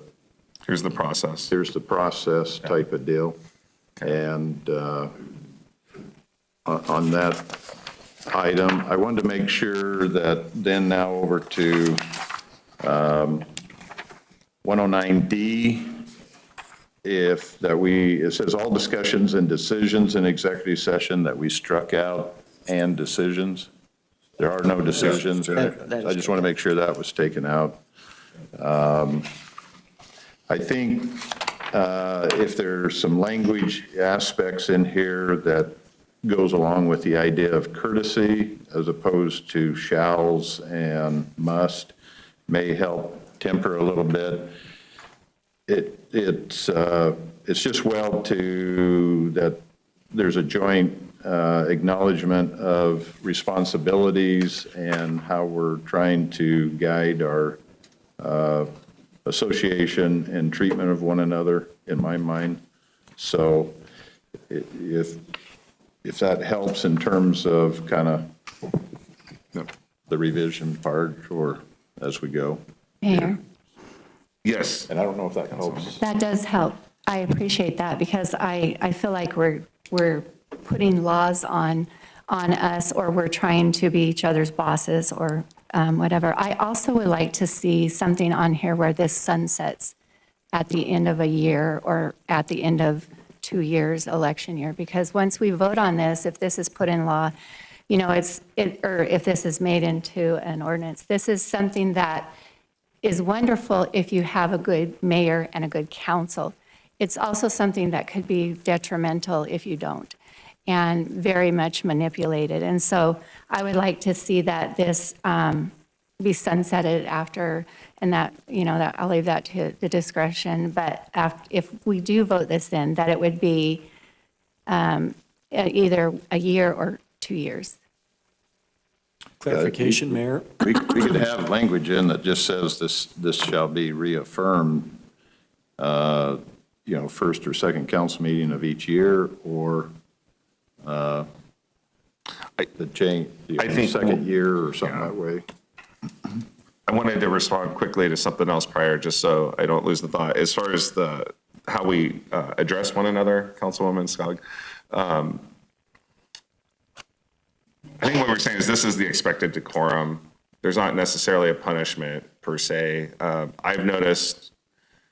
process. Here's the process type of deal. And on that item, I wanted to make sure that then now over to 109D, it says all discussions and decisions in executive session, that we struck out and decisions. There are no decisions in it. I just want to make sure that was taken out. I think if there's some language aspects in here that goes along with the idea of courtesy as opposed to shalls and must, may help temper a little bit. It's just that there's a joint acknowledgement of responsibilities and how we're trying to guide our association and treatment of one another, in my mind. So if that helps in terms of kind of the revision part, or as we go. Mayor, Yes. And I don't know if that helps. that does help. I appreciate that, because I feel like we're putting laws on us, or we're trying to be each other's bosses, or whatever. I also would like to see something on here where this sunsets at the end of a year or at the end of 2 years, election year, because once we vote on this, if this is put in law, or if this is made into an ordinance, this is something that is wonderful if you have a good mayor and a good council. It's also something that could be detrimental if you don't, and very much manipulated. And so I would like to see that this be sunsetted after, and that I'll leave that to the discretion. But if we do vote this in, that it would be either a year or 2 years. Clarification, Mayor. We could have language in that just says this shall be reaffirmed, first or second council meeting of each year, or the second year or something that way. I wanted to respond quickly to something else prior, just so I don't lose the thought. As far as how we address one another, Councilwoman Skog, I think what we're saying is this is the expected decorum. There's not necessarily a punishment per se. I've noticed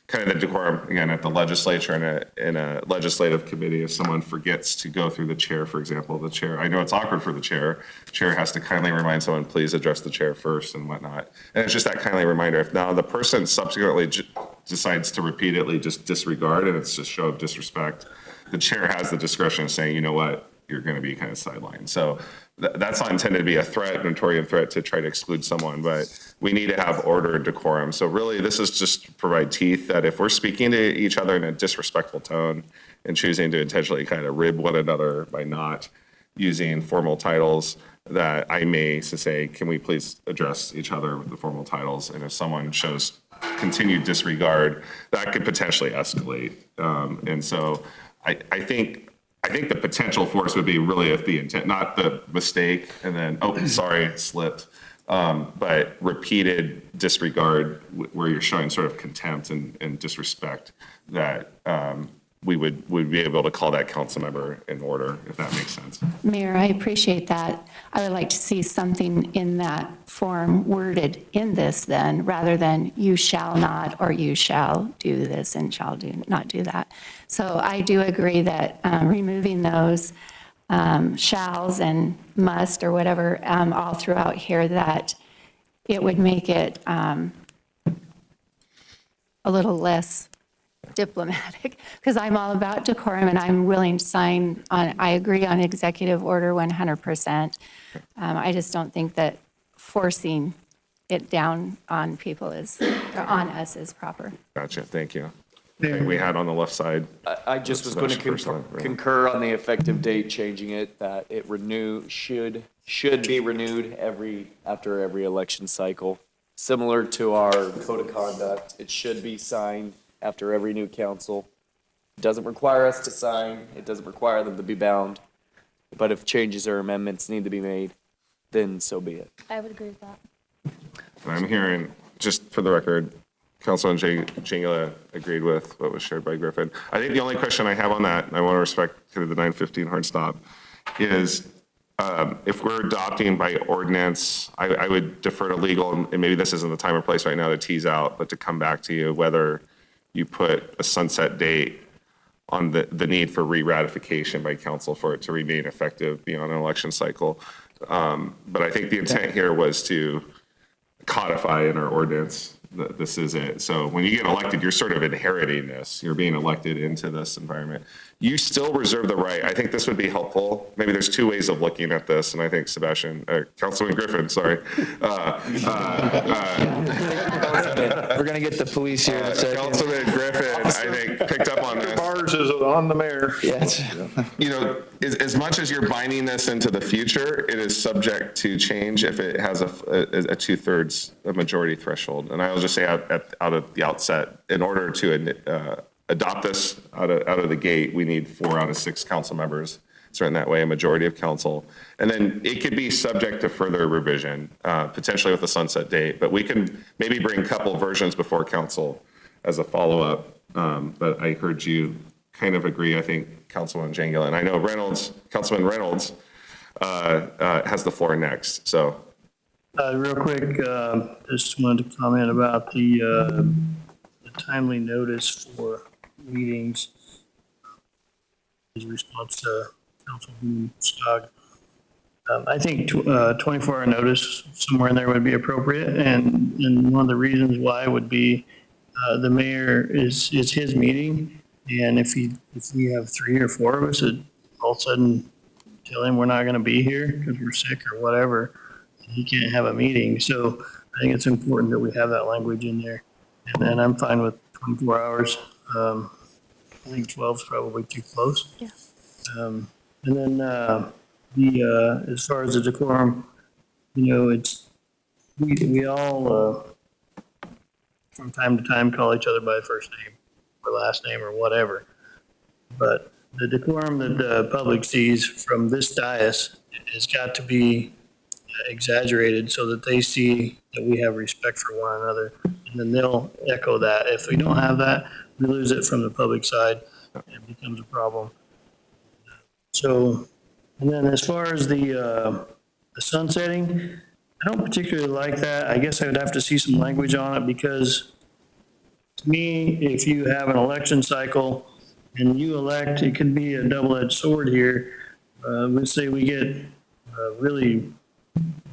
kind of the decorum, again, at the legislature in a legislative committee, if someone forgets to go through the chair, for example, I know it's awkward for the chair has to kindly remind someone, please address the chair first and whatnot. And it's just that kindly reminder. If now the person subsequently decides to repeatedly just disregard, and it's just show of disrespect, the chair has the discretion of saying, you know what, you're going to be kind of sidelined. So that's not intended to be a threat, notorious threat to try to exclude someone, but we need to have order and decorum. So really, this is just to provide teeth that if we're speaking to each other in a disrespectful tone and choosing to intentionally kind of rib one another by not using formal titles, that I may say, can we please address each other with the formal titles? And if someone shows continued disregard, that could potentially escalate. And so I think the potential force would be really if the intent, not the mistake, and then, oh, sorry, it slipped. But repeated disregard where you're showing sort of contempt and disrespect, that we'd be able to call that council member in order, if that makes sense. Mayor, I appreciate that. I would like to see something in that form worded in this then, rather than you shall not, or you shall do this and shall not do that. So I do agree that removing those shalls and must or whatever all throughout here, that it would make it a little less diplomatic, because I'm all about decorum and I'm willing to sign on, I agree on executive order 100%. I just don't think that forcing it down on people or on us is proper. Gotcha, thank you. We had on the left side. I just was going to First one, right? concur on the effective date, changing it, that it should be renewed after every election cycle. Similar to our code of conduct, it should be signed after every new council. It doesn't require us to sign, it doesn't require them to be bound, but if changes or amendments need to be made, then so be it. I would agree with that. And I'm hearing, just for the record, Councilman Jingala agreed with what was shared by Griffin. I think the only question I have on that, and I want to respect kind of the 9:15 hard stop, is if we're adopting by ordinance, I would defer to legal, and maybe this isn't the time or place right now to tease out, but to come back to you whether you put a sunset date on the need for re-ratification by council for it to remain effective beyond an election cycle. But I think the intent here was to codify in our ordinance that this is it. So when you get elected, you're sort of inheriting this. You're being elected into this environment. You still reserve the right. I think this would be helpful. Maybe there's two ways of looking at this, and I think Councilman Griffin, sorry. We're going to get the police here in a second. Councilman Griffin, I think, picked up on this. Ours is on the mayor. Yes. You know, as much as you're binding this into the future, it is subject to change if it has a 2/3 majority threshold. And I'll just say out of the outset, in order to adopt this out of the gate, we need 4 out of 6 council members. It's written that way, a majority of council. And then it could be subject to further revision, potentially with a sunset date. But we can maybe bring a couple versions before council as a follow-up. But I heard you kind of agree, I think, Councilman Jangala. And I know Councilman Reynolds has the floor next, so. Real quick, just wanted to comment about the timely notice for meetings. His response to Councilman Skog. I think 24-hour notice somewhere in there would be appropriate, and one of the reasons why would be the mayor is his meeting, and if we have 3 or 4 of us that all of a sudden tell him we're not going to be here because we're sick or whatever, he can't have a meeting. So I think it's important that we have that language in there, and I'm fine with 24 hours. I think 12 is probably too close. Yeah. And then as far as the decorum, it's we all from time to time call each other by first name or last name or whatever. But the decorum that the public sees from this dais has got to be exaggerated so that they see that we have respect for one another, and then they'll echo that. If we don't have that, we lose it from the public side, and it becomes a problem. So, and then as far as the sunsetting, I don't particularly like that. I guess I would have to see some language on it, because to me, if you have an election cycle and you elect, it could be a double-edged sword here. Let's say we get really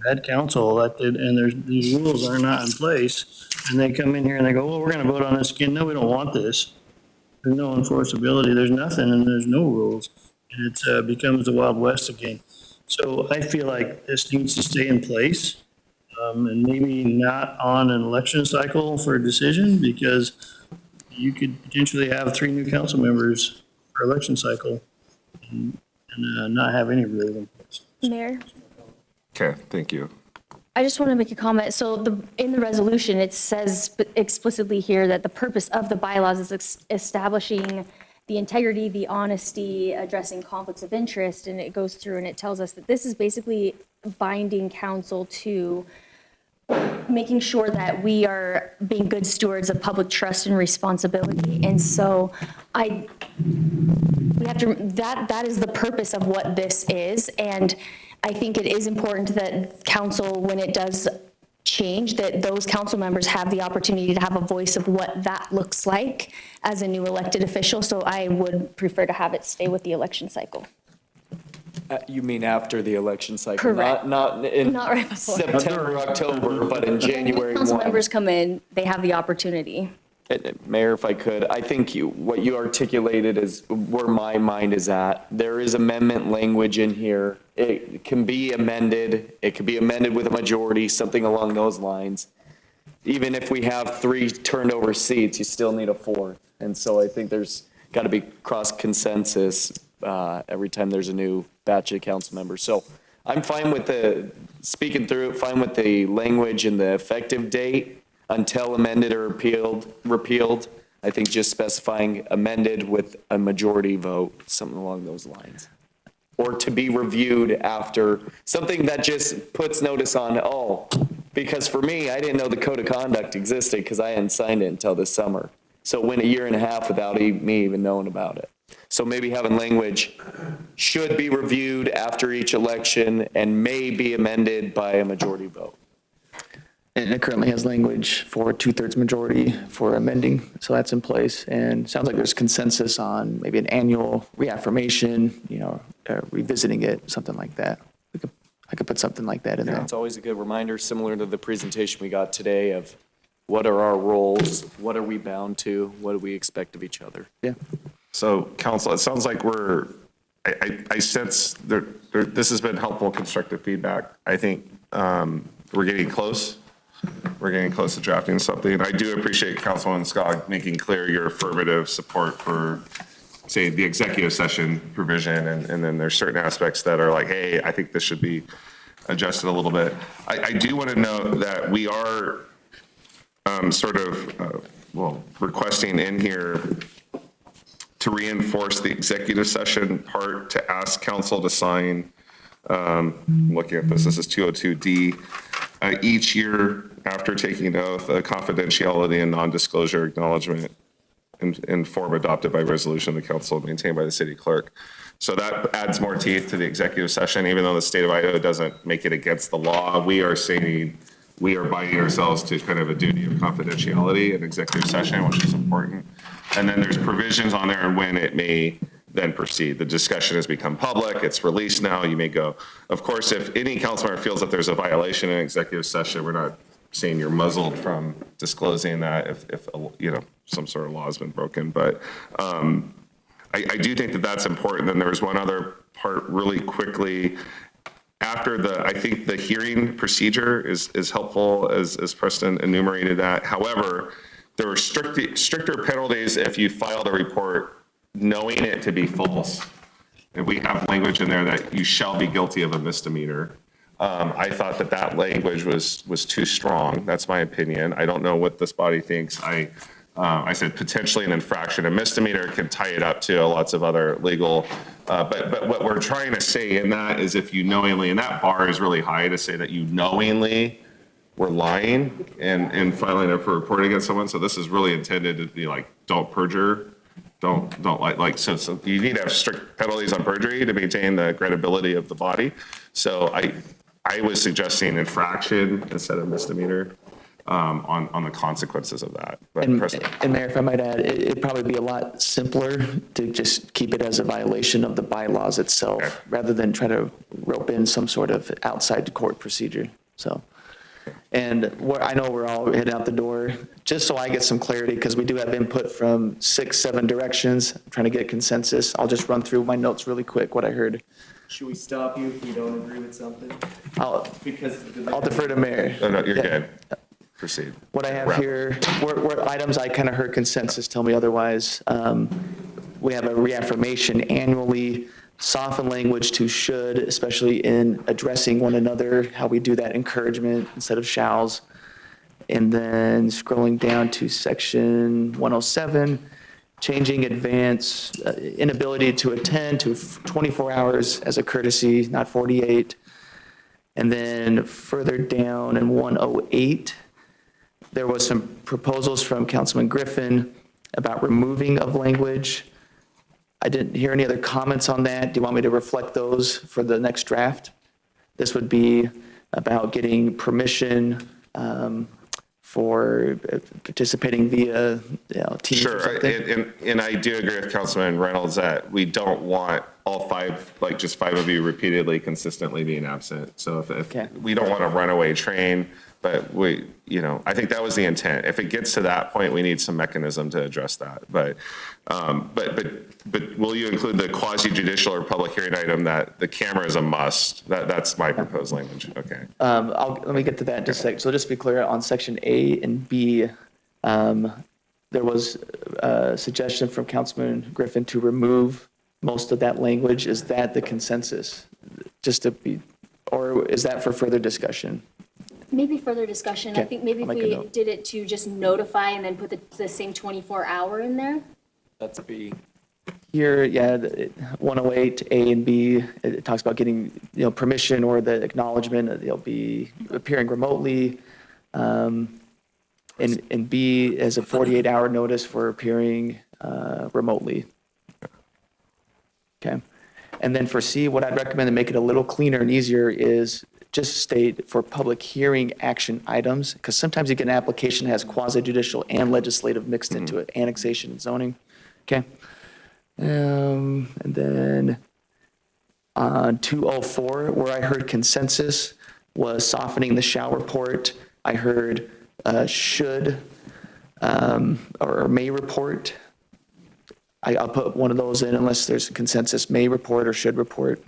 bad council elected and these rules are not in place, and they come in here and they go, well, we're going to vote on this again. No, we don't want this. There's no enforceability. There's nothing, and there's no rules. And it becomes the Wild West again. So I feel like this needs to stay in place, and maybe not on an election cycle for a decision, because you could potentially have 3 new council members per election cycle and not have any rules in place. Mayor? Okay, thank you. I just want to make a comment. So in the resolution, it says explicitly here that the purpose of the bylaws is establishing the integrity, the honesty, addressing conflicts of interest, and it goes through and it tells us that this is basically binding council to making sure that we are being good stewards of public trust and responsibility. And so we have to, that is the purpose of what this is. And I think it is important that council, when it does change, that those council members have the opportunity to have a voice of what that looks like as a new elected official. So I would prefer to have it stay with the election cycle. You mean after the election cycle? Correct. Not in Not right before. September, October, but in January Council 1. members come in, they have the opportunity. Mayor, if I could, I think what you articulated is where my mind is at. There is amendment language in here. It can be amended. It could be amended with a majority, something along those lines. Even if we have 3 turned over seats, you still need a 4th. And so I think there's got to be cross consensus every time there's a new batch of council members. So I'm fine with speaking through it, fine with the language and the effective date until amended or repealed. I think just specifying amended with a majority vote, something along those lines. Or to be reviewed after, something that just puts notice on, because for me, I didn't know the code of conduct existed because I hadn't signed it until this summer. So it went a year and a half without me even knowing about it. So maybe having language should be reviewed after each election and may be amended by a majority vote. And it currently has language for 2/3 majority for amending, so that's in place. And sounds like there's consensus on maybe an annual reaffirmation, revisiting it, something like that. I could put something like that in there. It's always a good reminder, similar to the presentation we got today, of what are our roles, what are we bound to, what do we expect of each other? Yeah. So council, it sounds like I sense this has been helpful, constructive feedback. I think we're getting close. We're getting close to drafting something. I do appreciate Councilwoman Skog making clear your affirmative support for, say, the executive session provision. And then there's certain aspects that are like, hey, I think this should be adjusted a little bit. I do want to note that we are requesting in here to reinforce the executive session part to ask council to sign, looking at this is 202D, each year after taking an oath, a confidentiality and non-disclosure acknowledgement in form adopted by resolution of the council maintained by the city clerk. So that adds more teeth to the executive session, even though the state of Idaho doesn't make it against the law. We are saying we are binding ourselves to kind of a duty of confidentiality in executive session, which is important. And then there's provisions on there when it may then proceed. The discussion has become public, it's released now, you may go. Of course, if any council member feels that there's a violation in executive session, we're not saying you're muzzled from disclosing that if some sort of law has been broken. But I do think that that's important. Then there's one other part really quickly. After I think the hearing procedure is helpful as Preston enumerated that. However, there were stricter penalties if you filed a report knowing it to be false. And we have language in there that you shall be guilty of a misdemeanor. I thought that language was too strong. That's my opinion. I don't know what this body thinks. I said potentially an infraction. A misdemeanor can tie it up to lots of other legal, but what we're trying to say in that is if you knowingly, and that bar is really high to say that you knowingly were lying and filing a report against someone. So this is really intended to be like, don't perjure. Don't so you need to have strict penalties on perjury to maintain the credibility of the body. So I was suggesting infraction instead of misdemeanor on the consequences of that. But And Mayor, if I might add, it'd probably be a lot simpler to just keep it as a violation of the bylaws itself, Okay. rather than try to rope in some sort of outside court procedure. So, and I know we're all heading out the door, just so I get some clarity, because we do have input from 6-7 directions, trying to get consensus. I'll just run through my notes really quick, what I heard. Should we stop you if you don't agree with something? I'll defer to Mayor. no, you're Yeah. good. Proceed. What I have Wrap. here were items I kind of heard consensus tell me otherwise. We have a reaffirmation annually, soften language to should, especially in addressing one another, how we do that encouragement instead of shalls. And then scrolling down to section 107, changing advance, inability to attend to 24 hours as a courtesy, not 48. And then further down in 108, there was some proposals from Councilman Griffin about removing of language. I didn't hear any other comments on that. Do you want me to reflect those for the next draft? This would be about getting permission for participating via, Teams or Sure, something. and I do agree with Councilman Reynolds that we don't want all five, like just five of you repeatedly, consistently being absent. So if Okay. we don't want a runaway train, but we, I think that was the intent. If it gets to that point, we need some mechanism to address that. But will you include the quasi judicial or public hearing item that the camera is a must? That's my proposed language. Okay. Let me get to that in just a sec. So just to be clear, on section A and B, there was a suggestion from Councilman Griffin to remove most of that language. Is that the consensus? Just to be, or is that for further discussion? Maybe further discussion. I Okay, think maybe if I'll make a we note. did it to just notify and then put the same 24-hour in there. That's B. Here, 108, A and B, it talks about getting, permission or the acknowledgement that they'll be appearing remotely. And B is a 48-hour notice for appearing remotely. Okay. And then for C, what I'd recommend to make it a little cleaner and easier is just state for public hearing action items, because sometimes you get an application that has quasi judicial and legislative mixed into it, annexation and zoning. Okay. And then on 204, where I heard consensus was softening the shall report. I heard should or may report. I'll put one of those in unless there's a consensus, may report or should report.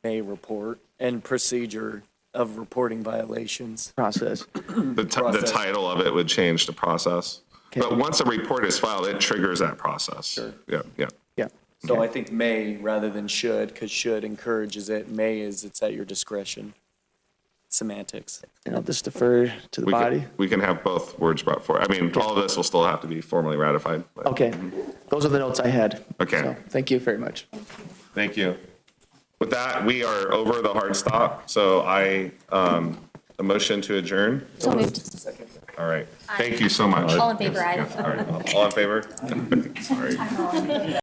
May report and procedure of reporting violations. Process. The title of it would change to process. But once a report is filed, it triggers that process. Sure. Yeah. Yeah. So I think may rather than should, because should encourages it. May is it's at your discretion. Semantics. And I'll just defer to the body. We can have both words brought forward. I mean, all of this will still have to be formally ratified. But Okay. Those are the notes I had. Okay. So, thank you very much. Thank you. With that, we are over the hard stop. So a motion to adjourn. So moved. All right. Thank you so much. All in favor, aye. All right. All in favor? Sorry.